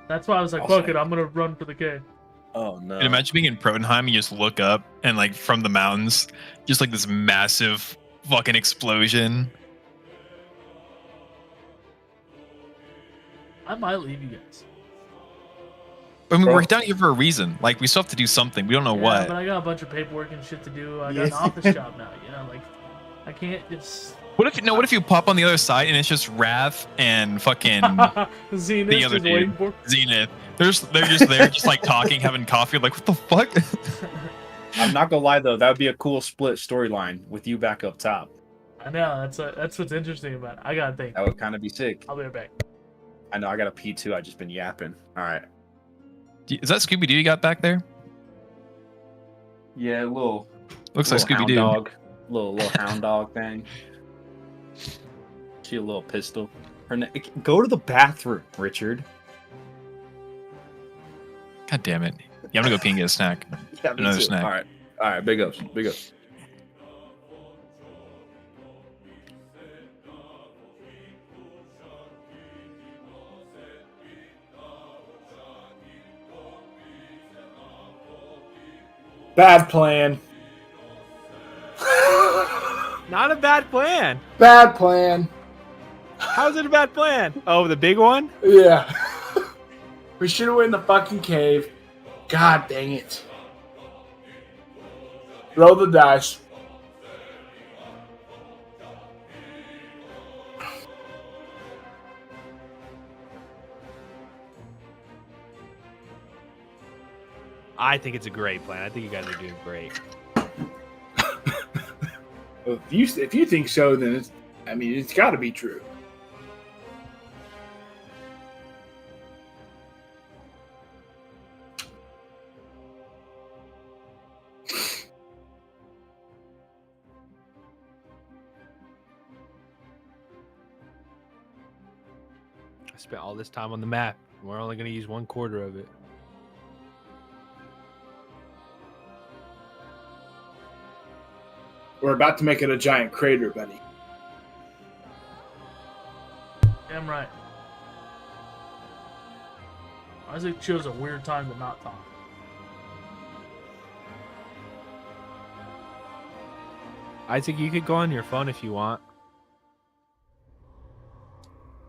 [SPEAKER 2] That's why I was like,
[SPEAKER 5] I was
[SPEAKER 2] fuck it. I'm gonna run for the cave.
[SPEAKER 5] Oh no.
[SPEAKER 7] And imagine being in Protenheim and you just look up and like from the mountains, just like this massive fucking explosion.
[SPEAKER 2] I might leave you guys.
[SPEAKER 7] I mean,
[SPEAKER 5] Bro.
[SPEAKER 7] we're down here for a reason. Like, we still have to do something. We don't know
[SPEAKER 2] Yeah,
[SPEAKER 7] what.
[SPEAKER 2] but I got a bunch of paperwork and shit to do. I got an
[SPEAKER 5] Yeah.
[SPEAKER 2] office job now. You know, like I can't just.
[SPEAKER 7] What if you pop on the other side and it's just Wrath and fucking
[SPEAKER 2] Zenith
[SPEAKER 7] the other
[SPEAKER 2] just waiting
[SPEAKER 7] dude.
[SPEAKER 2] for.
[SPEAKER 7] Zenith? They're just there, just like talking, having coffee. Like, what the fuck?
[SPEAKER 5] I'm not gonna lie though, that would be a cool split storyline with you back up top.
[SPEAKER 2] I know that's what's interesting about it. I gotta think.
[SPEAKER 5] That would kind of be sick.
[SPEAKER 2] I'll be right back.
[SPEAKER 5] I know I got a pee too. I just been yapping. All right.
[SPEAKER 7] Is that Scooby Doo you got back there?
[SPEAKER 5] Yeah, a little.
[SPEAKER 7] Looks like
[SPEAKER 5] little
[SPEAKER 7] Scooby
[SPEAKER 5] hound
[SPEAKER 7] Doo.
[SPEAKER 5] dog, little hound dog thing. She a little pistol. Go to the bathroom, Richard.
[SPEAKER 7] God damn it! Yeah, I'm gonna go pee and get a snack.
[SPEAKER 5] Yeah, me
[SPEAKER 7] Another
[SPEAKER 5] too.
[SPEAKER 7] snack.
[SPEAKER 5] All right. Big ups. Big ups.
[SPEAKER 3] Bad plan.
[SPEAKER 1] Not a bad plan.
[SPEAKER 3] Bad plan.
[SPEAKER 1] How's it a bad plan? Oh, the big one?
[SPEAKER 3] Yeah. We should have went in the fucking cave. God dang it. Roll the dice.
[SPEAKER 1] I think it's a great plan. I think you guys are doing great.
[SPEAKER 3] Well, if you think so, then it's got to be true.
[SPEAKER 1] I spent all this time on the map. We're only going to use 1/4 of it.
[SPEAKER 3] We're about to make it a giant crater, buddy.
[SPEAKER 2] Damn right. Isaac chose a weird time to not talk.
[SPEAKER 1] Isaac, you could go on your phone if you want.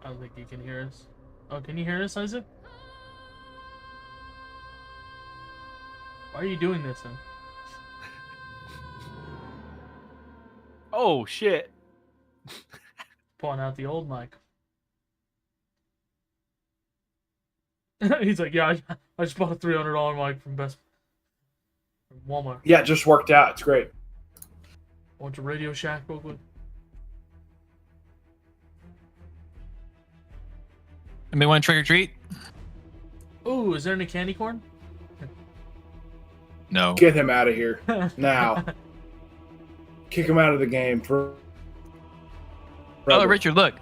[SPEAKER 2] I don't think he can hear us. Oh, can you hear us, Isaac? Why are you doing this then?
[SPEAKER 1] Oh, shit.
[SPEAKER 2] Pulling out the old mic. He's like, yeah, I just bought a $300 mic from from Walmart.
[SPEAKER 3] Yeah, it just worked out. It's great.
[SPEAKER 2] Want your Radio Shack real quick?
[SPEAKER 7] Anybody want to trick or treat?
[SPEAKER 2] Ooh, is there any candy corn?
[SPEAKER 7] No.
[SPEAKER 3] Get him out of here now. Kick him out of the game.
[SPEAKER 7] Oh,
[SPEAKER 3] Forever.
[SPEAKER 7] Richard, look.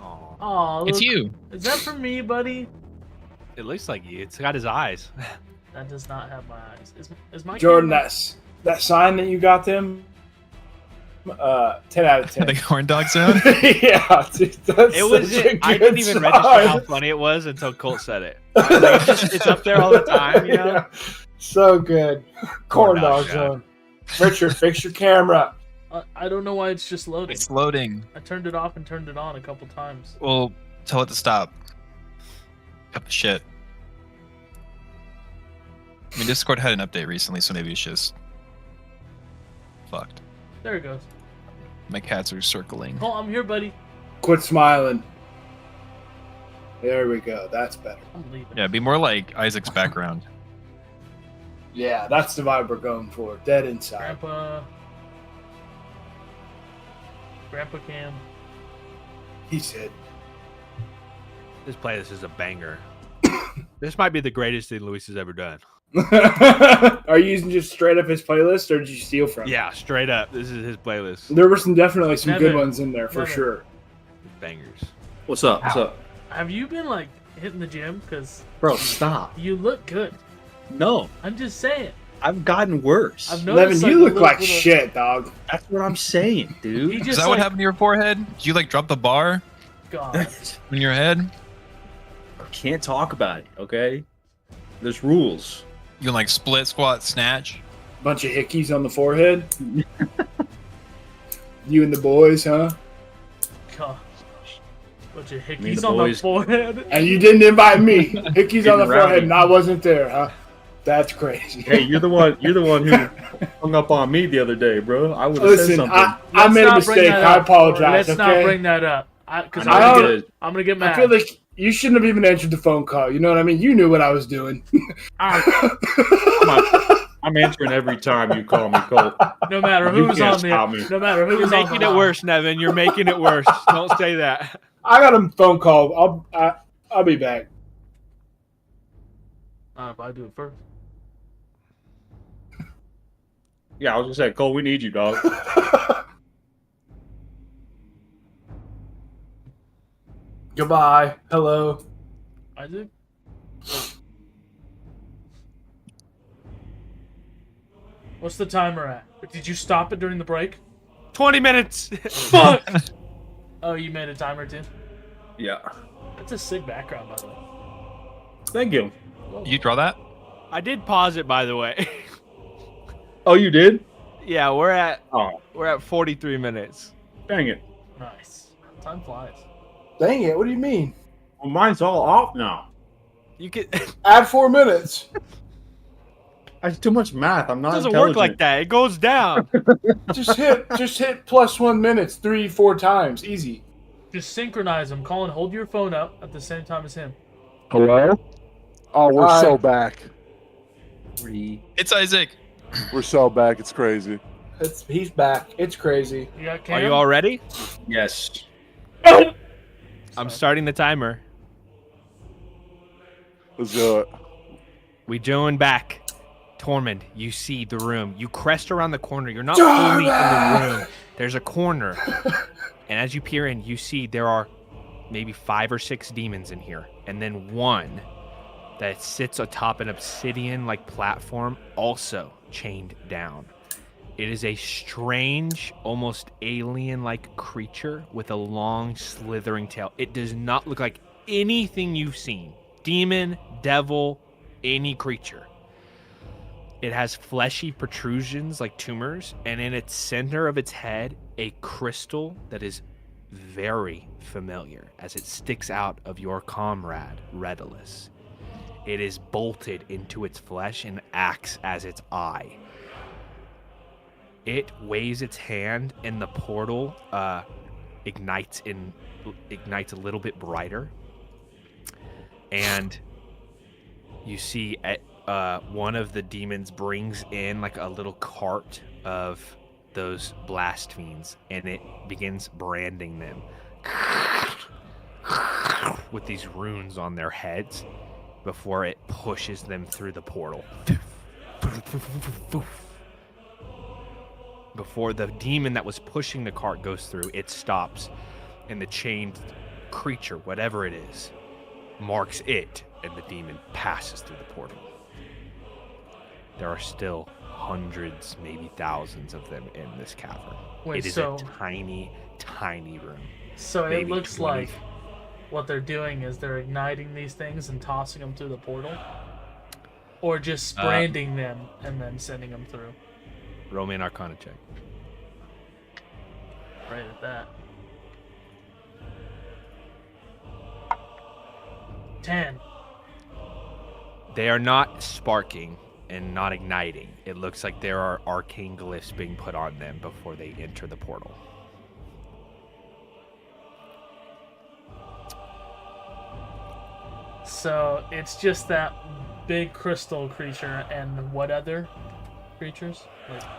[SPEAKER 1] Oh,
[SPEAKER 2] Aw,
[SPEAKER 7] It's
[SPEAKER 2] look.
[SPEAKER 7] you.
[SPEAKER 2] Is that for me, buddy?
[SPEAKER 1] it looks like you. It's got his eyes.
[SPEAKER 2] That does not have my eyes. Is my
[SPEAKER 3] Jordan,
[SPEAKER 2] camera-
[SPEAKER 3] that sign that you got them, 10 out of 10.
[SPEAKER 7] The corn dog sound.
[SPEAKER 3] Yeah, dude, that's
[SPEAKER 1] It was.
[SPEAKER 3] such a
[SPEAKER 1] I
[SPEAKER 3] good
[SPEAKER 1] didn't even
[SPEAKER 3] sign.
[SPEAKER 1] register how funny it was until Colt said it. I was like, it's up there all the time, you know.
[SPEAKER 3] Yeah, so good. Corn dog
[SPEAKER 1] dog
[SPEAKER 3] zone. Richard, fix your camera.
[SPEAKER 2] I don't know why it's just loading.
[SPEAKER 7] It's loading.
[SPEAKER 2] I turned it off and turned it on a couple times.
[SPEAKER 7] Well, tell it to stop. cut the shit. I mean, Discord had an update recently, so maybe it's just fucked.
[SPEAKER 2] There it goes.
[SPEAKER 7] My cats are circling.
[SPEAKER 2] Oh, I'm here, buddy.
[SPEAKER 3] Quit smiling. There we go. That's better.
[SPEAKER 2] I'm leaving.
[SPEAKER 7] Yeah, be more like Isaac's background.
[SPEAKER 3] Yeah, that's the vibe we're going for. Dead inside.
[SPEAKER 2] Grandpa Cam.
[SPEAKER 3] He said.
[SPEAKER 1] This playlist is a banger. This might be the greatest thing Luis has ever done.
[SPEAKER 3] Are you using just straight up his playlist, or did you steal from him?
[SPEAKER 1] Yeah, straight up. This is his playlist.
[SPEAKER 3] There were definitely some good
[SPEAKER 2] Nevin.
[SPEAKER 3] ones in there for
[SPEAKER 2] Nevin.
[SPEAKER 3] sure.
[SPEAKER 1] Bangers.
[SPEAKER 5] What's up? What's up?
[SPEAKER 2] Have you been like hitting the gym? Because
[SPEAKER 5] Bro, stop.
[SPEAKER 2] you look good.
[SPEAKER 5] No,
[SPEAKER 2] I'm just saying.
[SPEAKER 5] I've gotten worse.
[SPEAKER 2] I've
[SPEAKER 3] Levin,
[SPEAKER 2] noticed.
[SPEAKER 3] you
[SPEAKER 2] the
[SPEAKER 3] look like
[SPEAKER 2] little-
[SPEAKER 3] shit, dog.
[SPEAKER 5] That's what I'm saying,
[SPEAKER 2] He
[SPEAKER 5] dude.
[SPEAKER 2] just
[SPEAKER 7] Is that what
[SPEAKER 2] like,
[SPEAKER 7] happened to your forehead? Did you like drop the bar
[SPEAKER 2] God.
[SPEAKER 7] in your head?
[SPEAKER 5] Can't talk about it, okay? There's rules.
[SPEAKER 7] You can like split, squat, snatch.
[SPEAKER 3] Bunch of hickeys on the forehead. You and the boys, huh?
[SPEAKER 2] God. Bunch of
[SPEAKER 5] Me and
[SPEAKER 2] hickeys
[SPEAKER 5] the
[SPEAKER 2] on the
[SPEAKER 5] boys.
[SPEAKER 2] forehead.
[SPEAKER 3] And you didn't invite me. Hickeys on the
[SPEAKER 5] Getting rowdy.
[SPEAKER 3] forehead, and I wasn't there, huh? That's crazy.
[SPEAKER 5] Hey, you're the one who hung up on me the other day, bro. I would have said
[SPEAKER 3] Listen,
[SPEAKER 5] something.
[SPEAKER 3] I
[SPEAKER 2] Let's
[SPEAKER 3] made a
[SPEAKER 2] not bring
[SPEAKER 3] mistake.
[SPEAKER 2] that
[SPEAKER 3] I
[SPEAKER 2] up.
[SPEAKER 3] apologize.
[SPEAKER 2] Let's
[SPEAKER 3] okay?
[SPEAKER 2] not bring that up. Because
[SPEAKER 5] I know
[SPEAKER 3] I
[SPEAKER 5] you
[SPEAKER 3] don't-
[SPEAKER 5] did.
[SPEAKER 2] I'm gonna get mad.
[SPEAKER 3] I feel like you shouldn't have even answered the phone call. You know what I mean? You knew what I was doing.
[SPEAKER 5] I'm answering every time you call me, Colt.
[SPEAKER 2] no matter
[SPEAKER 5] You
[SPEAKER 2] who's
[SPEAKER 5] can't
[SPEAKER 2] on
[SPEAKER 5] stop
[SPEAKER 2] the,
[SPEAKER 5] me.
[SPEAKER 2] no matter
[SPEAKER 1] You're
[SPEAKER 2] who's on
[SPEAKER 1] making
[SPEAKER 2] the
[SPEAKER 1] it
[SPEAKER 2] line.
[SPEAKER 1] worse, Nevin. You're making it worse. Don't say that.
[SPEAKER 3] I got a phone call. I'll be back.
[SPEAKER 2] If I do it first.
[SPEAKER 5] Yeah, I was gonna say, Cole, we need you, dog.
[SPEAKER 3] Goodbye. Hello.
[SPEAKER 2] Isaac. What's the timer at? Did you stop it during the break?
[SPEAKER 1] 20 minutes.
[SPEAKER 2] Fuck! Oh, you made a timer too?
[SPEAKER 5] Yeah.
[SPEAKER 2] That's a sick background, by the way.
[SPEAKER 5] Thank you.
[SPEAKER 7] You draw that?
[SPEAKER 1] I did pause it, by the way.
[SPEAKER 5] Oh, you did?
[SPEAKER 1] Yeah, we're at
[SPEAKER 5] Oh,
[SPEAKER 1] 43 minutes.
[SPEAKER 5] dang it.
[SPEAKER 2] Nice. Time flies.
[SPEAKER 3] Dang it. What do you mean?
[SPEAKER 5] Well, mine's all off now.
[SPEAKER 1] You can.
[SPEAKER 3] Add 4 minutes.
[SPEAKER 5] That's too much math. I'm
[SPEAKER 1] It
[SPEAKER 5] not
[SPEAKER 1] doesn't work like
[SPEAKER 5] intelligent.
[SPEAKER 1] that. It goes down.
[SPEAKER 3] just hit plus 1 minutes 3-4 times. Easy.
[SPEAKER 2] Just synchronize them. Colin, hold your phone up at the same time as him.
[SPEAKER 6] Hello? Oh, we're
[SPEAKER 3] Hi.
[SPEAKER 6] so back.
[SPEAKER 7] It's Isaac.
[SPEAKER 6] We're so back. It's crazy.
[SPEAKER 3] He's back. It's crazy.
[SPEAKER 2] You got Cam?
[SPEAKER 1] Are you all ready?
[SPEAKER 5] Yes.
[SPEAKER 1] I'm starting the timer.
[SPEAKER 6] Let's do it.
[SPEAKER 1] We join back. Tormund, you see the room. You crest around the corner. You're not fully in the room. There's a corner. And as you peer in, you see there are maybe 5 or 6 demons in here. And then one that sits atop an obsidian-like platform, also chained down. It is a strange, almost alien-like creature with a long, slithering tail. It does not look like anything you've seen. Demon, devil, any creature. It has fleshy protrusions like tumors, and in its center of its head, a crystal that is very familiar as it sticks out of your comrade, Redulus. It is bolted into its flesh and acts as its eye. It waves its hand, and the portal ignites a little bit brighter. And you see one of the demons brings in like a little cart of those blast fiends, and it begins branding them with these runes on their heads before it pushes them through the portal. Before the demon that was pushing the cart goes through, it stops, and the chained creature, whatever it is, marks it, and the demon passes through the portal. There are still hundreds, maybe thousands of them in this cavern.
[SPEAKER 2] Wait,
[SPEAKER 1] It is
[SPEAKER 2] so-
[SPEAKER 1] a tiny, tiny room.
[SPEAKER 2] So it
[SPEAKER 1] Maybe
[SPEAKER 2] looks
[SPEAKER 1] 20.
[SPEAKER 2] like what they're doing is they're igniting these things and tossing them through the portal, or just branding them and then sending them through.
[SPEAKER 1] Roll me an Arcana check.
[SPEAKER 2] Right at that. 10.
[SPEAKER 1] They are not sparking and not igniting. It looks like there are arcane glyphs being put on them before they enter the portal.
[SPEAKER 2] So it's just that big crystal creature and what other creatures?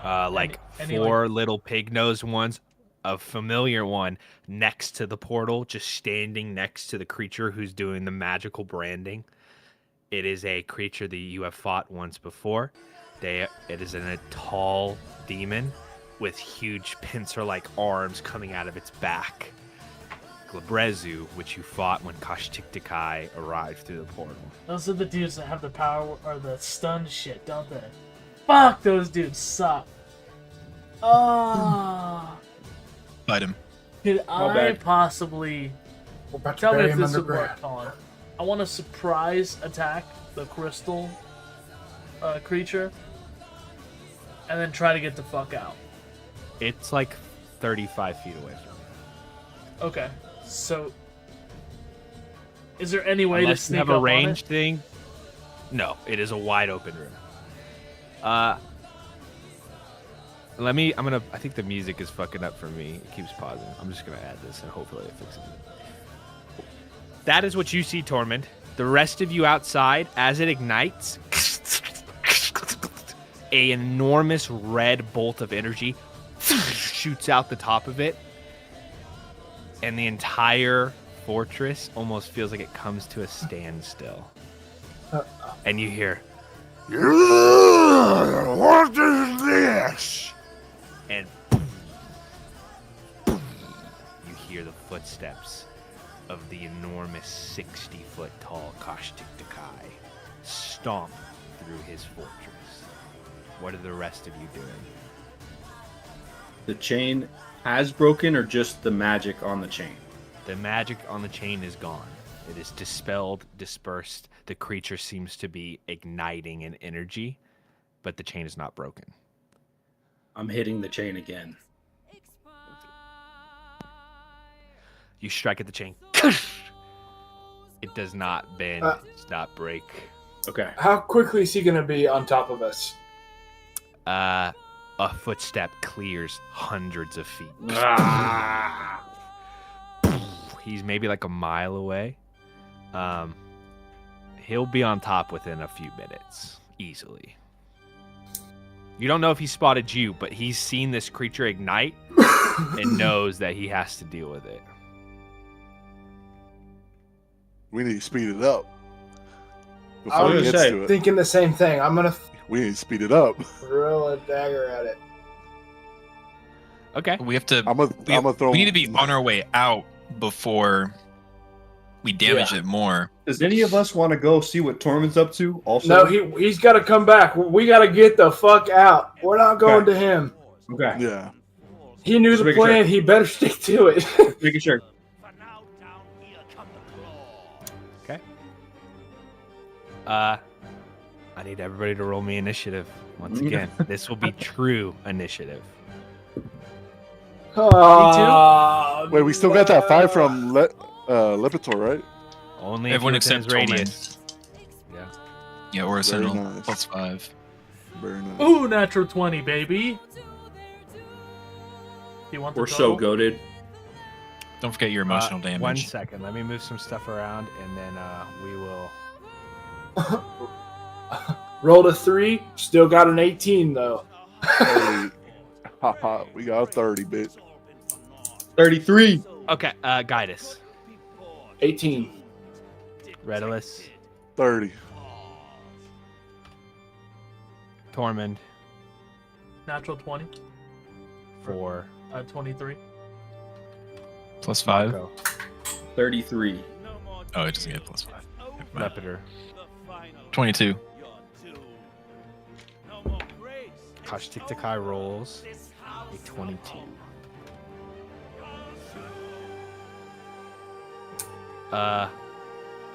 [SPEAKER 1] Like
[SPEAKER 2] any,
[SPEAKER 1] four little pig-nosed ones, a familiar one next to the portal, just standing next to the creature who's doing the magical branding. It is a creature that you have fought once before. It is a tall demon with huge pincer-like arms coming out of its back. Glabrezu, which you fought when Kashtiktikai arrived through the portal.
[SPEAKER 2] Those are the dudes that have the power or the stun shit, don't they? Fuck, those dudes suck. Oh.
[SPEAKER 7] Fight him.
[SPEAKER 2] Could I
[SPEAKER 5] bad.
[SPEAKER 2] possibly
[SPEAKER 3] We're about to
[SPEAKER 2] tell me
[SPEAKER 3] bury
[SPEAKER 2] if
[SPEAKER 3] him
[SPEAKER 2] this would
[SPEAKER 3] underground.
[SPEAKER 2] work, Colin? I want to surprise attack the crystal creature and then try to get the fuck out.
[SPEAKER 1] It's like 35 feet away from you.
[SPEAKER 2] Okay, so is there any way
[SPEAKER 1] Unless
[SPEAKER 2] to
[SPEAKER 1] you
[SPEAKER 2] sneak
[SPEAKER 1] have
[SPEAKER 2] up
[SPEAKER 1] a
[SPEAKER 2] on
[SPEAKER 1] range
[SPEAKER 2] it?
[SPEAKER 1] thing. No, it is a wide open room. I think the music is fucking up for me. It keeps pausing. I'm just gonna add this and hopefully it fixes it. That is what you see, Tormund. The rest of you outside, as it ignites, a enormous red bolt of energy shoots out the top of it, and the entire fortress almost feels like it comes to a standstill. And you hear, "What is this?" And you hear the footsteps of the enormous 60-foot tall Kashtiktikai stomp through his fortress. What are the rest of you doing?
[SPEAKER 5] The chain has broken, or just the magic on the chain?
[SPEAKER 1] The magic on the chain is gone. It is dispelled, dispersed. The creature seems to be igniting in energy, but the chain is not broken.
[SPEAKER 5] I'm hitting the chain again.
[SPEAKER 1] You strike at the chain. It does not bend. It does not break.
[SPEAKER 5] Okay.
[SPEAKER 3] How quickly is he going to be on top of us?
[SPEAKER 1] A footstep clears hundreds of feet.
[SPEAKER 5] Ah!
[SPEAKER 1] He's maybe like a mile away. He'll be on top within a few minutes, easily. You don't know if he spotted you, but he's seen this creature ignite and knows that he has to deal with it.
[SPEAKER 6] We need to speed it up.
[SPEAKER 3] I
[SPEAKER 6] Before
[SPEAKER 5] was
[SPEAKER 6] he
[SPEAKER 5] gonna
[SPEAKER 6] gets
[SPEAKER 5] say,
[SPEAKER 6] to it,
[SPEAKER 3] Thinking the same thing. I'm going to
[SPEAKER 6] we need to speed it up.
[SPEAKER 3] throw a dagger at it.
[SPEAKER 1] Okay.
[SPEAKER 7] We have to.
[SPEAKER 6] I'm gonna throw.
[SPEAKER 7] We need to be on our way out before we damage it more.
[SPEAKER 5] Does any of us want to go see what Tormund's up to? Also,
[SPEAKER 3] No, he's got to come back. We got to get the fuck out. We're not going to him.
[SPEAKER 5] Okay.
[SPEAKER 6] Yeah.
[SPEAKER 3] He knew
[SPEAKER 5] Just
[SPEAKER 3] the
[SPEAKER 5] making
[SPEAKER 3] plan.
[SPEAKER 5] sure.
[SPEAKER 3] He better stick to it.
[SPEAKER 5] Making sure.
[SPEAKER 1] Okay. I need everybody to roll me initiative. Once again, this will be true initiative.
[SPEAKER 6] Wait, we still got that 5 from Lipitor, right?
[SPEAKER 1] Only
[SPEAKER 7] Everyone
[SPEAKER 1] if you're
[SPEAKER 7] except
[SPEAKER 1] within
[SPEAKER 7] Tolman.
[SPEAKER 1] his radius. Yeah.
[SPEAKER 7] Yeah, or a
[SPEAKER 6] Very
[SPEAKER 7] sentinel
[SPEAKER 6] nice.
[SPEAKER 7] plus 5.
[SPEAKER 6] Very nice.
[SPEAKER 2] Ooh, natural 20, baby. You want the
[SPEAKER 5] We're so
[SPEAKER 2] total?
[SPEAKER 5] goated.
[SPEAKER 7] Don't forget your emotional damage.
[SPEAKER 1] 1 second. Let me move some stuff around, and then we will.
[SPEAKER 3] Rolled a 3. Still got an 18, though.
[SPEAKER 6] 30. Haha, we got a 30 bit.
[SPEAKER 5] 33.
[SPEAKER 1] Okay. Guide us.
[SPEAKER 3] 18.
[SPEAKER 1] Redalus,
[SPEAKER 6] 30.
[SPEAKER 1] Tormund,
[SPEAKER 2] Natural 20,
[SPEAKER 1] 4.
[SPEAKER 2] 23.
[SPEAKER 7] Plus 5.
[SPEAKER 1] Marco,
[SPEAKER 5] 33.
[SPEAKER 7] Oh, it doesn't get plus 5. Never mind.
[SPEAKER 1] Lepidor,
[SPEAKER 7] 22.
[SPEAKER 1] Kashtiktikai rolls a 22.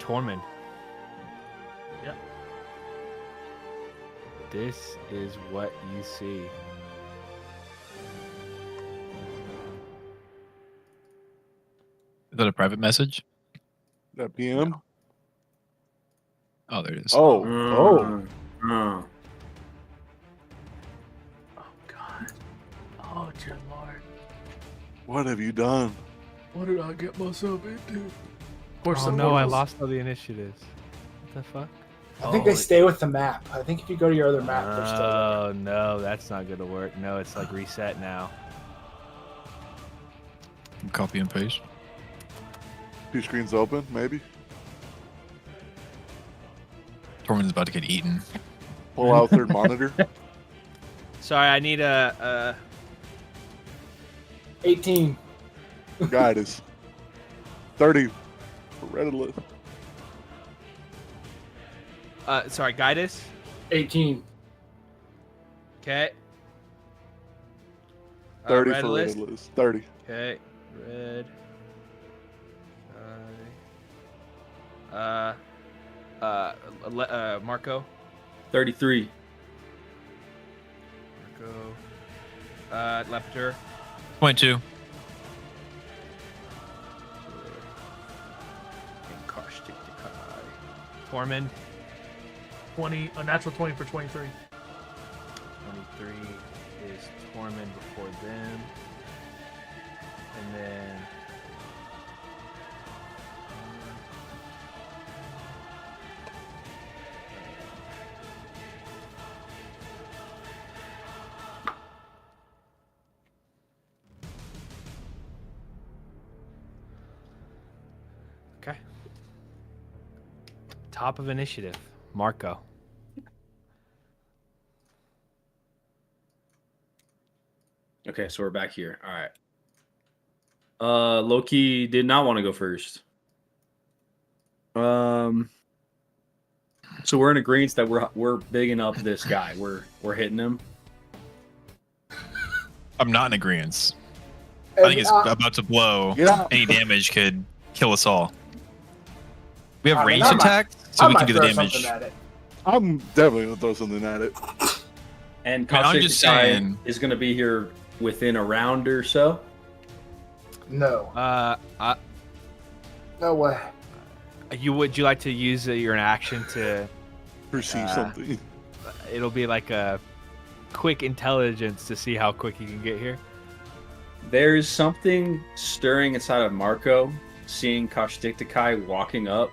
[SPEAKER 1] Tormund.
[SPEAKER 2] Yep.
[SPEAKER 1] This is what you see.
[SPEAKER 7] Is that a private message?
[SPEAKER 6] That PM?
[SPEAKER 7] Oh, there it is.
[SPEAKER 6] Oh,
[SPEAKER 5] Oh.
[SPEAKER 2] Oh God. Oh dear Lord.
[SPEAKER 6] what have you done?
[SPEAKER 2] What did I get myself into?
[SPEAKER 1] Oh no, I lost all the initiatives. What the fuck?
[SPEAKER 3] I think they
[SPEAKER 2] Oh,
[SPEAKER 3] stay with the map. I think if you go to your other map, they're still there.
[SPEAKER 1] Oh no, that's not gonna work. No, it's like reset now.
[SPEAKER 7] Copy and paste.
[SPEAKER 6] 2 screens open, maybe.
[SPEAKER 7] Tormund's about to get eaten.
[SPEAKER 6] Pull out third monitor.
[SPEAKER 1] Sorry, I need a
[SPEAKER 3] 18.
[SPEAKER 6] Guide us. 30 for Redolith.
[SPEAKER 1] sorry, guide us.
[SPEAKER 3] 18.
[SPEAKER 1] Okay.
[SPEAKER 6] 30
[SPEAKER 1] red
[SPEAKER 6] for
[SPEAKER 1] list.
[SPEAKER 6] Redolith. 30.
[SPEAKER 1] Okay, red. Marco.
[SPEAKER 5] 33.
[SPEAKER 1] Marco. Lepter.
[SPEAKER 7] 22.
[SPEAKER 1] And Caustic Tormund.
[SPEAKER 2] 20, a natural 20 for 23.
[SPEAKER 1] 23 is Tormund before them. And then. Okay. Top of initiative, Marco.
[SPEAKER 5] Okay, so we're back here. All right. Loki did not want to go first. So we're in agreement that we're bigging up this guy. We're hitting him.
[SPEAKER 7] I'm not in agreement. I think it's about to blow.
[SPEAKER 6] Yeah.
[SPEAKER 7] Any damage could kill us all. We have
[SPEAKER 3] I mean,
[SPEAKER 7] ranged
[SPEAKER 3] I might-
[SPEAKER 7] attack, so
[SPEAKER 3] I
[SPEAKER 7] we
[SPEAKER 3] might
[SPEAKER 7] can do the
[SPEAKER 3] throw
[SPEAKER 7] damage.
[SPEAKER 3] something at it.
[SPEAKER 6] I'm definitely going to throw something at it.
[SPEAKER 5] And
[SPEAKER 7] I mean, I'm
[SPEAKER 5] Caustic
[SPEAKER 7] just
[SPEAKER 5] Guy
[SPEAKER 7] saying-
[SPEAKER 5] is going to be here within a round or so.
[SPEAKER 3] No. No way.
[SPEAKER 1] Would you like to use your action to?
[SPEAKER 6] Perceive something.
[SPEAKER 1] It'll be like a quick intelligence to see how quick you can get here.
[SPEAKER 5] There's something stirring inside of Marco, seeing Kashdiktakai walking up,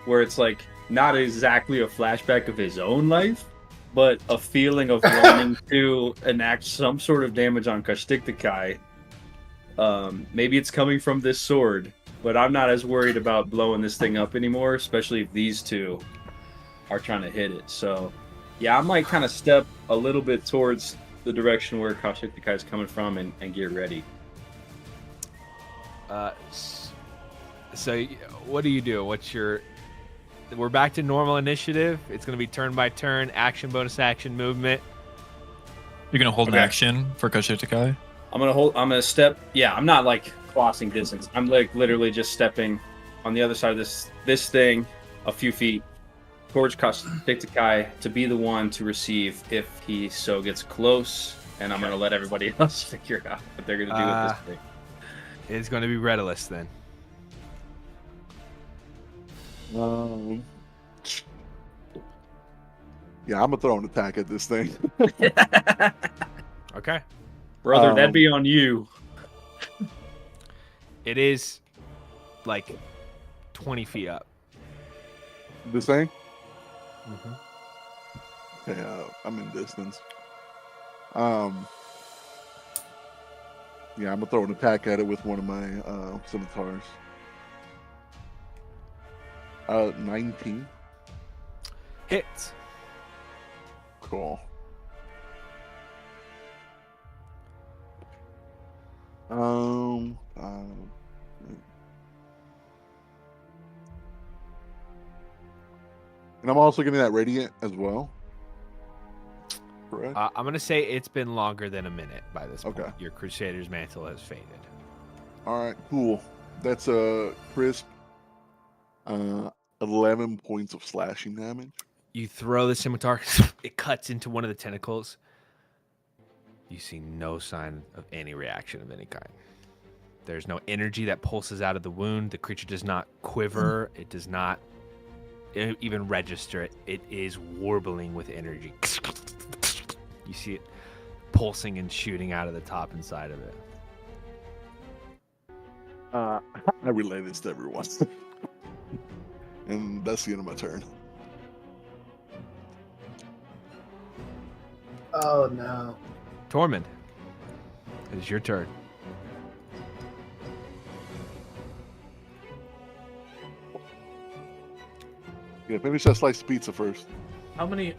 [SPEAKER 5] where it's like not exactly a flashback of his own life, but a feeling of wanting to enact some sort of damage on Kashdiktakai. Maybe it's coming from this sword, but I'm not as worried about blowing this thing up anymore, especially if these two are trying to hit it. So, yeah, I might kind of step a little bit towards the direction where Kashdiktakai is coming from and get ready.
[SPEAKER 1] So what do you do? What's your? We're back to normal initiative. It's going to be turn by turn, action, bonus action, movement.
[SPEAKER 7] You're gonna hold
[SPEAKER 5] Okay.
[SPEAKER 7] an action for Kashyyyk.
[SPEAKER 5] I'm gonna step. Yeah, I'm not like crossing distance. I'm like literally just stepping on the other side of this thing a few feet towards Kashdiktakai to be the one to receive if he so gets close, and I'm gonna let everybody else figure out what they're gonna do with this thing.
[SPEAKER 1] It's going to be Redolus then.
[SPEAKER 6] Yeah, I'm going to throw an attack at this thing.
[SPEAKER 1] Okay.
[SPEAKER 5] Brother, that'd be on you.
[SPEAKER 1] It is like 20 feet up.
[SPEAKER 6] This thing?
[SPEAKER 1] Mm-hmm.
[SPEAKER 6] Okay, I'm in distance. Yeah, I'm gonna throw an attack at it with one of my scimitars. 19.
[SPEAKER 1] Hits.
[SPEAKER 6] Cool. And I'm also getting that radiant as well. Correct.
[SPEAKER 1] I'm going to say it's been longer than a minute by this point.
[SPEAKER 6] Okay.
[SPEAKER 1] Your Crusader's Mantle has faded.
[SPEAKER 6] All right, cool. That's a crisp 11 points of slashing damage.
[SPEAKER 1] You throw the scimitar, it cuts into one of the tentacles. You see no sign of any reaction of any kind. There's no energy that pulses out of the wound. The creature does not quiver. It does not even register it. It is warbling with energy. You see it pulsing and shooting out of the top and side of it.
[SPEAKER 6] I relay this to everyone. And that's the end of my turn.
[SPEAKER 3] Oh no.
[SPEAKER 1] Tormund, it is your turn.
[SPEAKER 6] Yeah, finish that slice of pizza first.
[SPEAKER 2] How many?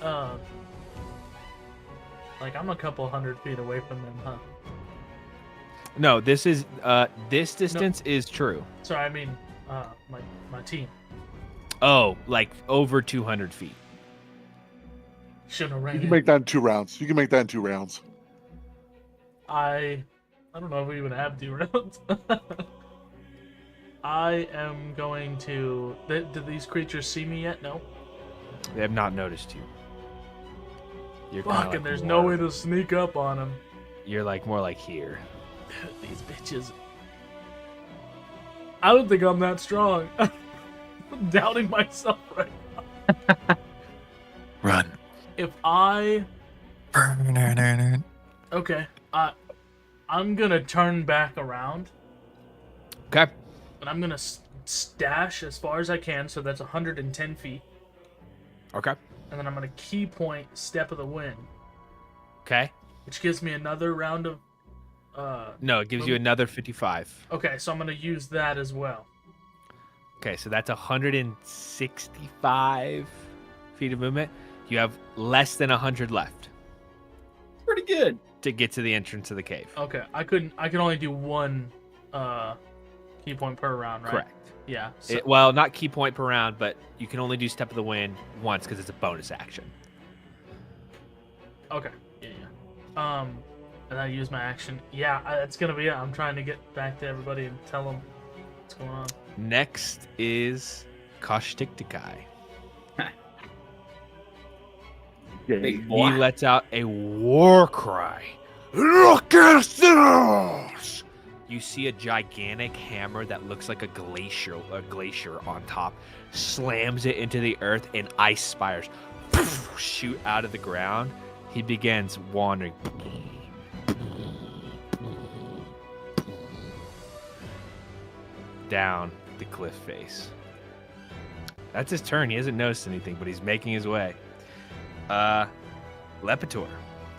[SPEAKER 2] Like I'm a couple 100 feet away from them, huh?
[SPEAKER 1] No, this distance is true.
[SPEAKER 2] Sorry, I mean, my team.
[SPEAKER 1] Oh, like over 200 feet.
[SPEAKER 2] Shouldn't have ran.
[SPEAKER 6] You can
[SPEAKER 2] in.
[SPEAKER 6] make that in 2 rounds. You can make that in 2 rounds.
[SPEAKER 2] I don't know if we even have 2 rounds. I am going to. Did these creatures see me yet? No.
[SPEAKER 1] They have not noticed you. You're kinda
[SPEAKER 2] Fuck,
[SPEAKER 1] like
[SPEAKER 2] and there's
[SPEAKER 1] more-
[SPEAKER 2] no way to sneak up on them.
[SPEAKER 1] You're like more like here.
[SPEAKER 2] These bitches. I don't think I'm that strong. I'm doubting myself right now.
[SPEAKER 7] Run.
[SPEAKER 2] If I okay, I'm gonna turn back around
[SPEAKER 1] Okay.
[SPEAKER 2] and I'm gonna stash as far as I can, so that's 110 feet,
[SPEAKER 1] Okay.
[SPEAKER 2] and then I'm gonna key point Step of the Wind,
[SPEAKER 1] Okay.
[SPEAKER 2] which gives me another round of.
[SPEAKER 1] No, it gives you another 55.
[SPEAKER 2] Okay, so I'm gonna use that as well.
[SPEAKER 1] Okay, so that's 165 feet of movement. You have less than 100 left
[SPEAKER 5] Pretty good.
[SPEAKER 1] to get to the entrance of the cave.
[SPEAKER 2] Okay, I can only do one key point per round, right?
[SPEAKER 1] Correct.
[SPEAKER 2] Yeah. So,
[SPEAKER 1] Well, not key point per round, but you can only do Step of the Wind once because it's a bonus action.
[SPEAKER 2] okay. Yeah. And I use my action. Yeah, that's gonna be it. I'm trying to get back to everybody and tell them what's going on.
[SPEAKER 1] Next is Koshtiktikai.
[SPEAKER 5] Big
[SPEAKER 1] He
[SPEAKER 5] boy.
[SPEAKER 1] lets out a war cry. Look at this! You see a gigantic hammer that looks like a glacier on top, slams it into the earth, and ice spires shoot out of the ground. He begins wandering down the cliff face. That's his turn. He hasn't noticed anything, but he's making his way. Lepitor,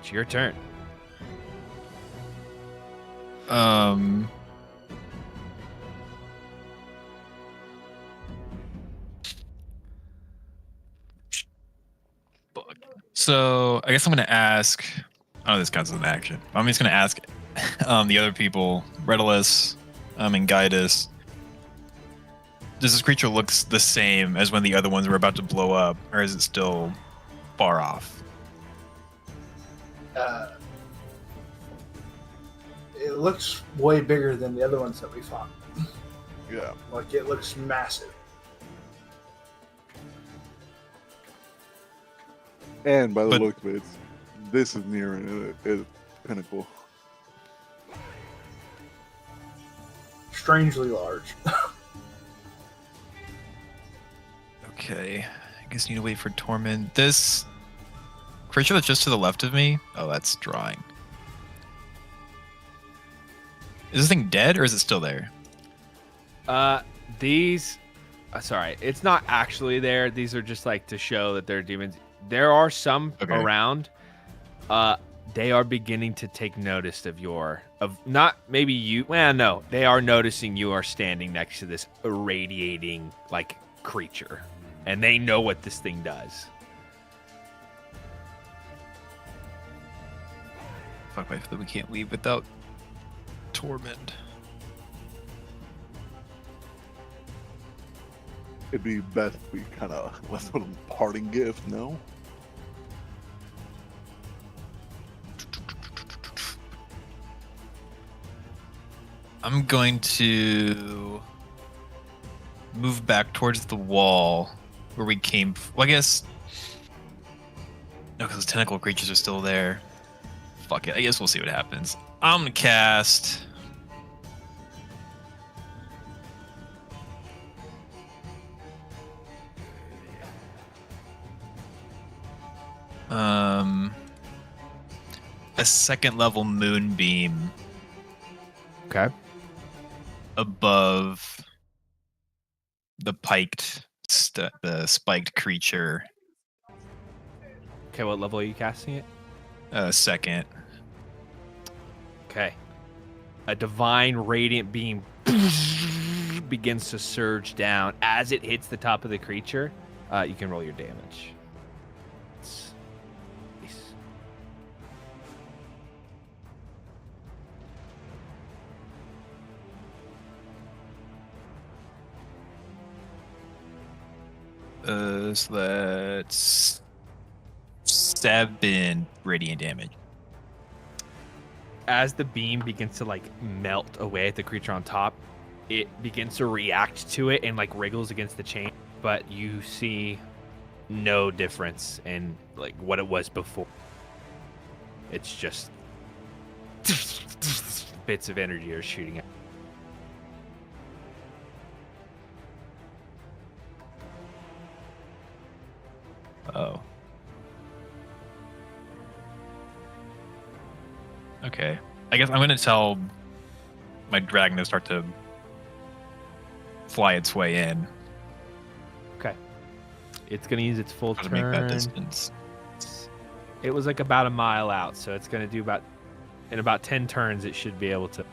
[SPEAKER 1] it's your turn.
[SPEAKER 7] Fuck. So I guess I'm gonna ask. Oh, this counts as an action. I'm just gonna ask the other people, Redalus, and Guidus. Does this creature look the same as when the other ones were about to blow up, or is it still far off?
[SPEAKER 3] It looks way bigger than the other ones that we fought.
[SPEAKER 6] Yeah.
[SPEAKER 3] Like, it looks massive.
[SPEAKER 6] And by the
[SPEAKER 7] But-
[SPEAKER 6] look of it, this is near a pinnacle.
[SPEAKER 3] Strangely large.
[SPEAKER 7] Okay, I guess I need to wait for Tormund. This creature that's just to the left of me. Oh, that's drawing. Is this thing dead or is it still there?
[SPEAKER 1] These, sorry, it's not actually there. These are just like to show that they're demons. There are some
[SPEAKER 7] Okay.
[SPEAKER 1] around. They are beginning to take notice of not maybe you. Well, no, they are noticing you are standing next to this irradiating like creature, and they know what this thing does.
[SPEAKER 7] Fuck, I feel like we can't leave without Tormund.
[SPEAKER 6] It'd be best if we kind of left a parting gift, no?
[SPEAKER 7] I'm going to move back towards the wall where we came. Well, I guess. No, because the tentacle creatures are still there. Fuck it. I guess we'll see what happens. I'm going to cast. a second level moonbeam
[SPEAKER 1] Okay.
[SPEAKER 7] above the the spiked creature.
[SPEAKER 1] Okay, what level are you casting it?
[SPEAKER 7] Second.
[SPEAKER 1] Okay. A divine radiant beam begins to surge down. As it hits the top of the creature, you can roll your damage. Nice.
[SPEAKER 7] So that's 7 radiant damage.
[SPEAKER 1] As the beam begins to like melt away at the creature on top, it begins to react to it and like wriggles against the chain, but you see no difference in like what it was before. It's just bits of energy are shooting out.
[SPEAKER 7] Oh. Okay. I guess I'm going to tell my dragon to start to fly its way in.
[SPEAKER 1] Okay. It's going to use its full
[SPEAKER 7] Try to make that
[SPEAKER 1] turn.
[SPEAKER 7] distance.
[SPEAKER 1] It was like about a mile out, so it's going to do in about 10 turns, it should be able to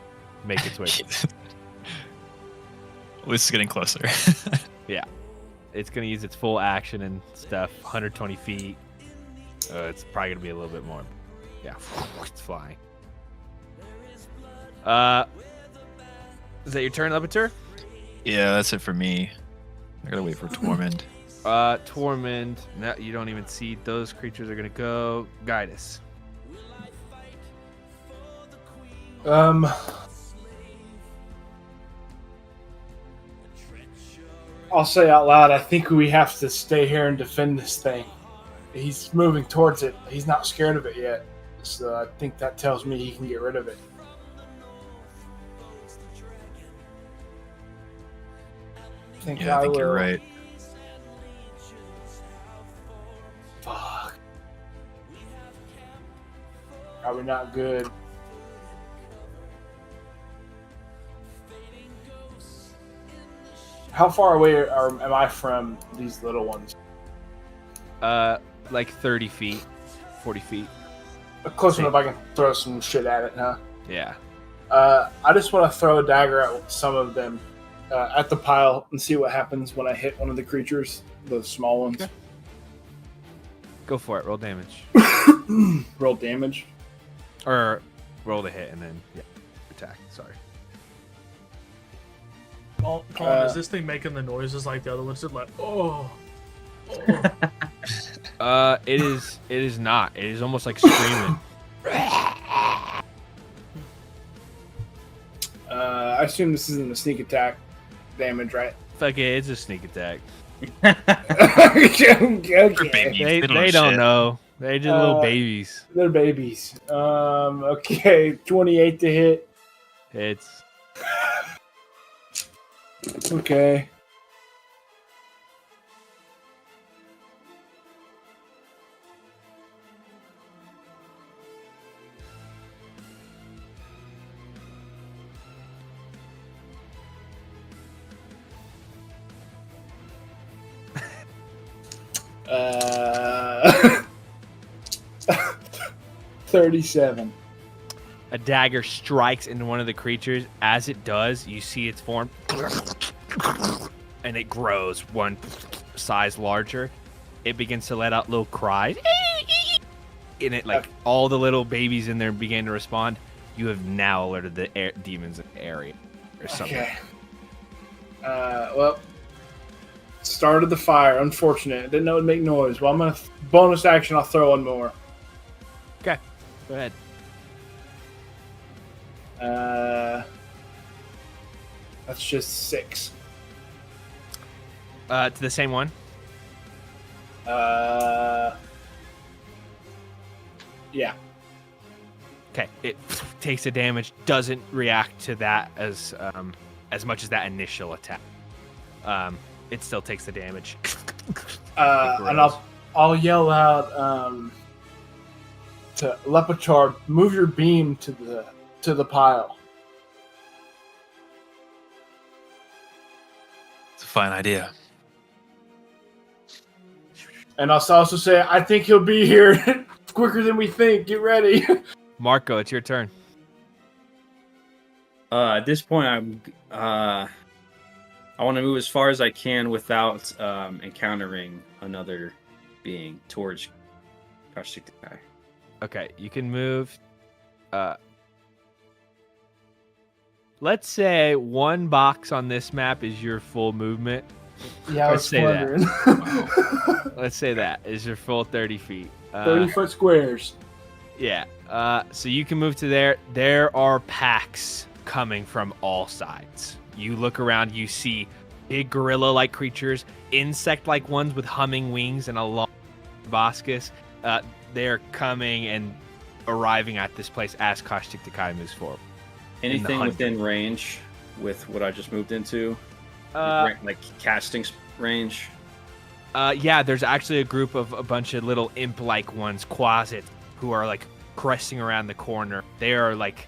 [SPEAKER 1] make its way.
[SPEAKER 7] This is getting closer.
[SPEAKER 1] It's going to use its full action and stuff, 120 feet. It's probably going to be a little bit more. Yeah, it's flying. Is that your turn, Levitor?
[SPEAKER 7] Yeah, that's it for me. I gotta wait for Tormund.
[SPEAKER 1] Tormund. No, you don't even see those creatures are going to go. Guide us.
[SPEAKER 3] I'll say out loud, I think we have to stay here and defend this thing. He's moving towards it. He's not scared of it yet. So I think that tells me he can get rid of it. I think
[SPEAKER 7] Yeah, I think you're right.
[SPEAKER 3] Fuck. Probably not good. How far away am I from these little ones?
[SPEAKER 1] Like 30 feet, 40 feet.
[SPEAKER 3] Close enough I can throw some shit at it, huh?
[SPEAKER 1] Yeah.
[SPEAKER 3] I just want to throw a dagger at some of them at the pile and see what happens when I hit one of the creatures, the small ones.
[SPEAKER 1] Okay. Go for it. Roll damage.
[SPEAKER 3] Roll damage.
[SPEAKER 1] Or roll the hit and then attack. Sorry.
[SPEAKER 2] Colin, is this thing making the noises like the other ones did? Like, oh.
[SPEAKER 1] It is not. It is almost like screaming.
[SPEAKER 3] I assume this isn't a sneak attack damage, right?
[SPEAKER 1] Fuck it, it's a sneak attack.
[SPEAKER 3] Okay.
[SPEAKER 1] They don't know. They're just little babies.
[SPEAKER 3] They're babies. Okay, 28 to hit.
[SPEAKER 1] It's
[SPEAKER 3] Okay. Uh, 37.
[SPEAKER 1] a dagger strikes into one of the creatures. As it does, you see its form, and it grows one size larger. It begins to let out little cries, and it like all the little babies in there begin to respond. You have now alerted the demons in the area, or something.
[SPEAKER 3] Okay. Well, started the fire. Unfortunate. Didn't know it'd make noise. Well, I'm gonna bonus action. I'll throw one more.
[SPEAKER 1] Okay, go ahead.
[SPEAKER 3] That's just 6.
[SPEAKER 1] To the same one.
[SPEAKER 3] Yeah.
[SPEAKER 1] Okay, it takes the damage. Doesn't react to that as much as that initial attack. It still takes the damage.
[SPEAKER 3] And I'll yell out. to Lepichard, move your beam to the pile.
[SPEAKER 7] It's a fine idea.
[SPEAKER 3] And I'll also say, I think he'll be here quicker than we think. Get ready.
[SPEAKER 1] Marco, it's your turn.
[SPEAKER 5] At this point, I want to move as far as I can without encountering another being towards Kashtiktai.
[SPEAKER 1] Okay, you can move. Let's say one box on this map is your full movement.
[SPEAKER 3] Yeah, I
[SPEAKER 1] Let's
[SPEAKER 3] was
[SPEAKER 1] say that.
[SPEAKER 3] wondering.
[SPEAKER 1] Let's say that is your full 30 feet.
[SPEAKER 3] 30-foot squares.
[SPEAKER 1] Yeah. So you can move to there. There are packs coming from all sides. You look around, you see big gorilla-like creatures, insect-like ones with humming wings and a long proboscis. They're coming and arriving at this place as Kashtiktai moves forward.
[SPEAKER 5] Anything
[SPEAKER 1] hunt.
[SPEAKER 5] within range with what I just moved into?
[SPEAKER 1] Uh,
[SPEAKER 5] Like casting range?
[SPEAKER 1] Yeah, there's actually a group of a bunch of little imp-like ones, Quasit, who are like cresting around the corner. They are like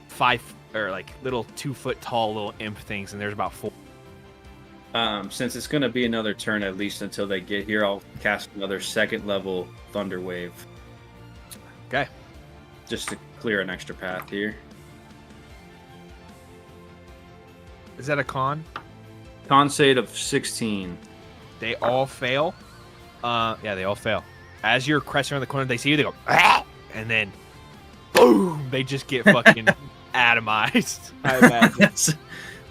[SPEAKER 1] 5 or like little 2-foot tall little imp things, and there's about 4.
[SPEAKER 5] Since it's going to be another turn at least until they get here, I'll cast another 2nd level Thunder Wave.
[SPEAKER 1] Okay.
[SPEAKER 5] Just to clear an extra path here.
[SPEAKER 1] Is that a con?
[SPEAKER 5] Con save of 16.
[SPEAKER 1] They all fail. Yeah, they all fail. As you're cresting around the corner, they see you. They go, "Ah!" And then, boom! They just get fucking atomized. I imagine.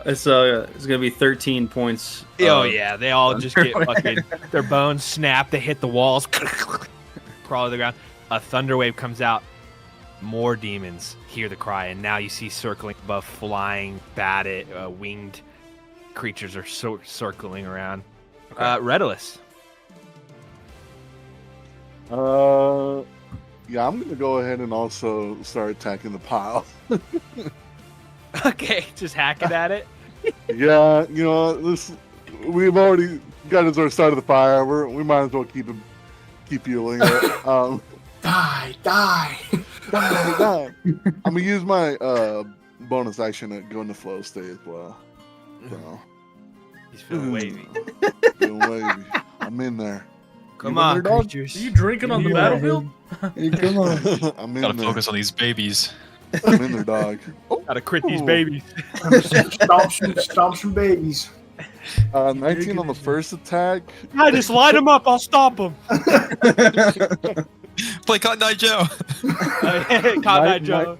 [SPEAKER 5] It's gonna be 13 points.
[SPEAKER 1] Oh yeah, they all just get fucking. Their bones snap. They hit the walls. Crawl to the ground. A thunder wave comes out. More demons hear the cry, and now you see circling above, flying, batted, winged creatures are circling around.
[SPEAKER 5] Okay.
[SPEAKER 1] Redolus.
[SPEAKER 6] Yeah, I'm gonna go ahead and also start attacking the pile.
[SPEAKER 1] Okay, just hacking at it.
[SPEAKER 6] Yeah, you know, we've already got us our start of the fire. We might as well keep fueling it.
[SPEAKER 3] Die.
[SPEAKER 6] Die. I'm gonna use my bonus action to go into flow state as well. So,
[SPEAKER 1] He's feeling wavy.
[SPEAKER 6] feeling wavy. I'm in there.
[SPEAKER 1] Come
[SPEAKER 6] You
[SPEAKER 1] on,
[SPEAKER 6] in there, dog?
[SPEAKER 1] creatures.
[SPEAKER 2] Are you drinking on the battlefield?
[SPEAKER 6] Hey, come on. I'm in
[SPEAKER 7] Gotta
[SPEAKER 6] there.
[SPEAKER 7] focus on these babies.
[SPEAKER 6] I'm in there, dog.
[SPEAKER 1] Gotta crit these
[SPEAKER 6] Ooh.
[SPEAKER 1] babies.
[SPEAKER 3] Stomp some babies.
[SPEAKER 6] 19 on the first attack.
[SPEAKER 1] I just light them up. I'll stop them.
[SPEAKER 7] Play Cotton Eye Joe.
[SPEAKER 1] Caught that Joe.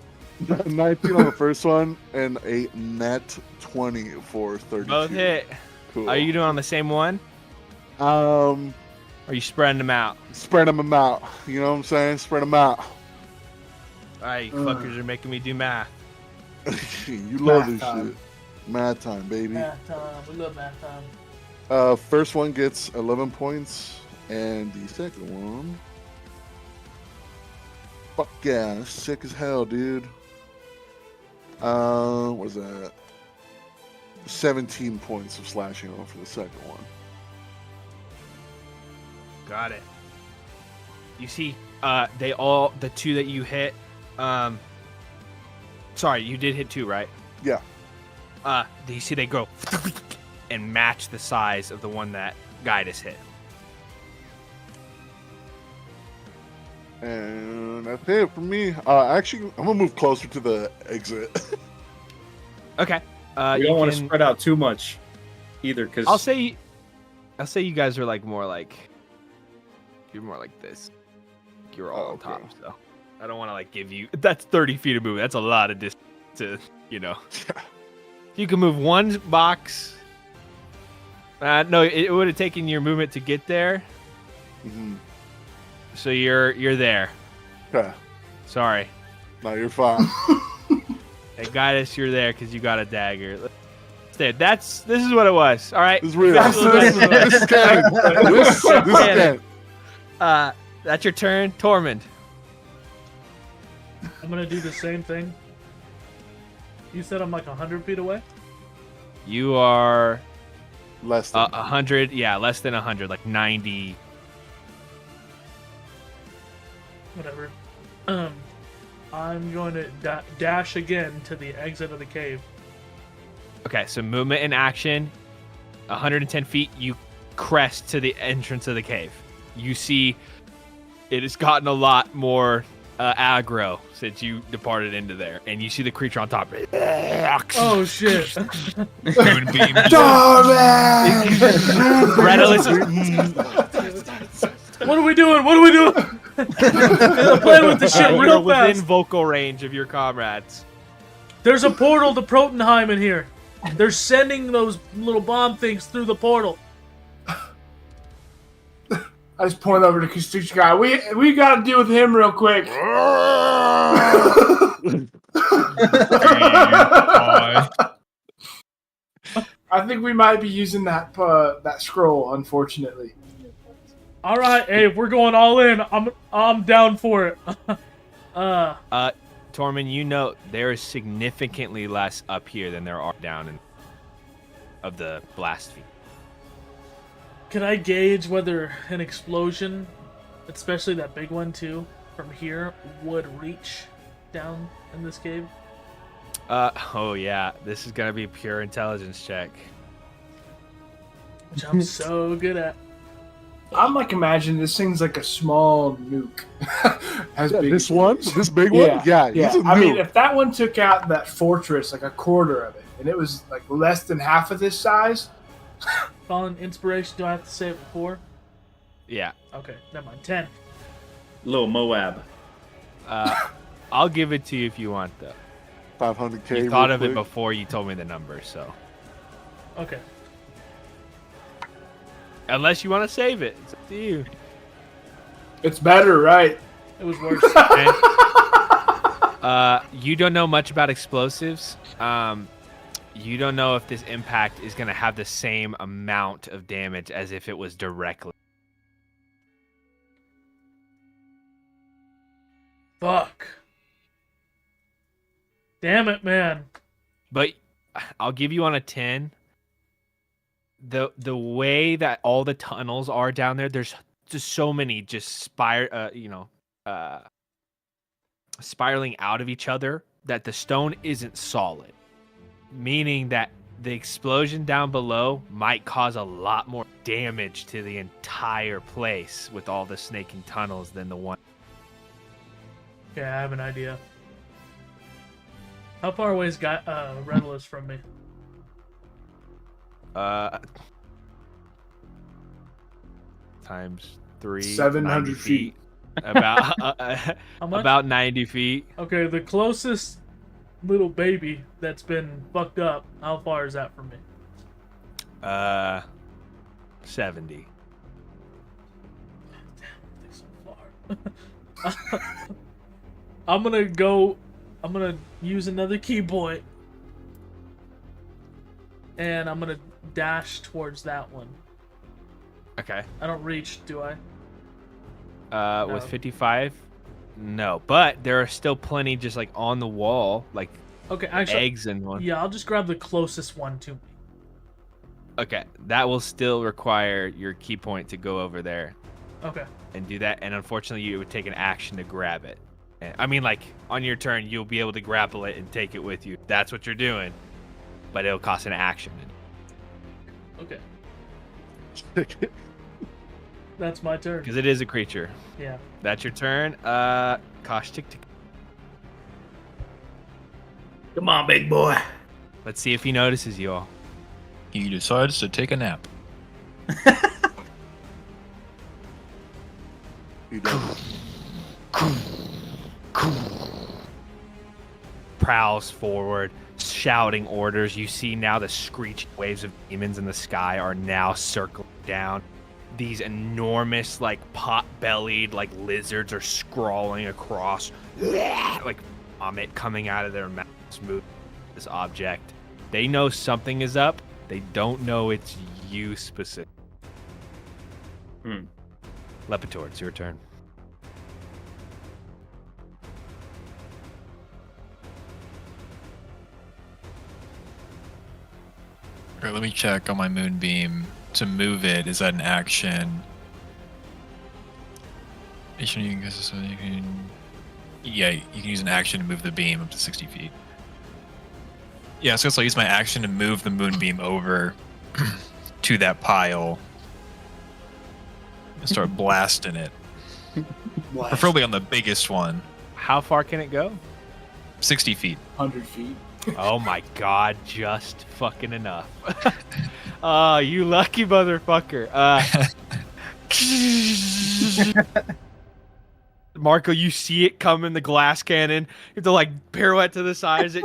[SPEAKER 6] 19 on the first one and a net 20 for 32.
[SPEAKER 1] Both hit.
[SPEAKER 6] Cool.
[SPEAKER 1] Are you doing on the same one? Or are you spreading them out?
[SPEAKER 6] Spread them out. You know what I'm saying? Spread them out.
[SPEAKER 1] All right, you fuckers are making me do math.
[SPEAKER 6] You love
[SPEAKER 3] Math
[SPEAKER 6] this
[SPEAKER 3] time.
[SPEAKER 6] shit. Math time, baby.
[SPEAKER 2] Math time. We love math time.
[SPEAKER 6] First one gets 11 points, and the second one. Fuck yeah, sick as hell, dude. What was that? 17 points of slashing on for the second one.
[SPEAKER 1] Got it. You see, the 2 that you hit. Sorry, you did hit 2, right?
[SPEAKER 6] Yeah.
[SPEAKER 1] You see they go and match the size of the one that Guidus hit.
[SPEAKER 6] And that's it for me. Actually, I'm gonna move closer to the exit.
[SPEAKER 1] Okay.
[SPEAKER 5] We
[SPEAKER 1] you
[SPEAKER 5] don't want to
[SPEAKER 1] can-
[SPEAKER 5] spread out too much either, because
[SPEAKER 1] I'll say you guys are like more like you're more like this. You're all
[SPEAKER 6] Oh,
[SPEAKER 1] on top,
[SPEAKER 6] okay.
[SPEAKER 1] so I don't want to like give you. That's 30 feet of movement. That's a lot of distance to You can move one box. No, it would have taken your movement to get there,
[SPEAKER 6] Mhm.
[SPEAKER 1] so you're there.
[SPEAKER 6] Okay.
[SPEAKER 1] Sorry,
[SPEAKER 6] No, you're fine.
[SPEAKER 1] hey Guidus, you're there because you got a dagger. There. This is what it was. All right.
[SPEAKER 6] This is real.
[SPEAKER 1] Back to the
[SPEAKER 6] This is canon. This is canon.
[SPEAKER 1] That's your turn, Tormund.
[SPEAKER 2] I'm gonna do the same thing. You said I'm like 100 feet away?
[SPEAKER 1] You are
[SPEAKER 6] Less than
[SPEAKER 1] 100. Yeah, less than 100, like 90.
[SPEAKER 2] Whatever. I'm going to dash again to the exit of the cave.
[SPEAKER 1] Okay, so movement and action, 110 feet, you crest to the entrance of the cave. You see it has gotten a lot more aggro since you departed into there, and you see the creature on top.
[SPEAKER 2] Oh shit!
[SPEAKER 7] Moonbeam.
[SPEAKER 1] Redolus
[SPEAKER 2] What are we doing? What are we doing? I'm playing with the shit
[SPEAKER 1] you're
[SPEAKER 2] real
[SPEAKER 1] within
[SPEAKER 2] fast.
[SPEAKER 1] vocal range of your comrades.
[SPEAKER 2] There's a portal to Protenheim in here. They're sending those little bomb things through the portal.
[SPEAKER 3] I just point over to Kastucha guy. We got to deal with him real quick. I think we might be using that scroll, unfortunately.
[SPEAKER 2] All right, hey, we're going all in. I'm down for it.
[SPEAKER 1] Tormund, you know there is significantly less up here than there are down in of the blast field.
[SPEAKER 2] Can I gauge whether an explosion, especially that big one too, from here would reach down in this cave?
[SPEAKER 1] Oh yeah, this is gonna be a pure intelligence check.
[SPEAKER 2] Which I'm so good at.
[SPEAKER 3] I'm like imagining this thing's like a small nuke. As big
[SPEAKER 6] This
[SPEAKER 3] as it
[SPEAKER 6] one?
[SPEAKER 3] is.
[SPEAKER 6] This big one? Yeah, he's a
[SPEAKER 3] I mean,
[SPEAKER 6] nuke.
[SPEAKER 3] if that one took out that fortress, like a quarter of it, and it was like less than half of this size,
[SPEAKER 2] Fallen inspiration, do I have to say it before?
[SPEAKER 1] Yeah.
[SPEAKER 2] Okay, never mind. 10.
[SPEAKER 5] Little Moab.
[SPEAKER 1] I'll give it to you if you want though.
[SPEAKER 6] 500K.
[SPEAKER 1] You thought
[SPEAKER 6] real
[SPEAKER 1] of it
[SPEAKER 6] quick.
[SPEAKER 1] before you told me the number, so
[SPEAKER 2] Okay.
[SPEAKER 1] unless you want to save it, it's up to you.
[SPEAKER 3] it's better, right?
[SPEAKER 2] It was worse.
[SPEAKER 1] Okay. You don't know much about explosives. You don't know if this impact is going to have the same amount of damage as if it was directly.
[SPEAKER 2] Fuck. Damn it, man.
[SPEAKER 1] But I'll give you on a 10. The way that all the tunnels are down there, there's just so many just spiraling out of each other that the stone isn't solid. Meaning that the explosion down below might cause a lot more damage to the entire place with all the snaking tunnels than the one.
[SPEAKER 2] Okay, I have an idea. How far away is Redolus from me?
[SPEAKER 1] Times 3.
[SPEAKER 3] 700
[SPEAKER 1] 90
[SPEAKER 3] feet.
[SPEAKER 1] About
[SPEAKER 2] How much?
[SPEAKER 1] about 90 feet.
[SPEAKER 2] Okay, the closest little baby that's been fucked up, how far is that from me?
[SPEAKER 1] 70.
[SPEAKER 2] Damn, so far. I'm gonna use another key point. And I'm gonna dash towards that one.
[SPEAKER 1] Okay.
[SPEAKER 2] I don't reach, do I?
[SPEAKER 1] With
[SPEAKER 2] No.
[SPEAKER 1] 55? No, but there are still plenty just like on the wall, like
[SPEAKER 2] Okay, actually,
[SPEAKER 1] eggs and one.
[SPEAKER 2] yeah, I'll just grab the closest one to me.
[SPEAKER 1] Okay, that will still require your key point to go over there
[SPEAKER 2] Okay.
[SPEAKER 1] and do that. And unfortunately, you would take an action to grab it. I mean, like on your turn, you'll be able to grapple it and take it with you. That's what you're doing, but it'll cost an action.
[SPEAKER 2] Okay. That's my turn.
[SPEAKER 1] Because it is a creature.
[SPEAKER 2] Yeah.
[SPEAKER 1] That's your turn. Kosh, tick, tick.
[SPEAKER 5] Come on, big boy.
[SPEAKER 1] Let's see if he notices you all.
[SPEAKER 7] He decides to take a nap.
[SPEAKER 6] He does.
[SPEAKER 1] Prowls forward, shouting orders. You see now the screeching waves of demons in the sky are now circling down. These enormous, like pot-bellied, like lizards are scrawling across, like vomit coming out of their mouths. Move this object. They know something is up. They don't know it's you specific. Lepitor, it's your turn.
[SPEAKER 7] Alright, let me check on my moonbeam. To move it, is that an action? Yeah, you can use an action to move the beam up to 60 feet. Yeah, so I'll use my action to move the moonbeam over to that pile and start blasting it.
[SPEAKER 3] Blast.
[SPEAKER 7] Preferably on the biggest one,
[SPEAKER 1] How far can it go?
[SPEAKER 7] 60 feet.
[SPEAKER 3] 100 feet.
[SPEAKER 1] Oh my god, just fucking enough. Oh, you lucky motherfucker. Marco, you see it come in the glass cannon. You have to like pirouette to the side as it.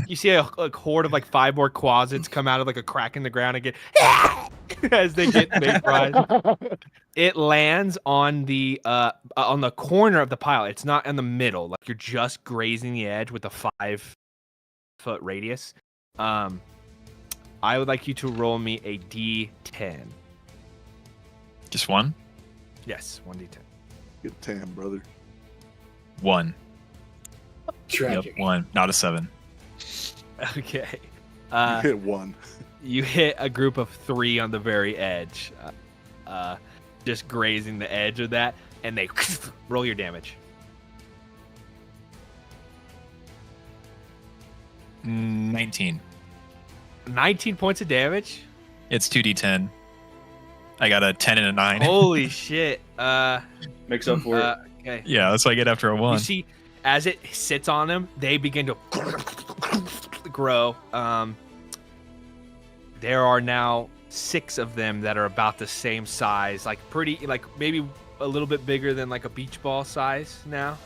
[SPEAKER 1] You see a horde of like 5 more quasits come out of like a crack in the ground and get as they get vaporized. It lands on the corner of the pile. It's not in the middle. Like you're just grazing the edge with a 5-foot radius. I would like you to roll me a D10.
[SPEAKER 7] Just one?
[SPEAKER 1] Yes, 1d10.
[SPEAKER 6] Get 10, brother.
[SPEAKER 7] 1.
[SPEAKER 3] Tragic.
[SPEAKER 7] Yep, 1. Not a 7.
[SPEAKER 1] Okay.
[SPEAKER 6] You hit 1.
[SPEAKER 1] You hit a group of 3 on the very edge, just grazing the edge of that, and they roll your damage.
[SPEAKER 7] 19.
[SPEAKER 1] 19 points of damage.
[SPEAKER 7] It's 2d10. I got a 10 and a 9.
[SPEAKER 1] Holy shit.
[SPEAKER 5] Makes up for it.
[SPEAKER 1] Okay.
[SPEAKER 7] Yeah, that's what I get after a 1.
[SPEAKER 1] You see, as it sits on them, they begin to grow. There are now 6 of them that are about the same size, like maybe a little bit bigger than like a beach ball size now.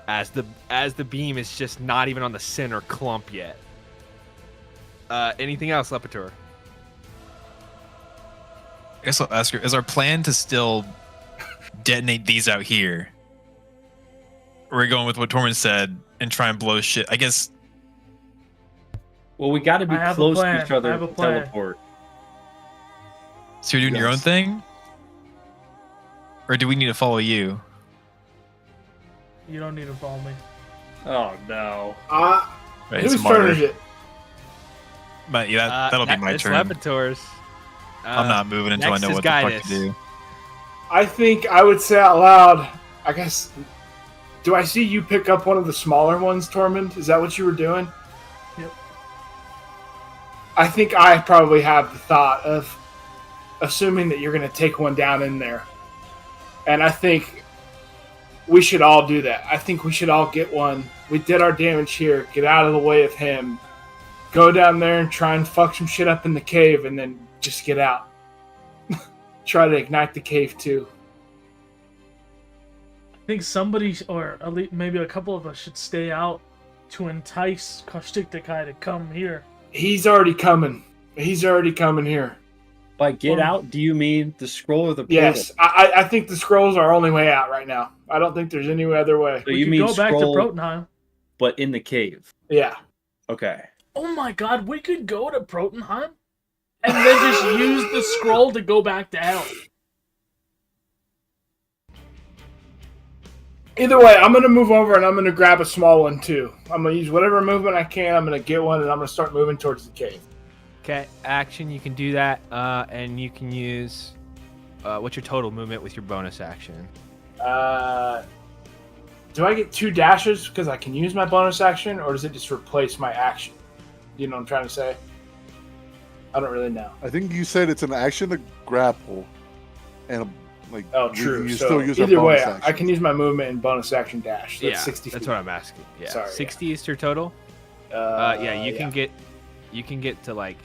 [SPEAKER 1] As the beam is just not even on the center clump yet. Anything else, Lepator?
[SPEAKER 7] I guess I'll ask her, is our plan to still detonate these out here? Or are we going with what Tormund said and try and blow shit? I guess.
[SPEAKER 5] Well, we got to be
[SPEAKER 2] I have a
[SPEAKER 5] close to
[SPEAKER 2] plan.
[SPEAKER 5] each other
[SPEAKER 2] I have a
[SPEAKER 5] to
[SPEAKER 2] plan.
[SPEAKER 5] teleport.
[SPEAKER 7] So you're doing your own
[SPEAKER 6] Yes.
[SPEAKER 7] thing? Or do we need to follow you?
[SPEAKER 2] You don't need to follow me.
[SPEAKER 5] Oh no!
[SPEAKER 7] Right,
[SPEAKER 3] Whose
[SPEAKER 7] it's
[SPEAKER 3] turn
[SPEAKER 7] Martyr.
[SPEAKER 3] is it?
[SPEAKER 7] But yeah, that'll be my
[SPEAKER 1] it's
[SPEAKER 7] turn.
[SPEAKER 1] Lepator's.
[SPEAKER 7] I'm not moving until I
[SPEAKER 1] next
[SPEAKER 7] know
[SPEAKER 1] is
[SPEAKER 7] what the fuck
[SPEAKER 1] Gaius.
[SPEAKER 7] to do.
[SPEAKER 3] I think I would say out loud, I guess. Do I see you pick up one of the smaller ones, Tormund? Is that what you were doing?
[SPEAKER 2] Yep.
[SPEAKER 3] I think I probably have the thought of assuming that you're going to take one down in there. And I think we should all do that. I think we should all get one. We did our damage here. Get out of the way of him. Go down there and try and fuck some shit up in the cave and then just get out. Try to ignite the cave too.
[SPEAKER 2] I think somebody, or at least maybe a couple of us, should stay out to entice Kashtiktakai to come here.
[SPEAKER 3] He's already coming. He's already coming here.
[SPEAKER 5] By get
[SPEAKER 2] Well-
[SPEAKER 5] out, do you mean the scroll or the portal?
[SPEAKER 3] Yes, I think the scroll's our only way out right now. I don't think there's any other way.
[SPEAKER 5] So
[SPEAKER 2] We
[SPEAKER 5] you
[SPEAKER 2] could
[SPEAKER 5] mean
[SPEAKER 2] go back to
[SPEAKER 5] scroll,
[SPEAKER 2] Protunheim.
[SPEAKER 5] but in the cave?
[SPEAKER 3] Yeah.
[SPEAKER 5] Okay.
[SPEAKER 2] Oh my god, we could go to Protunheim and then just use the scroll to go back to hell.
[SPEAKER 3] Either way, I'm going to move over and I'm going to grab a small one too. I'm going to use whatever movement I can. I'm going to get one and I'm going to start moving towards the cave.
[SPEAKER 1] Okay, action. You can do that, and you can use. What's your total movement with your bonus action?
[SPEAKER 3] Do I get 2 dashes because I can use my bonus action, or does it just replace my action? You know what I'm trying to say? I don't really know.
[SPEAKER 6] I think you said it's an action to grapple, and like
[SPEAKER 3] Oh, true.
[SPEAKER 6] You
[SPEAKER 3] So
[SPEAKER 6] still use our
[SPEAKER 3] either way,
[SPEAKER 6] bonus action.
[SPEAKER 3] I can use my movement and bonus action dash. So that's 60 feet.
[SPEAKER 1] That's what I'm asking. Yeah,
[SPEAKER 3] Sorry,
[SPEAKER 1] 60 is your total. Yeah, you can get to like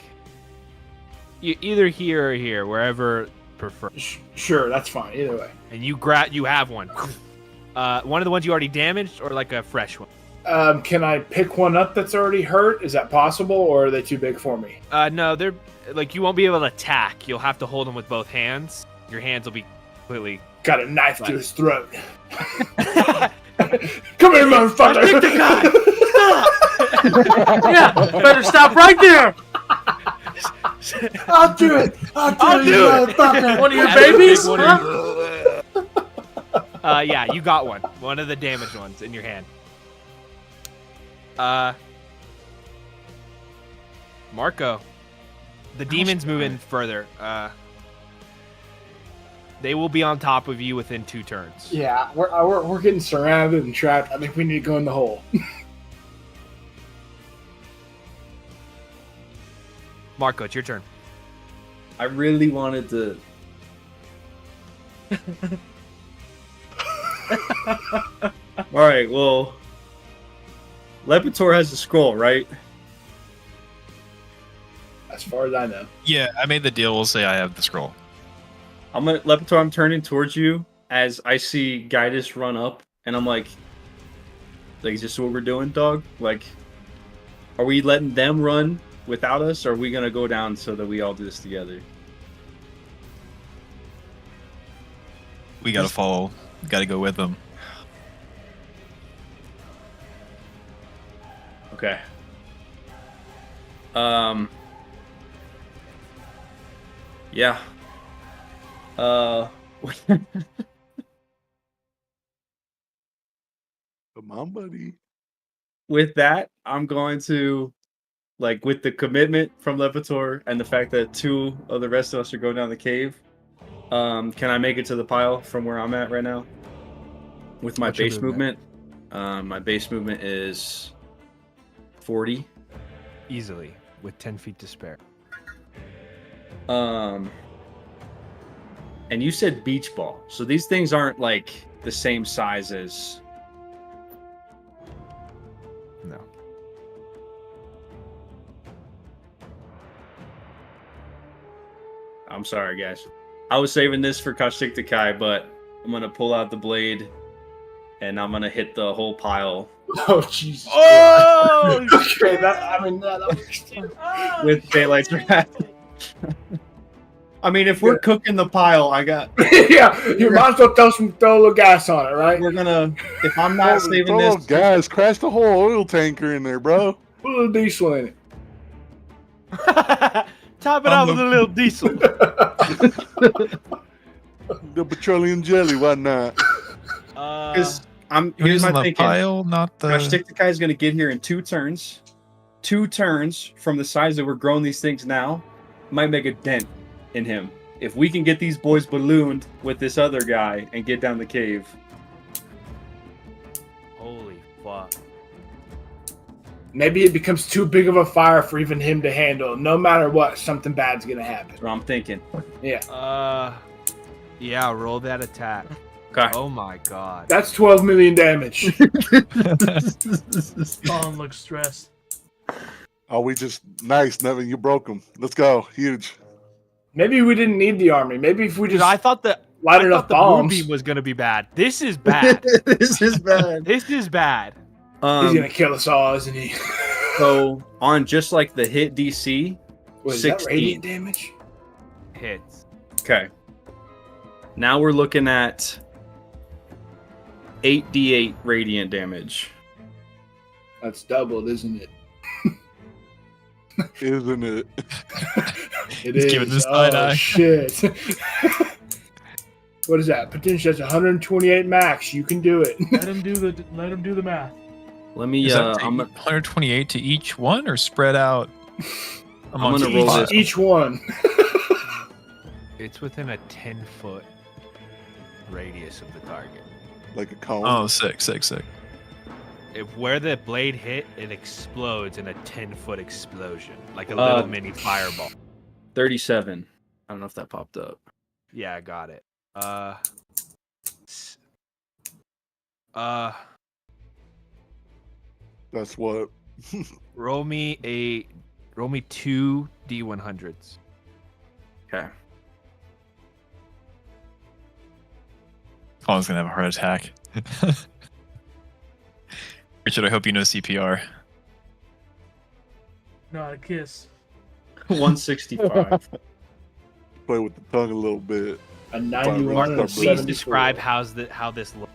[SPEAKER 1] either here or here, wherever prefer.
[SPEAKER 3] Sure, that's fine. Either way.
[SPEAKER 1] And you have one. One of the ones you already damaged, or like a fresh one.
[SPEAKER 3] Can I pick one up that's already hurt? Is that possible, or are they too big for me?
[SPEAKER 1] No, they're like you won't be able to attack. You'll have to hold them with both hands. Your hands will be completely.
[SPEAKER 3] Got a knife
[SPEAKER 1] Right.
[SPEAKER 3] to his throat. Come here, motherfucker!
[SPEAKER 1] Pick the guy.
[SPEAKER 2] Yeah, better stop right there.
[SPEAKER 3] I'll do it. I'll do it, motherfucker.
[SPEAKER 2] One of your
[SPEAKER 1] That's a big
[SPEAKER 2] babies?
[SPEAKER 1] one.
[SPEAKER 2] Huh?
[SPEAKER 1] Yeah, you got one. One of the damaged ones in your hand. Marco, the demon's moving further. They will be on top of you within 2 turns.
[SPEAKER 3] Yeah, we're getting surrounded and trapped. I think we need to go in the hole.
[SPEAKER 1] Marco, it's your turn.
[SPEAKER 5] I really wanted to. All right, well, Lepitor has a scroll, right?
[SPEAKER 3] As far as I know.
[SPEAKER 7] Yeah, I made the deal. We'll say I have the scroll.
[SPEAKER 5] Lepitor, I'm turning towards you as I see Guidus run up, and I'm like, is this what we're doing, dog? Like, are we letting them run without us, or are we gonna go down so that we all do this together?
[SPEAKER 7] We gotta follow. Gotta go with them.
[SPEAKER 5] Okay. Yeah.
[SPEAKER 6] Come on, buddy.
[SPEAKER 5] With that, I'm going to, like, with the commitment from Lepitor and the fact that 2 of the rest of us are going down the cave, can I make it to the pile from where I'm at right now? With my
[SPEAKER 1] What's your
[SPEAKER 5] base movement? My base movement is 40.
[SPEAKER 1] Easily, with 10 feet to spare.
[SPEAKER 5] And you said beach ball. So these things aren't, like, the same size as...
[SPEAKER 1] No.
[SPEAKER 5] I'm sorry, guys. I was saving this for Kashiktakai, but I'm going to pull out the blade, and I'm going to hit the whole pile
[SPEAKER 3] Oh, Jesus.
[SPEAKER 1] Oh!
[SPEAKER 3] Okay, that
[SPEAKER 5] with Daylight's Wrath. I mean, if we're cooking the pile,
[SPEAKER 3] yeah, you might as well throw a little gas on it, right?
[SPEAKER 5] we're gonna. If I'm not saving
[SPEAKER 6] Throw
[SPEAKER 5] this,
[SPEAKER 6] up gas, crash the whole oil tanker in there, bro.
[SPEAKER 3] Put a little diesel in it.
[SPEAKER 1] Top it out with a little diesel.
[SPEAKER 6] The petroleum jelly, why not?
[SPEAKER 5] because
[SPEAKER 7] You're
[SPEAKER 5] here's
[SPEAKER 7] using
[SPEAKER 5] my
[SPEAKER 7] the
[SPEAKER 5] thinking.
[SPEAKER 7] pile, not the.
[SPEAKER 5] Kashiktakai is gonna get here in 2 turns. 2 turns from the size that we're growing these things now might make a dent in him. If we can get these boys ballooned with this other guy and get down the cave.
[SPEAKER 1] Holy fuck.
[SPEAKER 3] Maybe it becomes too big of a fire for even him to handle. No matter what, something bad's gonna happen.
[SPEAKER 5] That's what I'm thinking.
[SPEAKER 3] Yeah,
[SPEAKER 1] Yeah, roll that attack.
[SPEAKER 5] Okay.
[SPEAKER 1] Oh my god.
[SPEAKER 3] that's 12 million damage.
[SPEAKER 2] Colin looks stressed.
[SPEAKER 6] Oh, we just nice, Nevin. You broke them. Let's go. Huge.
[SPEAKER 3] Maybe we didn't need the army. Maybe if we
[SPEAKER 1] Dude,
[SPEAKER 3] just
[SPEAKER 1] I thought the
[SPEAKER 3] lighted up
[SPEAKER 1] the
[SPEAKER 3] bombs,
[SPEAKER 1] moonbeam was gonna be bad. This is bad.
[SPEAKER 5] This is bad.
[SPEAKER 1] This is bad.
[SPEAKER 3] he's gonna kill us all, isn't he?
[SPEAKER 5] So on just like the hit DC,
[SPEAKER 3] Was that
[SPEAKER 5] 16.
[SPEAKER 3] radiant damage?
[SPEAKER 1] Hits.
[SPEAKER 5] Okay. Now we're looking at 8d8 radiant damage.
[SPEAKER 3] That's doubled, isn't it?
[SPEAKER 6] Isn't it?
[SPEAKER 3] It
[SPEAKER 7] He's
[SPEAKER 3] is.
[SPEAKER 7] giving the side eye.
[SPEAKER 3] Shit. What is that? Potential that's 128 max. You can do it.
[SPEAKER 2] Let him do the math.
[SPEAKER 5] Let me
[SPEAKER 7] Is that
[SPEAKER 5] I'm
[SPEAKER 7] 128 to each one, or spread out? amongst
[SPEAKER 5] gonna
[SPEAKER 7] each
[SPEAKER 5] roll
[SPEAKER 7] pile?
[SPEAKER 5] this.
[SPEAKER 3] Each one.
[SPEAKER 1] It's within a 10-foot radius of the target.
[SPEAKER 6] Like a cone.
[SPEAKER 7] Oh, sick.
[SPEAKER 1] If where the blade hit, it explodes in a 10-foot explosion, like a little mini fireball.
[SPEAKER 5] 37. I don't know if that popped up.
[SPEAKER 1] Yeah, I got it.
[SPEAKER 6] That's what.
[SPEAKER 1] Roll me 2 D100s.
[SPEAKER 5] Okay.
[SPEAKER 7] Colin's gonna have a heart attack. Richard, I hope you know CPR.
[SPEAKER 2] Not a kiss.
[SPEAKER 5] 165.
[SPEAKER 6] Play with the tongue a little bit.
[SPEAKER 3] A
[SPEAKER 6] Mark,
[SPEAKER 3] 91 and a
[SPEAKER 6] please
[SPEAKER 1] Please
[SPEAKER 3] 74.
[SPEAKER 1] describe how this looks.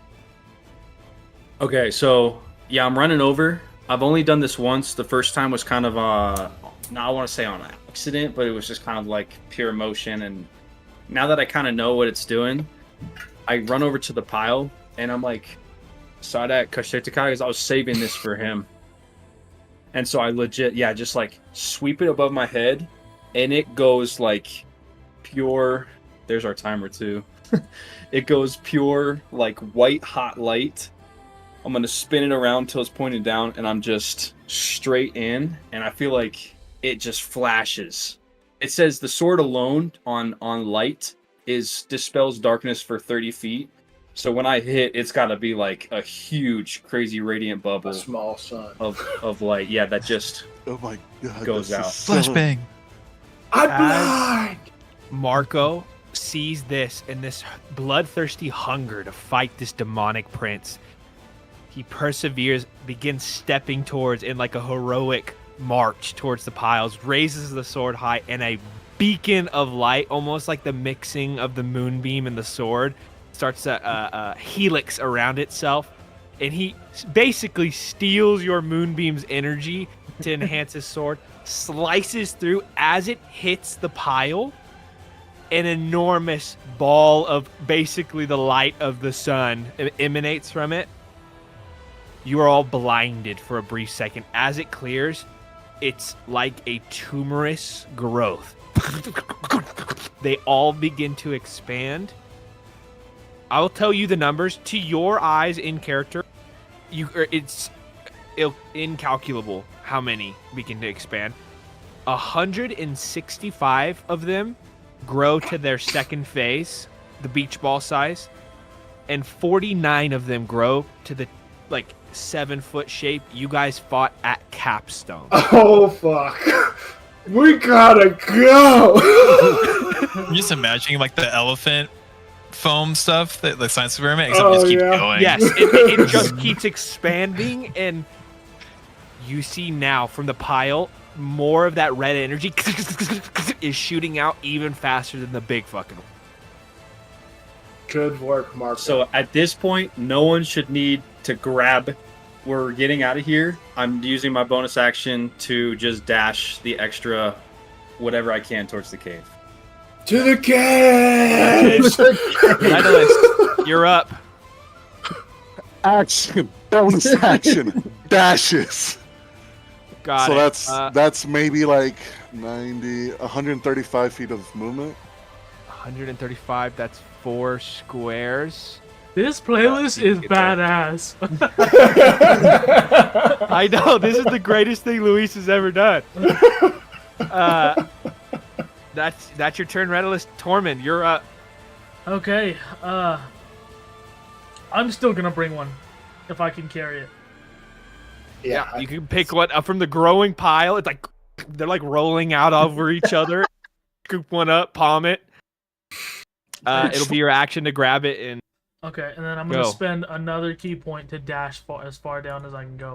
[SPEAKER 5] Okay, so yeah, I'm running over. I've only done this once. The first time was kind of now I want to say on accident, but it was just kind of like pure emotion. And now that I kind of know what it's doing, I run over to the pile and I'm like, saw that Kashitakai because I was saving this for him. And so I legit, just like sweep it above my head and it goes like pure. There's our timer too. it goes pure like white hot light. I'm gonna spin it around till it's pointed down, and I'm just straight in, and I feel like it just flashes. It says the sword alone on light dispels darkness for 30 feet. So when I hit, it's got to be like a huge, crazy radiant bubble
[SPEAKER 3] A small sun.
[SPEAKER 5] of light. Yeah, that just
[SPEAKER 6] Oh my god.
[SPEAKER 5] Goes
[SPEAKER 6] this is
[SPEAKER 5] out.
[SPEAKER 6] so-
[SPEAKER 7] Flashbang.
[SPEAKER 3] I'm
[SPEAKER 1] As-
[SPEAKER 3] blind.
[SPEAKER 1] Marco sees this and this bloodthirsty hunger to fight this demonic prince. He perseveres, begins stepping towards in like a heroic march towards the piles, raises the sword high, and a beacon of light, almost like the mixing of the moonbeam and the sword, starts a helix around itself. And he basically steals your moonbeam's energy to enhance his sword, slices through as it hits the pile. An enormous ball of basically the light of the sun emanates from it. You are all blinded for a brief second. As it clears, it's like a tumorous growth. They all begin to expand. I will tell you the numbers to your eyes in character. It's incalculable how many begin to expand. 165 of them grow to their second phase, the beach ball size, and 49 of them grow to the 7-foot shape you guys fought at Capstone.
[SPEAKER 3] Oh fuck. We gotta go.
[SPEAKER 7] I'm just imagining like the elephant foam stuff, the science experiment, except
[SPEAKER 3] Oh,
[SPEAKER 7] just keep
[SPEAKER 3] yeah.
[SPEAKER 7] going.
[SPEAKER 1] Yes, it just keeps expanding, and you see now from the pile, more of that red energy is shooting out even faster than the big fucking one.
[SPEAKER 3] Good work, Mark.
[SPEAKER 5] So at this point, no one should need to grab. We're getting out of here. I'm using my bonus action to just dash the extra whatever I can towards the cave.
[SPEAKER 3] to the cave.
[SPEAKER 1] Medalist, you're up.
[SPEAKER 6] Action. Bonus action. Dashes.
[SPEAKER 1] Got
[SPEAKER 6] So
[SPEAKER 1] it.
[SPEAKER 6] that's maybe like 135 feet of movement.
[SPEAKER 1] 135, that's 4 squares.
[SPEAKER 2] This playlist
[SPEAKER 1] you
[SPEAKER 2] is
[SPEAKER 1] get that.
[SPEAKER 2] badass.
[SPEAKER 1] I know, this is the greatest thing Luis has ever done. That's your turn, Redalist. Tormund, you're up.
[SPEAKER 2] Okay, I'm still gonna bring one if I can carry it.
[SPEAKER 3] Yeah,
[SPEAKER 1] You can pick one up from the growing pile. It's like they're like rolling out over each other. Scoop one up, palm it. It'll be your action to grab it and
[SPEAKER 2] Okay, and then I'm gonna
[SPEAKER 1] Go.
[SPEAKER 2] spend another key point to dash as far down as I can go.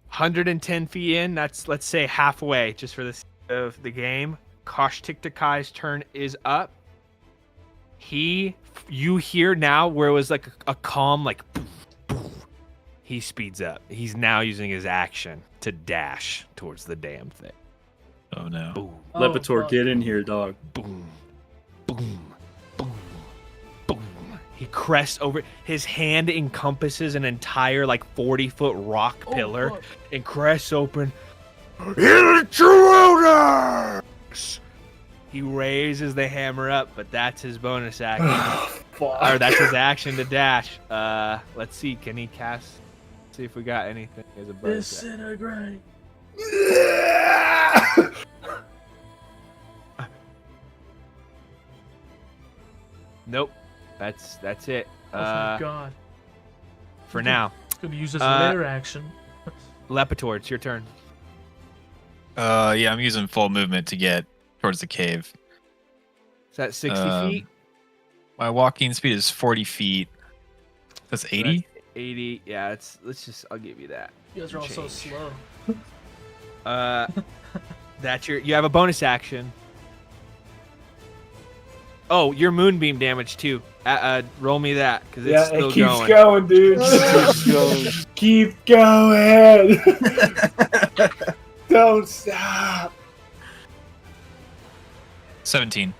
[SPEAKER 1] 110 feet in. That's, let's say, halfway, just for the sake of the game. Kosh-Tiktakai's turn is up. You hear now where it was like a calm, like, poof, poof. He speeds up. He's now using his action to dash towards the damn thing.
[SPEAKER 7] Oh no.
[SPEAKER 1] Boom,
[SPEAKER 2] Oh,
[SPEAKER 5] Lepitor,
[SPEAKER 2] fuck.
[SPEAKER 5] get in here, dog.
[SPEAKER 1] boom, boom, boom, boom. He crests over. His hand encompasses an entire, 40-foot rock
[SPEAKER 2] Oh,
[SPEAKER 1] pillar
[SPEAKER 2] fuck.
[SPEAKER 1] and crests open. Intruders! He raises the hammer up, but that's his bonus action.
[SPEAKER 3] fuck.
[SPEAKER 1] Or that's his action to dash. Let's see. Can he cast? See if we got anything as a bonus action.
[SPEAKER 2] Disintegrate.
[SPEAKER 1] Nope. That's it.
[SPEAKER 2] Oh my god.
[SPEAKER 1] For now.
[SPEAKER 2] Gonna use this
[SPEAKER 1] Uh,
[SPEAKER 2] lair action.
[SPEAKER 1] Lepitor, it's your turn.
[SPEAKER 7] Yeah, I'm using full movement to get towards the cave.
[SPEAKER 1] Is that 60
[SPEAKER 7] Um,
[SPEAKER 1] feet?
[SPEAKER 7] My walking speed is 40 feet. That's 80?
[SPEAKER 1] 80. Yeah, I'll give you that.
[SPEAKER 2] You guys are all so
[SPEAKER 1] change.
[SPEAKER 2] slow.
[SPEAKER 1] That's you have a bonus action. Oh, your moonbeam damage too. Roll me that because it's
[SPEAKER 3] Yeah,
[SPEAKER 1] still
[SPEAKER 3] it keeps
[SPEAKER 1] going.
[SPEAKER 3] going, dude. Keep going. Don't stop.
[SPEAKER 7] 17.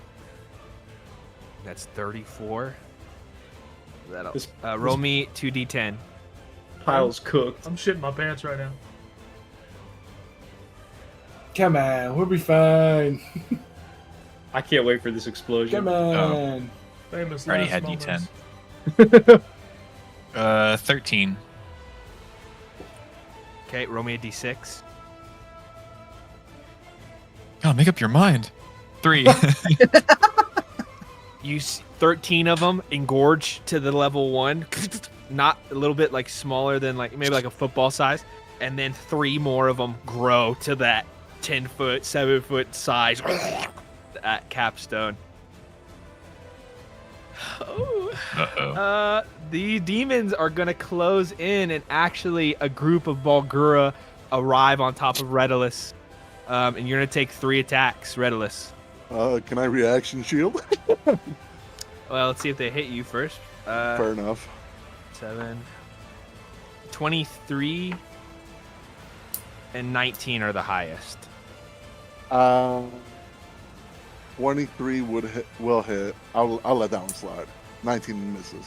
[SPEAKER 1] That's 34. That'll
[SPEAKER 5] This-
[SPEAKER 1] roll me 2d10.
[SPEAKER 5] Pile's cooked.
[SPEAKER 2] I'm shitting my pants right now.
[SPEAKER 3] Come on, we'll be fine.
[SPEAKER 5] I can't wait for this explosion.
[SPEAKER 3] Come on.
[SPEAKER 2] Famous
[SPEAKER 7] Already
[SPEAKER 2] last
[SPEAKER 7] had
[SPEAKER 2] moments.
[SPEAKER 7] D10. 13.
[SPEAKER 1] Okay, roll me a d6.
[SPEAKER 7] God, make up your mind. 3.
[SPEAKER 1] You 13 of them engorge to the level 1, not a little bit like smaller than like maybe like a football size, and then 3 more of them grow to that 10-foot, 7-foot size at capstone.
[SPEAKER 7] Uh-oh.
[SPEAKER 1] The demons are gonna close in, and actually a group of Balgura arrive on top of Redulus. And you're gonna take 3 attacks, Redulus.
[SPEAKER 6] Can I reaction shield?
[SPEAKER 1] Well, let's see if they hit you first.
[SPEAKER 6] Fair enough.
[SPEAKER 1] 7, 23, and 19 are the highest.
[SPEAKER 6] 23 will hit. I'll let that one slide. 19 misses.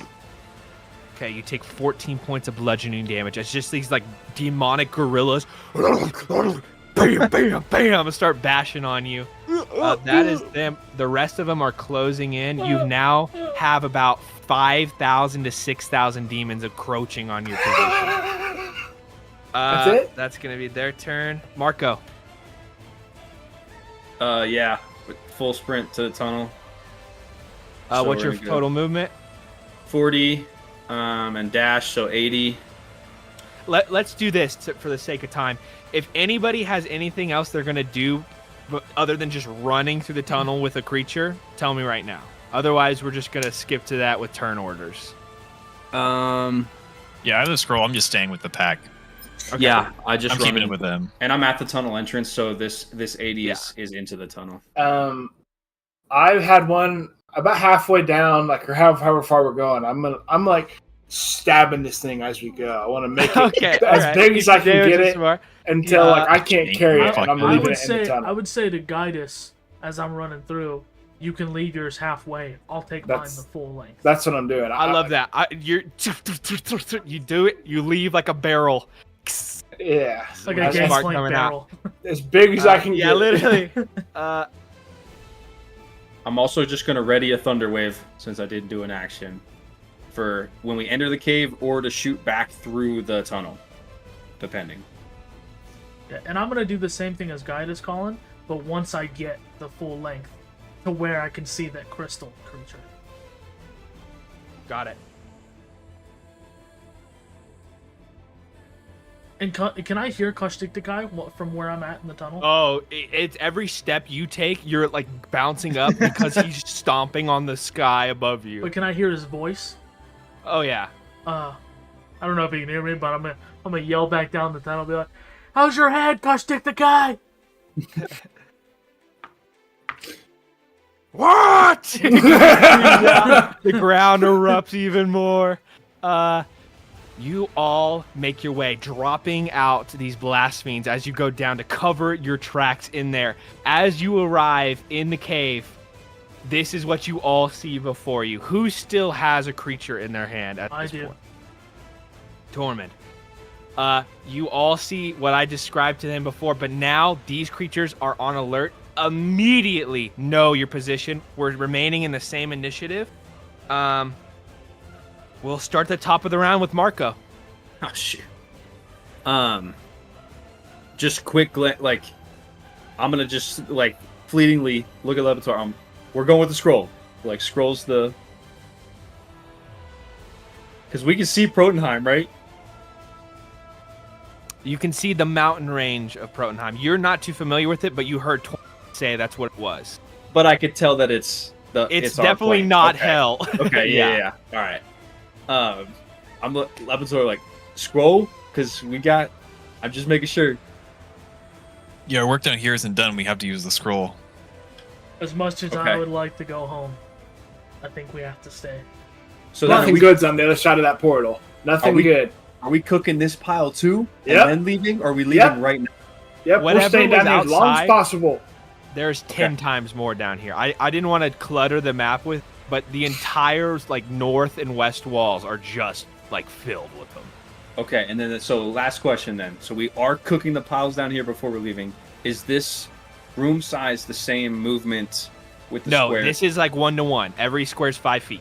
[SPEAKER 1] Okay, you take 14 points of bludgeoning damage. It's just these like demonic gorillas. Bam, bam, bam, and start bashing on you. That is them. The rest of them are closing in. You now have about 5,000 to 6,000 demons encroaching on your position.
[SPEAKER 3] That's it?
[SPEAKER 1] That's gonna be their turn. Marco.
[SPEAKER 5] Yeah, with full sprint to the tunnel. So
[SPEAKER 1] What's
[SPEAKER 5] we're
[SPEAKER 1] your
[SPEAKER 5] gonna go
[SPEAKER 1] total movement?
[SPEAKER 5] 40, and dash, so 80.
[SPEAKER 1] Let's do this for the sake of time. If anybody has anything else they're gonna do, other than just running through the tunnel with a creature, tell me right now. Otherwise, we're just gonna skip to that with turn orders.
[SPEAKER 4] Yeah, I have the scroll. I'm just staying with the pack.
[SPEAKER 1] Okay.
[SPEAKER 5] Yeah, I just
[SPEAKER 7] I'm
[SPEAKER 5] run
[SPEAKER 7] keeping
[SPEAKER 5] in.
[SPEAKER 7] it with them.
[SPEAKER 5] And I'm at the tunnel entrance, so this 80 is into the tunnel.
[SPEAKER 3] I've had one about halfway down, like or however far we're going. I'm like stabbing this thing as we go. I want to make it
[SPEAKER 1] Okay,
[SPEAKER 3] as
[SPEAKER 1] alright.
[SPEAKER 3] big as I can
[SPEAKER 1] Damage
[SPEAKER 3] get
[SPEAKER 1] is
[SPEAKER 3] it
[SPEAKER 1] smart.
[SPEAKER 3] until like I can't carry it, and I'm
[SPEAKER 7] I
[SPEAKER 3] leaving
[SPEAKER 2] would
[SPEAKER 3] it in the
[SPEAKER 2] say
[SPEAKER 3] tunnel.
[SPEAKER 2] I would say to guide us as I'm running through. You can leave yours halfway. I'll take mine
[SPEAKER 3] That's-
[SPEAKER 2] the full length.
[SPEAKER 3] That's what I'm doing.
[SPEAKER 1] I love that. You do it. You leave like a barrel.
[SPEAKER 3] Yeah,
[SPEAKER 2] Like
[SPEAKER 1] That's
[SPEAKER 2] a gas
[SPEAKER 1] smart
[SPEAKER 2] length
[SPEAKER 1] coming out.
[SPEAKER 2] barrel.
[SPEAKER 3] as big as I can
[SPEAKER 1] Yeah,
[SPEAKER 3] get.
[SPEAKER 1] literally.
[SPEAKER 5] I'm also just going to ready a Thunder Wave, since I didn't do an action, for when we enter the cave or to shoot back through the tunnel, depending.
[SPEAKER 2] Yeah, and I'm gonna do the same thing as Guide is calling, but once I get the full length to where I can see that crystal creature.
[SPEAKER 1] Got it.
[SPEAKER 2] And can I hear Kashtiktikai from where I'm at in the tunnel?
[SPEAKER 1] Oh, it's every step you take, you're like bouncing up because he's stomping on the sky above you.
[SPEAKER 2] But can I hear his voice?
[SPEAKER 1] Oh yeah.
[SPEAKER 2] I don't know if he can hear me, but I'm gonna yell back down the tunnel, be like, "How's your head, Kashtiktikai?"
[SPEAKER 1] What? The ground erupts even more. You all make your way, dropping out these blasphemes as you go down to cover your tracks in there. As you arrive in the cave, this is what you all see before you. Who still has a creature in their hand at this point? Tormund. You all see what I described to them before, but now these creatures are on alert. Immediately know your position. We're remaining in the same initiative. We'll start the top of the round with Marco.
[SPEAKER 5] Oh, shit. Just quick, like, I'm going to just, like, fleetingly look at Levitar. We're going with the scroll. Like, scroll's the... Because we can see Protenheim, right?
[SPEAKER 1] You can see the mountain range of Protenheim. You're not too familiar with it, but you heard say that's what it was.
[SPEAKER 5] But I could tell that it's
[SPEAKER 1] It's
[SPEAKER 5] our
[SPEAKER 1] definitely
[SPEAKER 5] plane.
[SPEAKER 1] not
[SPEAKER 5] Okay.
[SPEAKER 1] hell.
[SPEAKER 5] Okay, yeah. All right. I'm Levitar, like, scroll, because I'm just making sure.
[SPEAKER 7] Yeah, our work down here isn't done. We have to use the scroll.
[SPEAKER 2] As much as
[SPEAKER 5] Okay.
[SPEAKER 2] I would like to go home, I think we have to stay.
[SPEAKER 5] So then
[SPEAKER 3] Nothing good's on the other side of that portal. Nothing good.
[SPEAKER 5] Are we cooking this pile too?
[SPEAKER 3] Yep.
[SPEAKER 5] And then leaving? Or are we leaving
[SPEAKER 3] Yep.
[SPEAKER 5] right now?
[SPEAKER 3] Yep,
[SPEAKER 1] Whatever
[SPEAKER 3] we're staying
[SPEAKER 1] was
[SPEAKER 3] down here as long as
[SPEAKER 1] outside-
[SPEAKER 3] possible.
[SPEAKER 1] There's 10 times more down here. I didn't want to clutter the map with, but the entire like north and west walls are just like filled with them.
[SPEAKER 5] Okay, and then so last question then. So we are cooking the piles down here before we're leaving. Is this room size the same movement with the
[SPEAKER 1] No,
[SPEAKER 5] square?
[SPEAKER 1] this is like 1-to-1. Every square's 5 feet.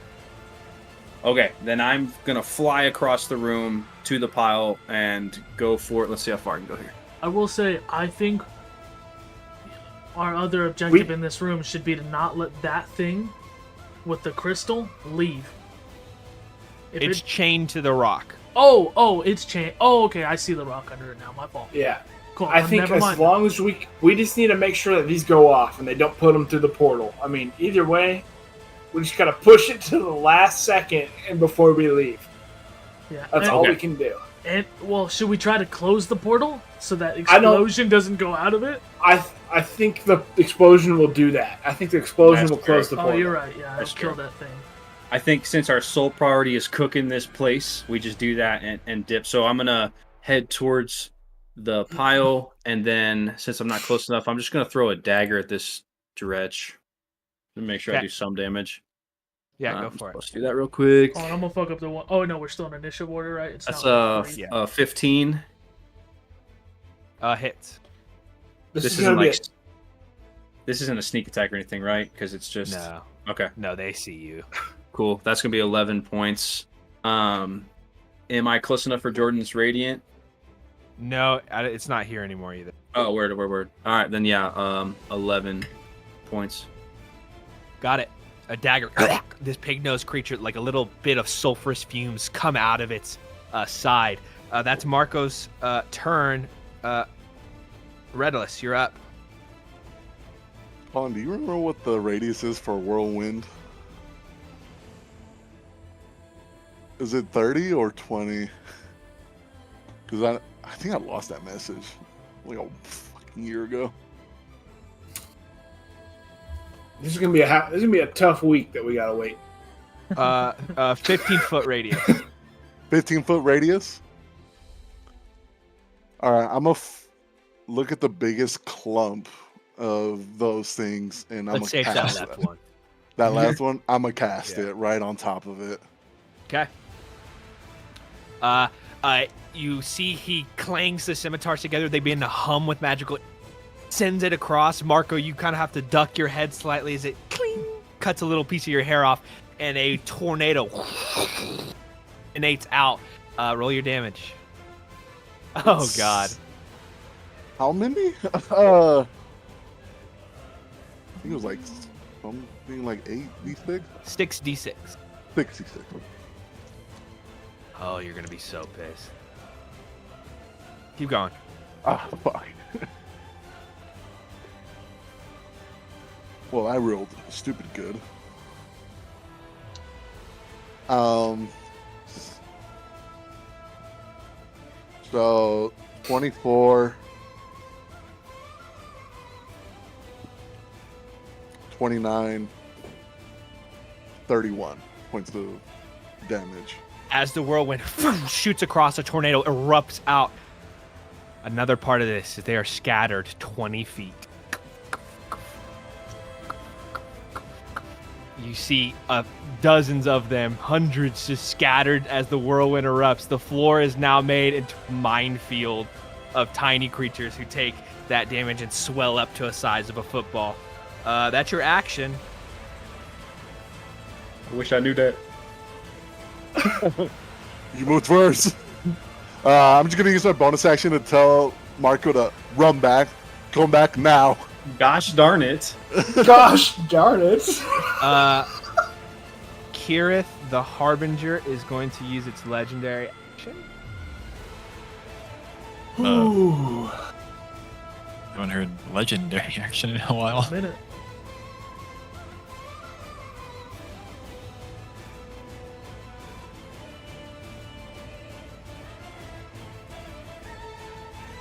[SPEAKER 5] Okay, then I'm gonna fly across the room to the pile and go for it. Let's see how far I can go here.
[SPEAKER 2] I will say, I think our other objective in this room should be to not let that thing with the crystal leave. If
[SPEAKER 1] It's chained to the rock.
[SPEAKER 2] it's chain. Oh, okay, I see the rock under it now. My fault.
[SPEAKER 3] Yeah.
[SPEAKER 2] Cool.
[SPEAKER 3] I think
[SPEAKER 2] never
[SPEAKER 3] as
[SPEAKER 2] mind.
[SPEAKER 3] long as we just need to make sure that these go off and they don't put them through the portal. I mean, either way, we just gotta push it to the last second and before we leave.
[SPEAKER 2] Yeah.
[SPEAKER 3] That's
[SPEAKER 2] and,
[SPEAKER 3] all we can do.
[SPEAKER 2] And well, should we try to close the portal so that explosion doesn't go out of it?
[SPEAKER 3] I think the explosion will do that. I think the explosion
[SPEAKER 5] That's
[SPEAKER 3] will close
[SPEAKER 5] true.
[SPEAKER 3] the
[SPEAKER 2] Oh,
[SPEAKER 3] portal.
[SPEAKER 2] you're right. Yeah,
[SPEAKER 5] That's
[SPEAKER 2] I'll kill
[SPEAKER 5] true.
[SPEAKER 2] that thing.
[SPEAKER 5] I think since our sole priority is cooking this place, we just do that and dip. So I'm gonna head towards the pile, and then since I'm not close enough, I'm just gonna throw a dagger at this dredge to make sure I
[SPEAKER 1] Okay.
[SPEAKER 5] do some damage.
[SPEAKER 1] Yeah, go for it.
[SPEAKER 5] Let's do that real quick.
[SPEAKER 2] Oh, and I'm gonna fuck up the one. Oh no, we're still in initiative order, right? It's
[SPEAKER 5] That's
[SPEAKER 2] not like
[SPEAKER 1] Yeah.
[SPEAKER 5] 15.
[SPEAKER 1] Hits.
[SPEAKER 3] This is
[SPEAKER 5] isn't
[SPEAKER 3] gonna be
[SPEAKER 5] like this isn't a sneak attack or anything, right? Because it's just
[SPEAKER 1] No.
[SPEAKER 5] okay.
[SPEAKER 1] No, they see you.
[SPEAKER 5] Cool. That's gonna be 11 points. Am I close enough for Jordan's radiant?
[SPEAKER 1] No, it's not here anymore either.
[SPEAKER 5] Oh, word. All right, then yeah. 11 points.
[SPEAKER 1] Got it. A dagger. This pig-nosed creature, like a little bit of sulfurous fumes come out of its side. That's Marco's turn. Redless, you're up.
[SPEAKER 6] Pawn, do you remember what the radius is for a whirlwind? Is it 30 or 20? Because I think I lost that message like a fucking year ago.
[SPEAKER 3] this is gonna be a tough week that we gotta wait.
[SPEAKER 1] 15-foot radius.
[SPEAKER 6] 15-foot radius? Alright, I'm gonna look at the biggest clump of those things and I'm
[SPEAKER 1] Let's
[SPEAKER 6] gonna
[SPEAKER 1] save that
[SPEAKER 6] cast
[SPEAKER 1] left
[SPEAKER 6] that.
[SPEAKER 1] one.
[SPEAKER 6] That last one, I'm gonna cast
[SPEAKER 1] Yeah.
[SPEAKER 6] it right on top of it.
[SPEAKER 1] Okay. You see he clangs the scimitars together. They begin to hum with magical. Sends it across. Marco, you kind of have to duck your head slightly as it cling, cuts a little piece of your hair off, and a tornado emanates out. Roll your damage. Oh God.
[SPEAKER 6] How many? I think it was like something like 8d6?
[SPEAKER 1] 6d6.
[SPEAKER 6] 66.
[SPEAKER 1] Oh, you're gonna be so pissed. Keep going.
[SPEAKER 6] Ah, fuck. Well, I rolled stupid good. So 24, 29, 31 points of damage.
[SPEAKER 1] As the whirlwind shoots across, a tornado erupts out. Another part of this is they are scattered 20 feet. You see dozens of them, hundreds just scattered as the whirlwind erupts. The floor is now made into a minefield of tiny creatures who take that damage and swell up to the size of a football. That's your action.
[SPEAKER 5] I wish I knew that.
[SPEAKER 6] You moved first. I'm just gonna use my bonus action to tell Marco to run back. Come back now.
[SPEAKER 5] Gosh darn it.
[SPEAKER 3] Gosh darn it!
[SPEAKER 1] Kirith, the Harbinger, is going to use its legendary action.
[SPEAKER 3] Ooh.
[SPEAKER 7] Haven't heard legendary action in a while.
[SPEAKER 2] A minute.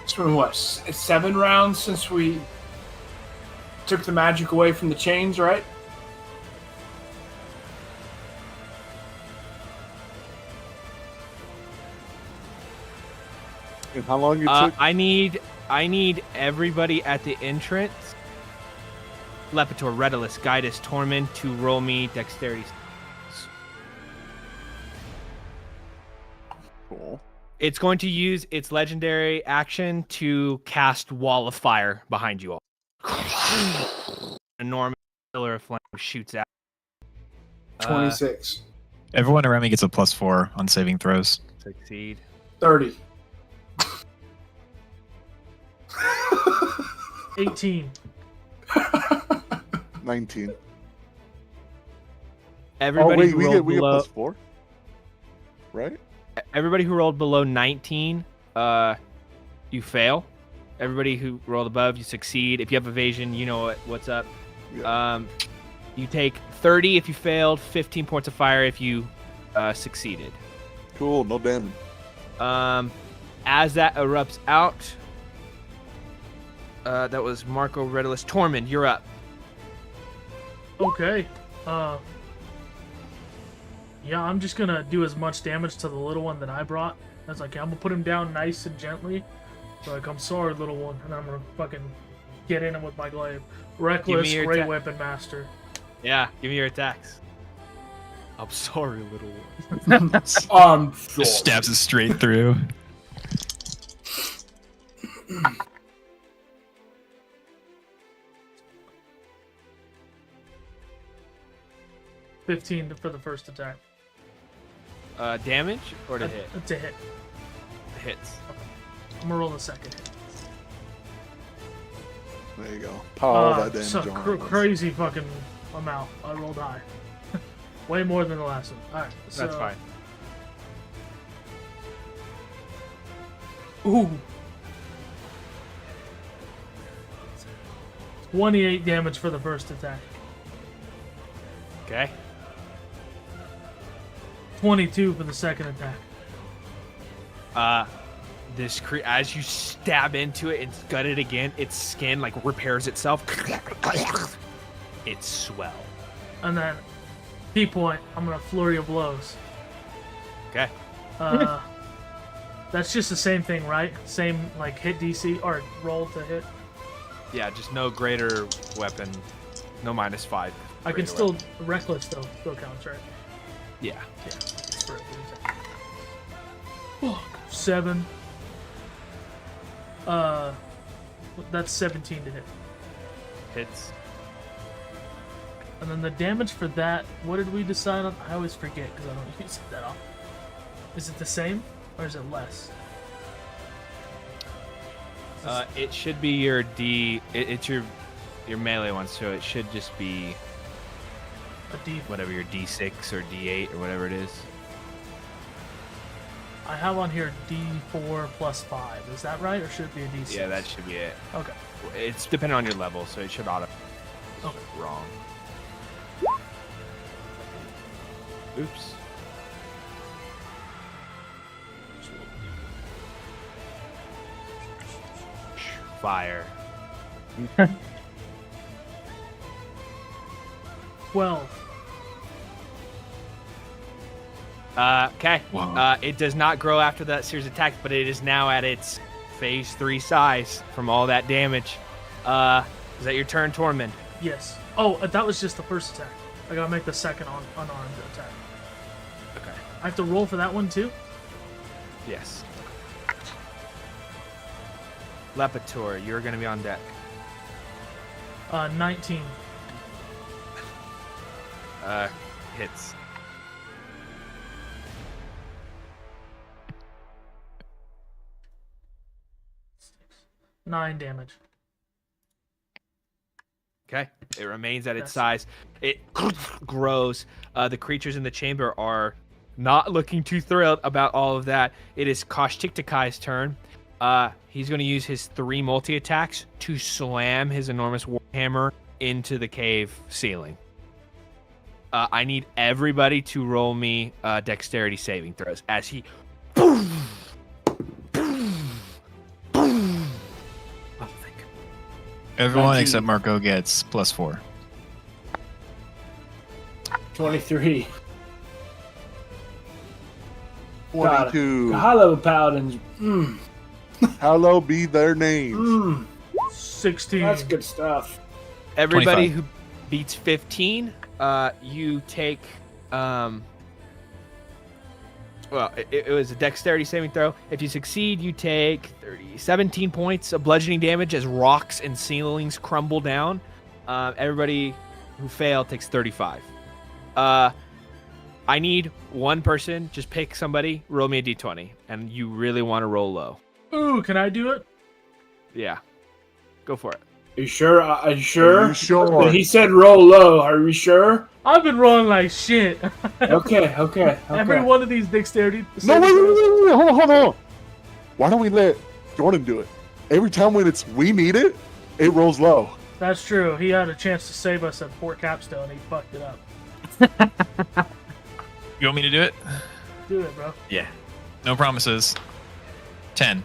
[SPEAKER 3] It's been what, 7 rounds since we took the magic away from the chains, right?
[SPEAKER 6] And how long you took?
[SPEAKER 1] I need everybody at the entrance. Lepitor, Redolus, Guidus, Torment to roll me dexterity.
[SPEAKER 6] Cool.
[SPEAKER 1] It's going to use its legendary action to cast Wall of Fire behind you all. Enormous pillar of flame shoots out.
[SPEAKER 3] 26.
[SPEAKER 7] Everyone around me gets a +4 on saving throws.
[SPEAKER 1] Succeed.
[SPEAKER 3] 30.
[SPEAKER 2] 18.
[SPEAKER 6] 19.
[SPEAKER 1] Everybody
[SPEAKER 6] oh wait,
[SPEAKER 1] who
[SPEAKER 6] we
[SPEAKER 1] rolled
[SPEAKER 6] get
[SPEAKER 1] below,
[SPEAKER 6] +4, right?
[SPEAKER 1] everybody who rolled below 19, you fail. Everybody who rolled above, you succeed. If you have evasion, you know what's up.
[SPEAKER 6] Yeah.
[SPEAKER 1] You take 30 if you failed, 15 points of fire if you succeeded.
[SPEAKER 6] Cool, no damage.
[SPEAKER 1] As that erupts out, that was Marco Redulus. Tormund, you're up.
[SPEAKER 2] Okay. Yeah, I'm just gonna do as much damage to the little one that I brought as I can. I'm gonna put him down nice and gently. Like, I'm sorry, little one, and I'm gonna fucking get in him with my glaive. Reckless,
[SPEAKER 1] your
[SPEAKER 2] Great
[SPEAKER 1] attack.
[SPEAKER 2] Weapon Master.
[SPEAKER 1] Yeah, give me your attacks. I'm sorry, little one.
[SPEAKER 7] Just stabs it straight through.
[SPEAKER 2] $15 for the first attack.
[SPEAKER 1] Damage or to hit?
[SPEAKER 2] To hit.
[SPEAKER 1] Hits.
[SPEAKER 2] I'm gonna roll the second hit.
[SPEAKER 6] There you go. All that damage
[SPEAKER 2] so
[SPEAKER 6] on.
[SPEAKER 2] crazy fucking amount. I rolled high. Way more than the last one. Alright, so...
[SPEAKER 1] That's fine.
[SPEAKER 2] Ooh. 28 damage for the first attack.
[SPEAKER 1] Okay.
[SPEAKER 2] 22 for the second attack.
[SPEAKER 1] As you stab into it and gut it again, its skin like repairs itself. It swells.
[SPEAKER 2] And then, P point, I'm gonna flurry of blows.
[SPEAKER 1] Okay.
[SPEAKER 2] That's just the same thing, right? Same like hit DC or roll to hit.
[SPEAKER 1] Yeah, just no greater weapon, no -5.
[SPEAKER 2] I can
[SPEAKER 1] greater
[SPEAKER 2] still
[SPEAKER 1] weapon.
[SPEAKER 2] reckless still counts, right?
[SPEAKER 1] Yeah.
[SPEAKER 2] For 7. That's 17 to hit.
[SPEAKER 1] Hits.
[SPEAKER 2] And then the damage for that, what did we decide on? I always forget because I don't use it that often. Is it the same or is it less?
[SPEAKER 1] It should be your D. It's your melee one, so it should just be
[SPEAKER 2] A D.
[SPEAKER 1] whatever your D6 or D8 or whatever it is.
[SPEAKER 2] I have on here D4 plus 5. Is that right, or should it be a D6?
[SPEAKER 1] Yeah, that should be it.
[SPEAKER 2] Okay.
[SPEAKER 1] It's depending on your level, so it should auto.
[SPEAKER 2] Okay.
[SPEAKER 1] Wrong. Oops. Fire.
[SPEAKER 2] 12.
[SPEAKER 1] Okay.
[SPEAKER 7] Wow.
[SPEAKER 1] It does not grow after that series of attacks, but it is now at its phase 3 size from all that damage. Is that your turn, Tormund?
[SPEAKER 2] Yes. Oh, that was just the first attack. I gotta make the second unarmed attack.
[SPEAKER 1] Okay.
[SPEAKER 2] I have to roll for that one too?
[SPEAKER 1] Yes. Lepator, you're going to be on deck.
[SPEAKER 2] 19.
[SPEAKER 1] Hits.
[SPEAKER 2] Nine damage.
[SPEAKER 1] Okay. It remains at its
[SPEAKER 2] Yes.
[SPEAKER 1] size. It grows. The creatures in the chamber are not looking too thrilled about all of that. It is Kosh-Tiktakai's turn. He's going to use his 3 multi-attacks to slam his enormous warhammer into the cave ceiling. I need everybody to roll me dexterity saving throws as he... Boom! Boom! Boom! Oh, thank you.
[SPEAKER 7] Everyone
[SPEAKER 3] 19.
[SPEAKER 7] except Marco gets +4.
[SPEAKER 3] 23.
[SPEAKER 6] 22.
[SPEAKER 3] High level paladins.
[SPEAKER 6] Hallowed be their names.
[SPEAKER 2] 16.
[SPEAKER 3] That's good stuff.
[SPEAKER 1] Everybody
[SPEAKER 7] 25.
[SPEAKER 1] who beats 15, you take well, it was a dexterity saving throw. If you succeed, you take 17 points of bludgeoning damage as rocks and ceilings crumble down. Everybody who fail takes 35. I need one person. Just pick somebody. Roll me a d20, and you really want to roll low.
[SPEAKER 2] Ooh, can I do it?
[SPEAKER 1] Yeah, go for it.
[SPEAKER 3] Are you sure? Are you sure?
[SPEAKER 6] Are you sure?
[SPEAKER 3] He said roll low. Are you sure?
[SPEAKER 2] I've been rolling like shit.
[SPEAKER 3] Okay.
[SPEAKER 2] Every one of these dexterity.
[SPEAKER 6] No, wait, hold on. Why don't we let Jordan do it? Every time when we need it, it rolls low.
[SPEAKER 2] That's true. He had a chance to save us at Fort Capstone. He fucked it up.
[SPEAKER 7] You want me to do it?
[SPEAKER 2] Do it, bro.
[SPEAKER 5] Yeah.
[SPEAKER 7] No promises. 10.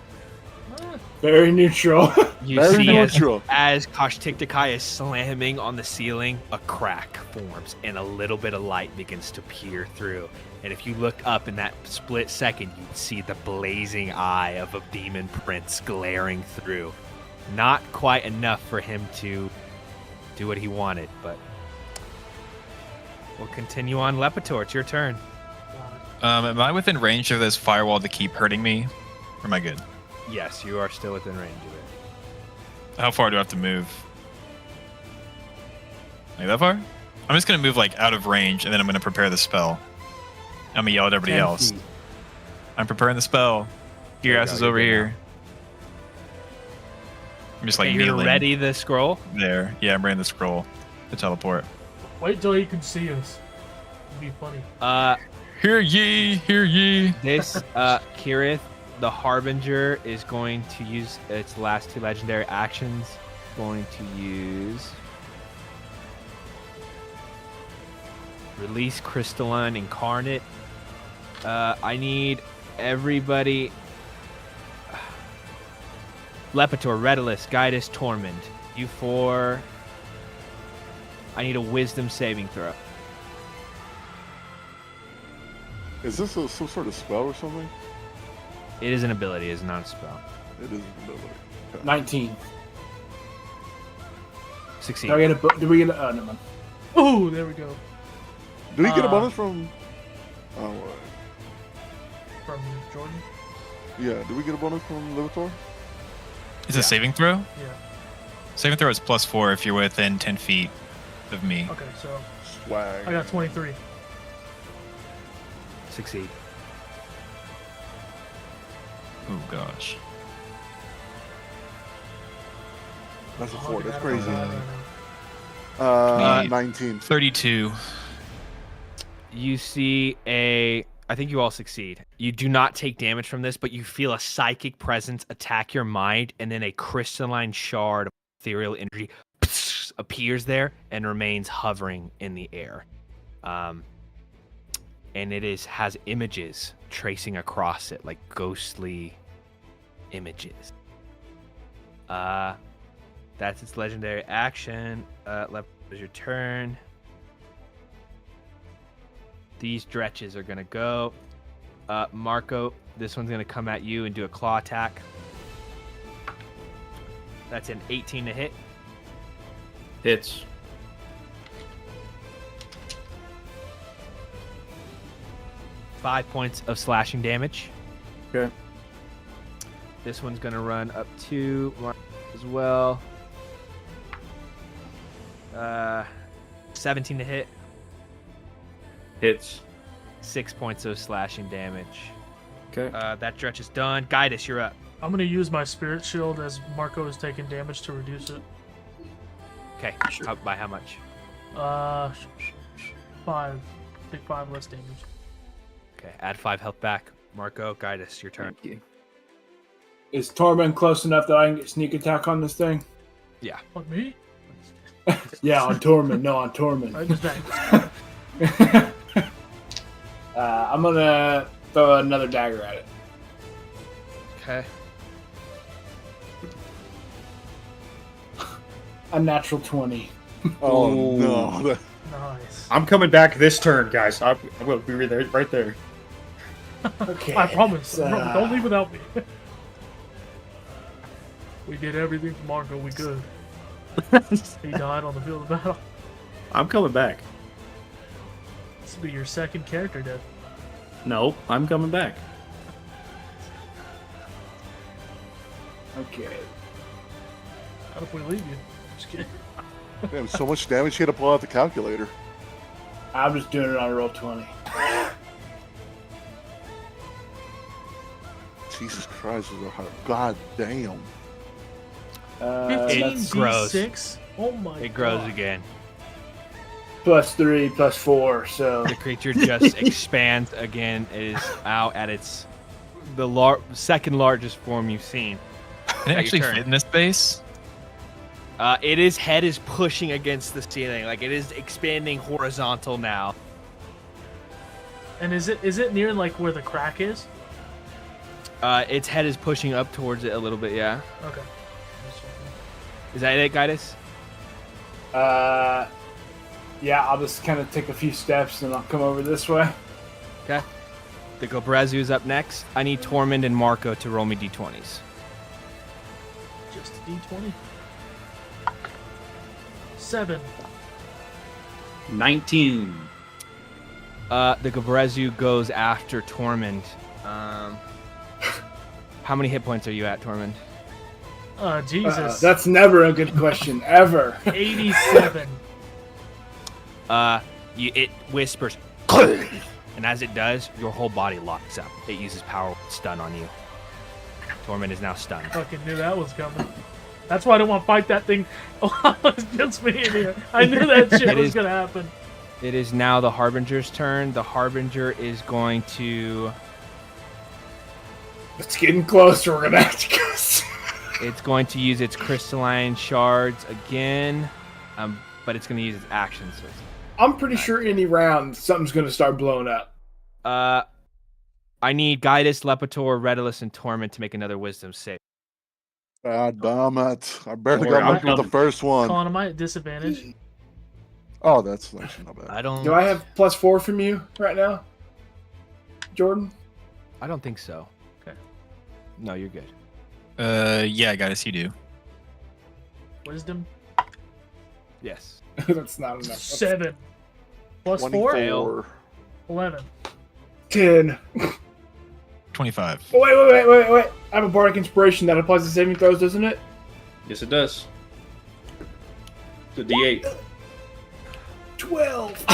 [SPEAKER 3] Very neutral.
[SPEAKER 1] You
[SPEAKER 6] Very
[SPEAKER 1] see
[SPEAKER 6] neutral.
[SPEAKER 1] as Kosh-Tiktakai is slamming on the ceiling, a crack forms and a little bit of light begins to peer through. And if you look up in that split second, you'd see the blazing eye of a demon prince glaring through. Not quite enough for him to do what he wanted, but we'll continue on. Lepitor, it's your turn.
[SPEAKER 7] Am I within range of this firewall to keep hurting me? Or am I good?
[SPEAKER 1] Yes, you are still within range of it.
[SPEAKER 7] How far do I have to move? Like that far? I'm just gonna move like out of range, and then I'm gonna prepare the spell. I'm gonna yell at everybody
[SPEAKER 1] 10
[SPEAKER 7] else.
[SPEAKER 1] feet.
[SPEAKER 7] I'm preparing the spell. Your
[SPEAKER 1] There you
[SPEAKER 7] ass
[SPEAKER 1] go,
[SPEAKER 7] is
[SPEAKER 1] you're
[SPEAKER 7] over
[SPEAKER 1] good
[SPEAKER 7] here. I'm just like
[SPEAKER 1] Okay, you're
[SPEAKER 7] kneeling
[SPEAKER 1] ready the scroll?
[SPEAKER 7] there. Yeah, I'm bringing the scroll to teleport.
[SPEAKER 2] Wait till he can see us. It'd be funny.
[SPEAKER 7] Hear ye, hear ye.
[SPEAKER 1] This Kirith, the Harbinger, is going to use its last 2 legendary actions. Going to use Release Crystalline Incarnate. I need everybody. Lepitor, Redilus, Guidus, Tormund. You 4. I need a Wisdom saving throw.
[SPEAKER 6] Is this some sort of spell or something?
[SPEAKER 1] It is an ability, it's not a spell.
[SPEAKER 6] It is an ability. Okay.
[SPEAKER 3] 19.
[SPEAKER 1] Succeed.
[SPEAKER 3] Do I get a? Do we get a? Oh, never mind.
[SPEAKER 2] Ooh, there we go.
[SPEAKER 6] Do we get a bonus from? Oh,
[SPEAKER 2] From Jordan?
[SPEAKER 6] yeah. Do we get a bonus from Livitor?
[SPEAKER 7] Is it a saving throw?
[SPEAKER 2] Yeah.
[SPEAKER 7] Saving throw is +4 if you're within 10 feet of me.
[SPEAKER 2] Okay, so
[SPEAKER 6] Swag.
[SPEAKER 2] I got 23.
[SPEAKER 1] Succeed.
[SPEAKER 7] Oh gosh.
[SPEAKER 6] That's a
[SPEAKER 2] Oh,
[SPEAKER 6] 4.
[SPEAKER 2] you
[SPEAKER 6] That's
[SPEAKER 2] got it
[SPEAKER 6] crazy.
[SPEAKER 2] right now.
[SPEAKER 6] 19.
[SPEAKER 7] 32.
[SPEAKER 1] You see I think you all succeed. You do not take damage from this, but you feel a psychic presence attack your mind, and then a crystalline shard of ethereal energy appears there and remains hovering in the air. And it has images tracing across it, like ghostly images. That's its legendary action. Left is your turn. These dretches are gonna go. Marco, this one's gonna come at you and do a claw attack. That's an 18 to hit.
[SPEAKER 5] Hits.
[SPEAKER 1] Five points of slashing damage.
[SPEAKER 5] Okay.
[SPEAKER 1] This one's gonna run up to Marco as well. 17 to hit.
[SPEAKER 5] Hits.
[SPEAKER 1] 6 points of slashing damage.
[SPEAKER 5] Okay.
[SPEAKER 1] That stretch is done. Guidus, you're up.
[SPEAKER 2] I'm gonna use my spirit shield as Marco is taking damage to reduce it.
[SPEAKER 1] Okay. By how much?
[SPEAKER 2] 5. Take 5 less damage.
[SPEAKER 1] Okay. Add 5 health back. Marco, Guidus, your turn.
[SPEAKER 5] Thank you.
[SPEAKER 3] Is Tormund close enough that I can get sneak attack on this thing?
[SPEAKER 2] On me?
[SPEAKER 3] Yeah, on Tormund. No, on Tormund.
[SPEAKER 2] I just died.
[SPEAKER 3] I'm gonna throw another dagger at it.
[SPEAKER 1] Okay.
[SPEAKER 3] A natural 20.
[SPEAKER 6] Oh
[SPEAKER 5] Ooh.
[SPEAKER 6] no.
[SPEAKER 2] Nice.
[SPEAKER 5] I'm coming back this turn, guys. I will be right there.
[SPEAKER 3] Okay.
[SPEAKER 2] I promise.
[SPEAKER 3] Uh,
[SPEAKER 2] Don't leave without me. We did everything for Marco we could. He died on the field of battle.
[SPEAKER 5] I'm coming back.
[SPEAKER 2] This will be your second character death.
[SPEAKER 5] No, I'm coming back.
[SPEAKER 3] Okay.
[SPEAKER 2] Not if we leave you. Just kidding.
[SPEAKER 6] Damn, so much damage he had to pull out the calculator.
[SPEAKER 3] I'm just doing it on roll 20.
[SPEAKER 6] Jesus Christ, is a hard. God damn.
[SPEAKER 2] 15
[SPEAKER 3] That's
[SPEAKER 1] gross.
[SPEAKER 2] D6? Oh my god.
[SPEAKER 1] It grows again.
[SPEAKER 3] +3, +4, so
[SPEAKER 1] The creature just expands again. It is out at its second largest form you've seen.
[SPEAKER 7] Can it actually
[SPEAKER 1] turn.
[SPEAKER 7] fit in this space?
[SPEAKER 1] Its head is pushing against the ceiling, like it is expanding horizontal now.
[SPEAKER 2] And is it near like where the crack is?
[SPEAKER 1] Its head is pushing up towards it a little bit. Yeah.
[SPEAKER 2] Okay.
[SPEAKER 1] Is that it, Guidus?
[SPEAKER 3] yeah, I'll just kind of take a few steps and I'll come over this way.
[SPEAKER 1] Okay. The Gobrazu is up next. I need Tormund and Marco to roll me d20s.
[SPEAKER 2] Just a D20. 7.
[SPEAKER 5] 19.
[SPEAKER 1] The Gobrazu goes after Tormund. How many hit points are you at, Tormund?
[SPEAKER 2] Jesus.
[SPEAKER 3] That's never a good question, ever.
[SPEAKER 2] 87.
[SPEAKER 1] It whispers, and as it does, your whole body locks up. It uses power stun on you. Tormund is now stunned.
[SPEAKER 2] Fucking knew that was coming. That's why I don't want to fight that thing. Oh, it's just me in here. I knew that shit was gonna happen.
[SPEAKER 1] It is now the Harbinger's turn. The Harbinger is going to.
[SPEAKER 3] It's getting closer. We're gonna have to go.
[SPEAKER 1] It's going to use its crystalline shards again, but it's going to use its actions. So
[SPEAKER 3] I'm pretty sure any round something's gonna start blowing up.
[SPEAKER 1] I need Guidus, Lepitor, Redulus, and Torment to make another Wisdom save.
[SPEAKER 6] God damn it. I barely
[SPEAKER 5] Don't worry,
[SPEAKER 6] got
[SPEAKER 5] I'm
[SPEAKER 6] lucky with the
[SPEAKER 5] coming.
[SPEAKER 6] first one.
[SPEAKER 2] Colin, am I at disadvantage?
[SPEAKER 6] Oh, that's actually not bad.
[SPEAKER 1] I don't.
[SPEAKER 3] Do I have +4 from you right now, Jordan?
[SPEAKER 1] I don't think so.
[SPEAKER 2] Okay.
[SPEAKER 1] No, you're good.
[SPEAKER 7] Yeah, Guidus, you do.
[SPEAKER 2] Wisdom?
[SPEAKER 1] Yes.
[SPEAKER 3] That's not enough.
[SPEAKER 2] 7. Plus 4?
[SPEAKER 6] 24.
[SPEAKER 2] 11.
[SPEAKER 3] 10.
[SPEAKER 7] 25.
[SPEAKER 3] Oh, wait. I have a bardic inspiration that applies to saving throws, doesn't it?
[SPEAKER 5] Yes, it does. It's a D8.
[SPEAKER 3] 12.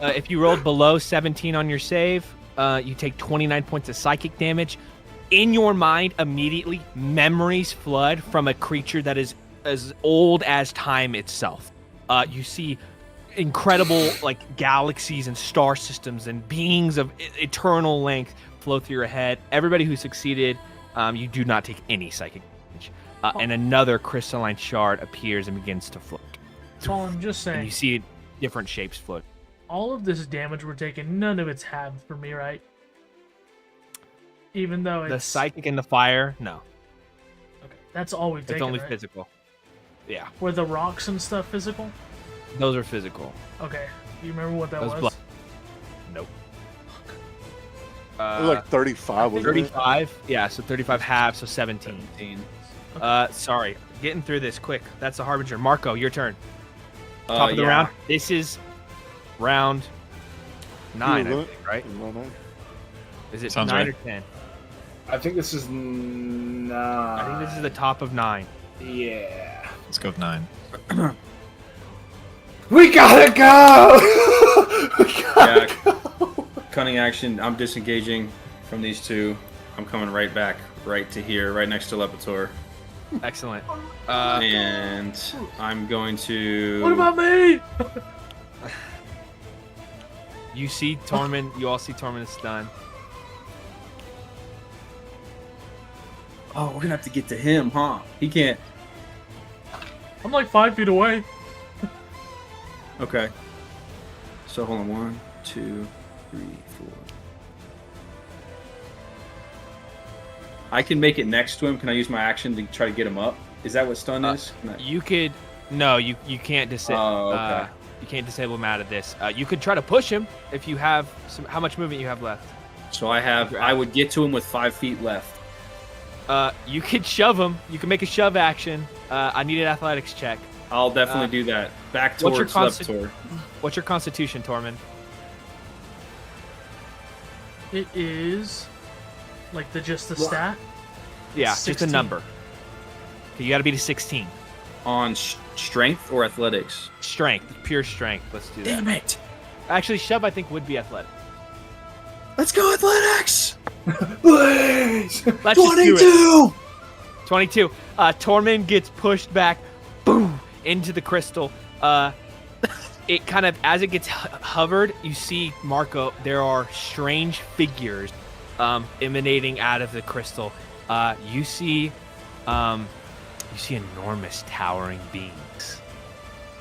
[SPEAKER 1] If you rolled below 17 on your save, you take 29 points of psychic damage. In your mind, immediately, memories flood from a creature that is as old as time itself. You see incredible galaxies and star systems and beings of eternal length flow through your head. Everybody who succeeded, you do not take any psychic damage. And another crystalline shard appears and begins to float.
[SPEAKER 2] Colin, just
[SPEAKER 1] And
[SPEAKER 2] saying.
[SPEAKER 1] you see different shapes float.
[SPEAKER 2] All of this damage we're taking, none of it's halved for me, right? Even though it's...
[SPEAKER 1] The psychic and the fire, no.
[SPEAKER 2] Okay. That's all we've
[SPEAKER 1] It's
[SPEAKER 2] taken,
[SPEAKER 1] only
[SPEAKER 2] right?
[SPEAKER 1] physical. Yeah,
[SPEAKER 2] Were the rocks and stuff physical?
[SPEAKER 1] those are physical.
[SPEAKER 2] Okay. Do you remember what that
[SPEAKER 1] Those
[SPEAKER 2] was?
[SPEAKER 1] blood. Nope.
[SPEAKER 6] It was like 35, wasn't it?
[SPEAKER 1] 35? Yeah, so 35 halves, so 17.
[SPEAKER 5] 17.
[SPEAKER 1] Sorry. Getting through this quick. That's the Harbinger. Marco, your turn. Top of the
[SPEAKER 5] yeah.
[SPEAKER 1] round. This is round 9, I
[SPEAKER 6] Isn't it?
[SPEAKER 1] think, right?
[SPEAKER 6] No, no.
[SPEAKER 1] Is it
[SPEAKER 7] Sounds
[SPEAKER 1] 9
[SPEAKER 7] right.
[SPEAKER 1] or 10?
[SPEAKER 3] I think this is 9.
[SPEAKER 1] I think this is the top of 9.
[SPEAKER 3] Yeah.
[SPEAKER 7] Let's go with 9.
[SPEAKER 3] We gotta go! We gotta go!
[SPEAKER 5] Cunning action. I'm disengaging from these two. I'm coming right back, right to here, right next to Lepitor.
[SPEAKER 1] Excellent.
[SPEAKER 5] And I'm going to.
[SPEAKER 2] What about me?
[SPEAKER 1] You see Tormund. You all see Tormund is stunned.
[SPEAKER 5] Oh, we're gonna have to get to him, huh? He can't.
[SPEAKER 2] I'm like 5 feet away.
[SPEAKER 5] Okay. So hold on. 1, 2, 3, 4. I can make it next to him. Can I use my action to try to get him up? Is that what stun is? Can I-
[SPEAKER 1] You could. No, you can't disable.
[SPEAKER 5] Oh, okay.
[SPEAKER 1] You can't disable him out of this. You could try to push him if you have some. How much movement you have left?
[SPEAKER 5] So I would get to him with 5 feet left.
[SPEAKER 1] You could shove him. You can make a shove action. I need an athletics check.
[SPEAKER 5] I'll definitely do that. Back
[SPEAKER 1] what's your
[SPEAKER 5] towards
[SPEAKER 1] consti-
[SPEAKER 5] Lepitor.
[SPEAKER 1] What's your constitution, Tormund?
[SPEAKER 2] It is just the
[SPEAKER 3] What?
[SPEAKER 2] stat.
[SPEAKER 1] Yeah, just a
[SPEAKER 2] 16.
[SPEAKER 1] number. Okay, you got to beat a 16.
[SPEAKER 5] on strength or athletics?
[SPEAKER 1] Strength, pure strength. Let's do that.
[SPEAKER 5] Damn it!
[SPEAKER 1] Actually, shove I think would be athletic.
[SPEAKER 5] Let's go athletics!
[SPEAKER 3] Please!
[SPEAKER 1] Let's just do it. 22. Tormund gets pushed back, boom, into the crystal. It kind of, as it gets hovered, you see, Marco, there are strange figures emanating out of the crystal. You see enormous towering beings.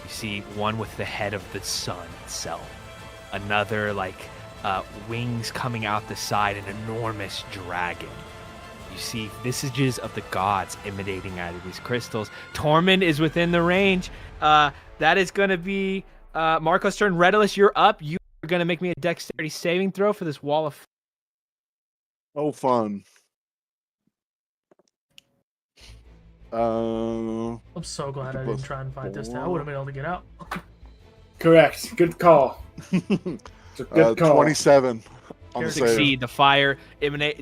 [SPEAKER 1] You see one with the head of the sun itself. Another, wings coming out the side, an enormous dragon. You see visages of the gods emanating out of these crystals. Tormund is within the range. That is going to be Marco's turn. Redulus, you're up. You are going to make me a dexterity saving throw for this wall of...
[SPEAKER 6] Oh, fun.
[SPEAKER 2] I'm so glad I didn't try and fight this time. I would have been able to get out.
[SPEAKER 3] Correct. Good call. It's a good call.
[SPEAKER 6] 27 on the save.
[SPEAKER 1] Succeed. The fire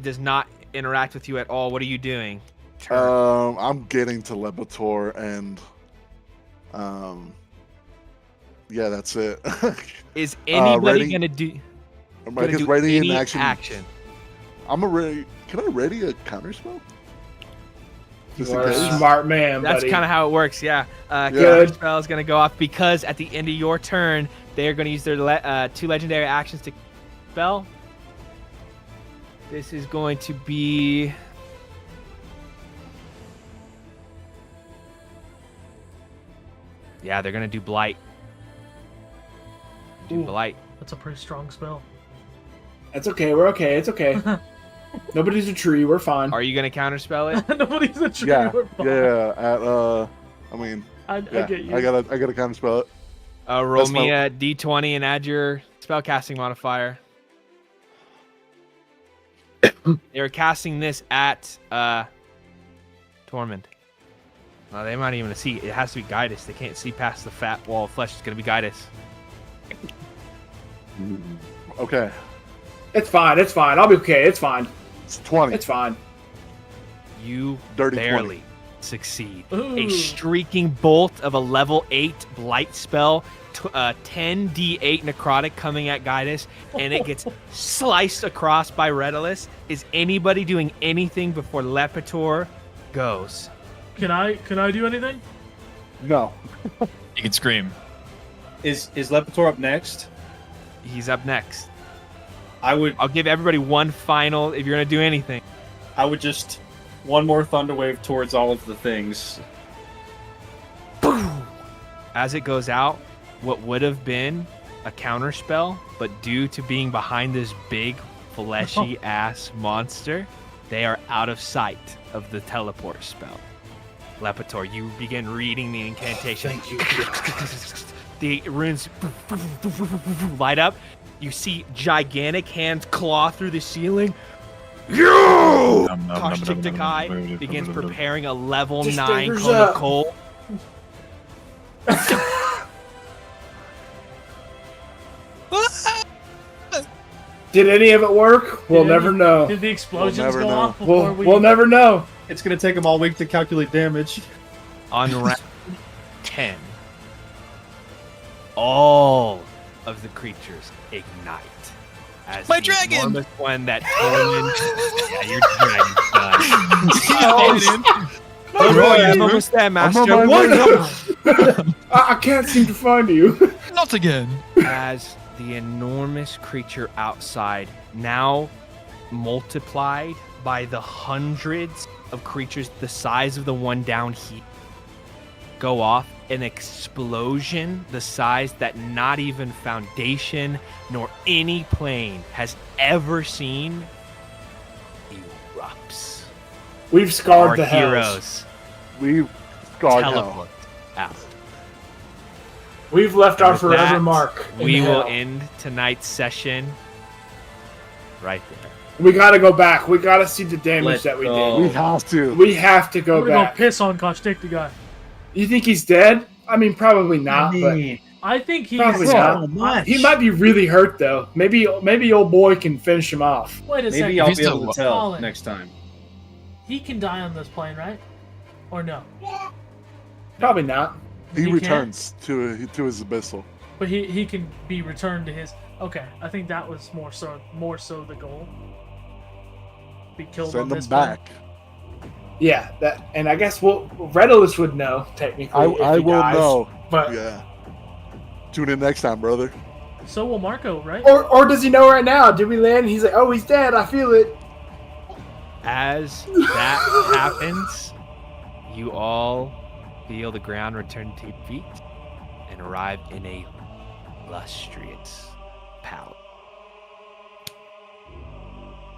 [SPEAKER 1] does not interact with you at all. What are you doing?
[SPEAKER 6] I'm getting to Lebator and yeah, that's it.
[SPEAKER 1] Is anybody
[SPEAKER 6] ready?
[SPEAKER 1] gonna do?
[SPEAKER 6] Am
[SPEAKER 1] Gonna
[SPEAKER 6] I just
[SPEAKER 1] do
[SPEAKER 6] ready
[SPEAKER 1] any
[SPEAKER 6] in action? I'm a ready. Can I ready a counter spell? Just
[SPEAKER 3] You
[SPEAKER 6] in
[SPEAKER 3] are a
[SPEAKER 6] case.
[SPEAKER 3] smart man,
[SPEAKER 1] That's
[SPEAKER 3] buddy.
[SPEAKER 1] kind of how it works. Yeah.
[SPEAKER 3] Good.
[SPEAKER 1] Spell is gonna go off because at the end of your turn, they are gonna use their 2 legendary actions to spell. This is going to be. Yeah, they're gonna do blight. Do
[SPEAKER 2] Ooh.
[SPEAKER 1] blight.
[SPEAKER 2] That's a pretty strong spell.
[SPEAKER 3] That's okay. We're okay. It's okay. Nobody's a tree. We're fine.
[SPEAKER 1] Are you gonna counterspell it?
[SPEAKER 2] Nobody's a tree.
[SPEAKER 6] Yeah,
[SPEAKER 2] We're fine.
[SPEAKER 6] yeah. I mean,
[SPEAKER 2] I
[SPEAKER 6] yeah,
[SPEAKER 2] get you.
[SPEAKER 6] I gotta counter spell it.
[SPEAKER 1] Roll
[SPEAKER 6] That's
[SPEAKER 1] me
[SPEAKER 6] my-
[SPEAKER 1] a d20 and add your spellcasting modifier. They're casting this at Tormund. They might even see. It has to be Guidus. They can't see past the fat wall of flesh. It's gonna be Guidus.
[SPEAKER 6] Okay,
[SPEAKER 3] It's fine. It's fine. I'll be okay. It's fine.
[SPEAKER 6] it's 20.
[SPEAKER 3] It's fine.
[SPEAKER 1] You
[SPEAKER 6] Dirty
[SPEAKER 1] barely succeed.
[SPEAKER 2] Ooh.
[SPEAKER 1] A streaking bolt of a level 8 blight spell, 10d8 necrotic coming at Guidus, and it gets sliced across by Redulus. Is anybody doing anything before Lepator goes?
[SPEAKER 2] Can I do anything?
[SPEAKER 6] No.
[SPEAKER 7] You can scream.
[SPEAKER 5] Is Lepator up next?
[SPEAKER 1] He's up next.
[SPEAKER 5] I'll
[SPEAKER 1] give everybody one final if you're gonna do anything.
[SPEAKER 5] I would just one more thunder wave towards all of the things.
[SPEAKER 1] Boom! As it goes out, what would have been a counter spell, but due to being behind this big fleshy ass monster, they are out of sight of the teleport spell. Lepator, you begin reading the incantation.
[SPEAKER 3] Thank you.
[SPEAKER 1] The runes light up. You see gigantic hands claw through the ceiling. You! Kosh Tiktakai begins preparing a level
[SPEAKER 3] Just
[SPEAKER 1] 9
[SPEAKER 3] fingers
[SPEAKER 1] cone
[SPEAKER 3] up.
[SPEAKER 1] of coal.
[SPEAKER 3] Did any of it work? We'll
[SPEAKER 2] Did
[SPEAKER 3] never
[SPEAKER 2] any-
[SPEAKER 3] know.
[SPEAKER 2] Did the explosions
[SPEAKER 6] never
[SPEAKER 2] go
[SPEAKER 6] know.
[SPEAKER 2] off before
[SPEAKER 3] We'll never know.
[SPEAKER 5] It's gonna take them all week to calculate damage.
[SPEAKER 1] On round 10, all of the creatures ignite. As
[SPEAKER 7] My
[SPEAKER 1] the
[SPEAKER 7] dragon!
[SPEAKER 1] enormous one that Tormund... Yeah, your dragon's done. I'm almost there, Master.
[SPEAKER 6] I'm on my way.
[SPEAKER 3] I can't seem to find you.
[SPEAKER 7] Not again.
[SPEAKER 1] As the enormous creature outside, now multiplied by the hundreds of creatures the size of the one down here, go off, an explosion the size that not even Foundation nor any plane has ever seen erupts.
[SPEAKER 3] We've scarred
[SPEAKER 1] Our
[SPEAKER 3] the hells.
[SPEAKER 1] heroes
[SPEAKER 6] We've scarred hell.
[SPEAKER 1] teleport out.
[SPEAKER 3] We've left our
[SPEAKER 1] With
[SPEAKER 3] forever
[SPEAKER 1] that,
[SPEAKER 3] mark. in
[SPEAKER 1] We will
[SPEAKER 3] hell.
[SPEAKER 1] end tonight's session right there.
[SPEAKER 3] We gotta go back. We gotta see the damage
[SPEAKER 5] Let's
[SPEAKER 3] that we
[SPEAKER 5] go.
[SPEAKER 6] We
[SPEAKER 3] did.
[SPEAKER 6] have to.
[SPEAKER 3] We have to go
[SPEAKER 2] I'm gonna go
[SPEAKER 3] back.
[SPEAKER 2] piss on Kosh Tiktakai.
[SPEAKER 3] You think he's dead? I mean, probably not.
[SPEAKER 2] I think he's
[SPEAKER 3] Probably
[SPEAKER 2] so
[SPEAKER 3] not.
[SPEAKER 2] much.
[SPEAKER 3] He might be really hurt though. Maybe old boy can finish him off.
[SPEAKER 2] Wait a
[SPEAKER 5] Maybe
[SPEAKER 2] second.
[SPEAKER 5] I'll
[SPEAKER 7] He's
[SPEAKER 5] be able
[SPEAKER 7] still
[SPEAKER 5] to tell
[SPEAKER 2] falling.
[SPEAKER 5] next time.
[SPEAKER 2] He can die on this plane, right? Or no?
[SPEAKER 3] Probably not.
[SPEAKER 6] He
[SPEAKER 2] can't?
[SPEAKER 6] returns to his abyssal.
[SPEAKER 2] But he can be returned to his. Okay, I think that was more so the goal. Be killed
[SPEAKER 6] Send
[SPEAKER 2] on
[SPEAKER 6] them
[SPEAKER 2] this one.
[SPEAKER 6] back.
[SPEAKER 3] Yeah, that, and I guess Redolus would know technically. if
[SPEAKER 6] I
[SPEAKER 3] he
[SPEAKER 6] will
[SPEAKER 3] dies,
[SPEAKER 6] know.
[SPEAKER 3] But
[SPEAKER 6] Yeah. Tune in next time, brother.
[SPEAKER 2] So will Marco, right?
[SPEAKER 3] or does he know right now? Did we land? He's like, oh, he's dead. I feel it.
[SPEAKER 1] As that happens, you all feel the ground return to your feet and arrive in a lustrous palace.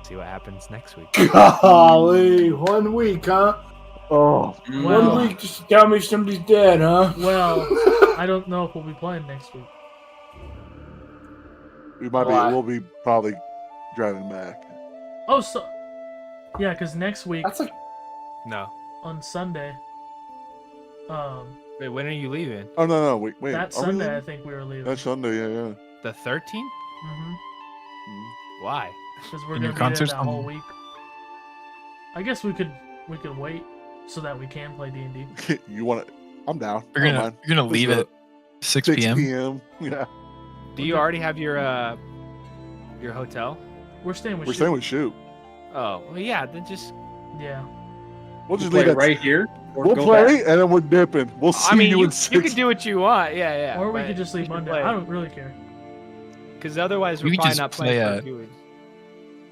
[SPEAKER 1] See what happens next week.
[SPEAKER 3] Golly, 1 week, huh?
[SPEAKER 6] Oh,
[SPEAKER 2] Well-
[SPEAKER 3] 1 week just to tell me somebody's dead, huh?
[SPEAKER 2] Well, I don't know if we'll be playing next week.
[SPEAKER 3] Why?
[SPEAKER 6] we'll be probably driving back.
[SPEAKER 2] Oh, so yeah, because next week
[SPEAKER 3] That's like
[SPEAKER 1] No.
[SPEAKER 2] on Sunday,
[SPEAKER 1] Wait, when are you leaving?
[SPEAKER 6] Oh no, wait.
[SPEAKER 2] that
[SPEAKER 6] are we
[SPEAKER 2] Sunday I
[SPEAKER 6] leaving?
[SPEAKER 2] think we were leaving.
[SPEAKER 6] That's Sunday, yeah.
[SPEAKER 1] The 13th?
[SPEAKER 2] Mm-hmm.
[SPEAKER 1] Why?
[SPEAKER 2] Because we're
[SPEAKER 7] And
[SPEAKER 2] gonna
[SPEAKER 7] your
[SPEAKER 2] be there
[SPEAKER 7] concert's
[SPEAKER 2] that whole
[SPEAKER 7] on-
[SPEAKER 2] week. I guess we could wait so that we can play D&D.
[SPEAKER 6] You want to? I'm down.
[SPEAKER 7] You're
[SPEAKER 6] I don't
[SPEAKER 7] gonna
[SPEAKER 6] mind.
[SPEAKER 7] you're gonna
[SPEAKER 6] Let's
[SPEAKER 7] leave
[SPEAKER 6] do
[SPEAKER 7] at
[SPEAKER 6] it.
[SPEAKER 7] 6
[SPEAKER 6] 6
[SPEAKER 7] p.m.
[SPEAKER 6] p.m. Yeah,
[SPEAKER 1] Do you already have your hotel?
[SPEAKER 2] We're staying with
[SPEAKER 6] we're
[SPEAKER 2] Shoot.
[SPEAKER 6] staying with Shoot.
[SPEAKER 1] Oh, well, yeah, then just...
[SPEAKER 2] Yeah.
[SPEAKER 6] We'll
[SPEAKER 5] We
[SPEAKER 6] just
[SPEAKER 5] play
[SPEAKER 6] leave it
[SPEAKER 5] right here. Or
[SPEAKER 6] We'll
[SPEAKER 5] go
[SPEAKER 6] play
[SPEAKER 5] back.
[SPEAKER 6] and then we're dipping. We'll see
[SPEAKER 1] I mean,
[SPEAKER 6] you
[SPEAKER 1] you
[SPEAKER 6] in 6.
[SPEAKER 1] can do what you want. Yeah.
[SPEAKER 2] Or we could just leave Monday. I don't really care.
[SPEAKER 1] Because otherwise,
[SPEAKER 7] We
[SPEAKER 1] we're
[SPEAKER 7] could
[SPEAKER 1] probably
[SPEAKER 7] just
[SPEAKER 1] not playing
[SPEAKER 7] play
[SPEAKER 1] for
[SPEAKER 7] a-
[SPEAKER 1] 2 weeks.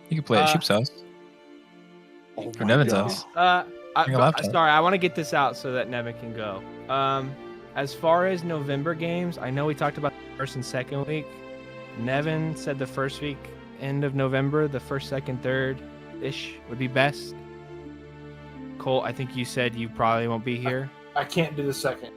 [SPEAKER 7] You can play at
[SPEAKER 1] Uh,
[SPEAKER 7] Sheep's house
[SPEAKER 6] Oh
[SPEAKER 7] or
[SPEAKER 6] my
[SPEAKER 7] Nevin's
[SPEAKER 6] God.
[SPEAKER 7] house. Bring a laptop.
[SPEAKER 1] Sorry, I want to get this out so that Nevin can go. As far as November games, I know we talked about the first and second week. Nevin said the first week, end of November, the first, second, third-ish would be best. Cole, I think you said you probably won't be here.
[SPEAKER 3] I can't do the second.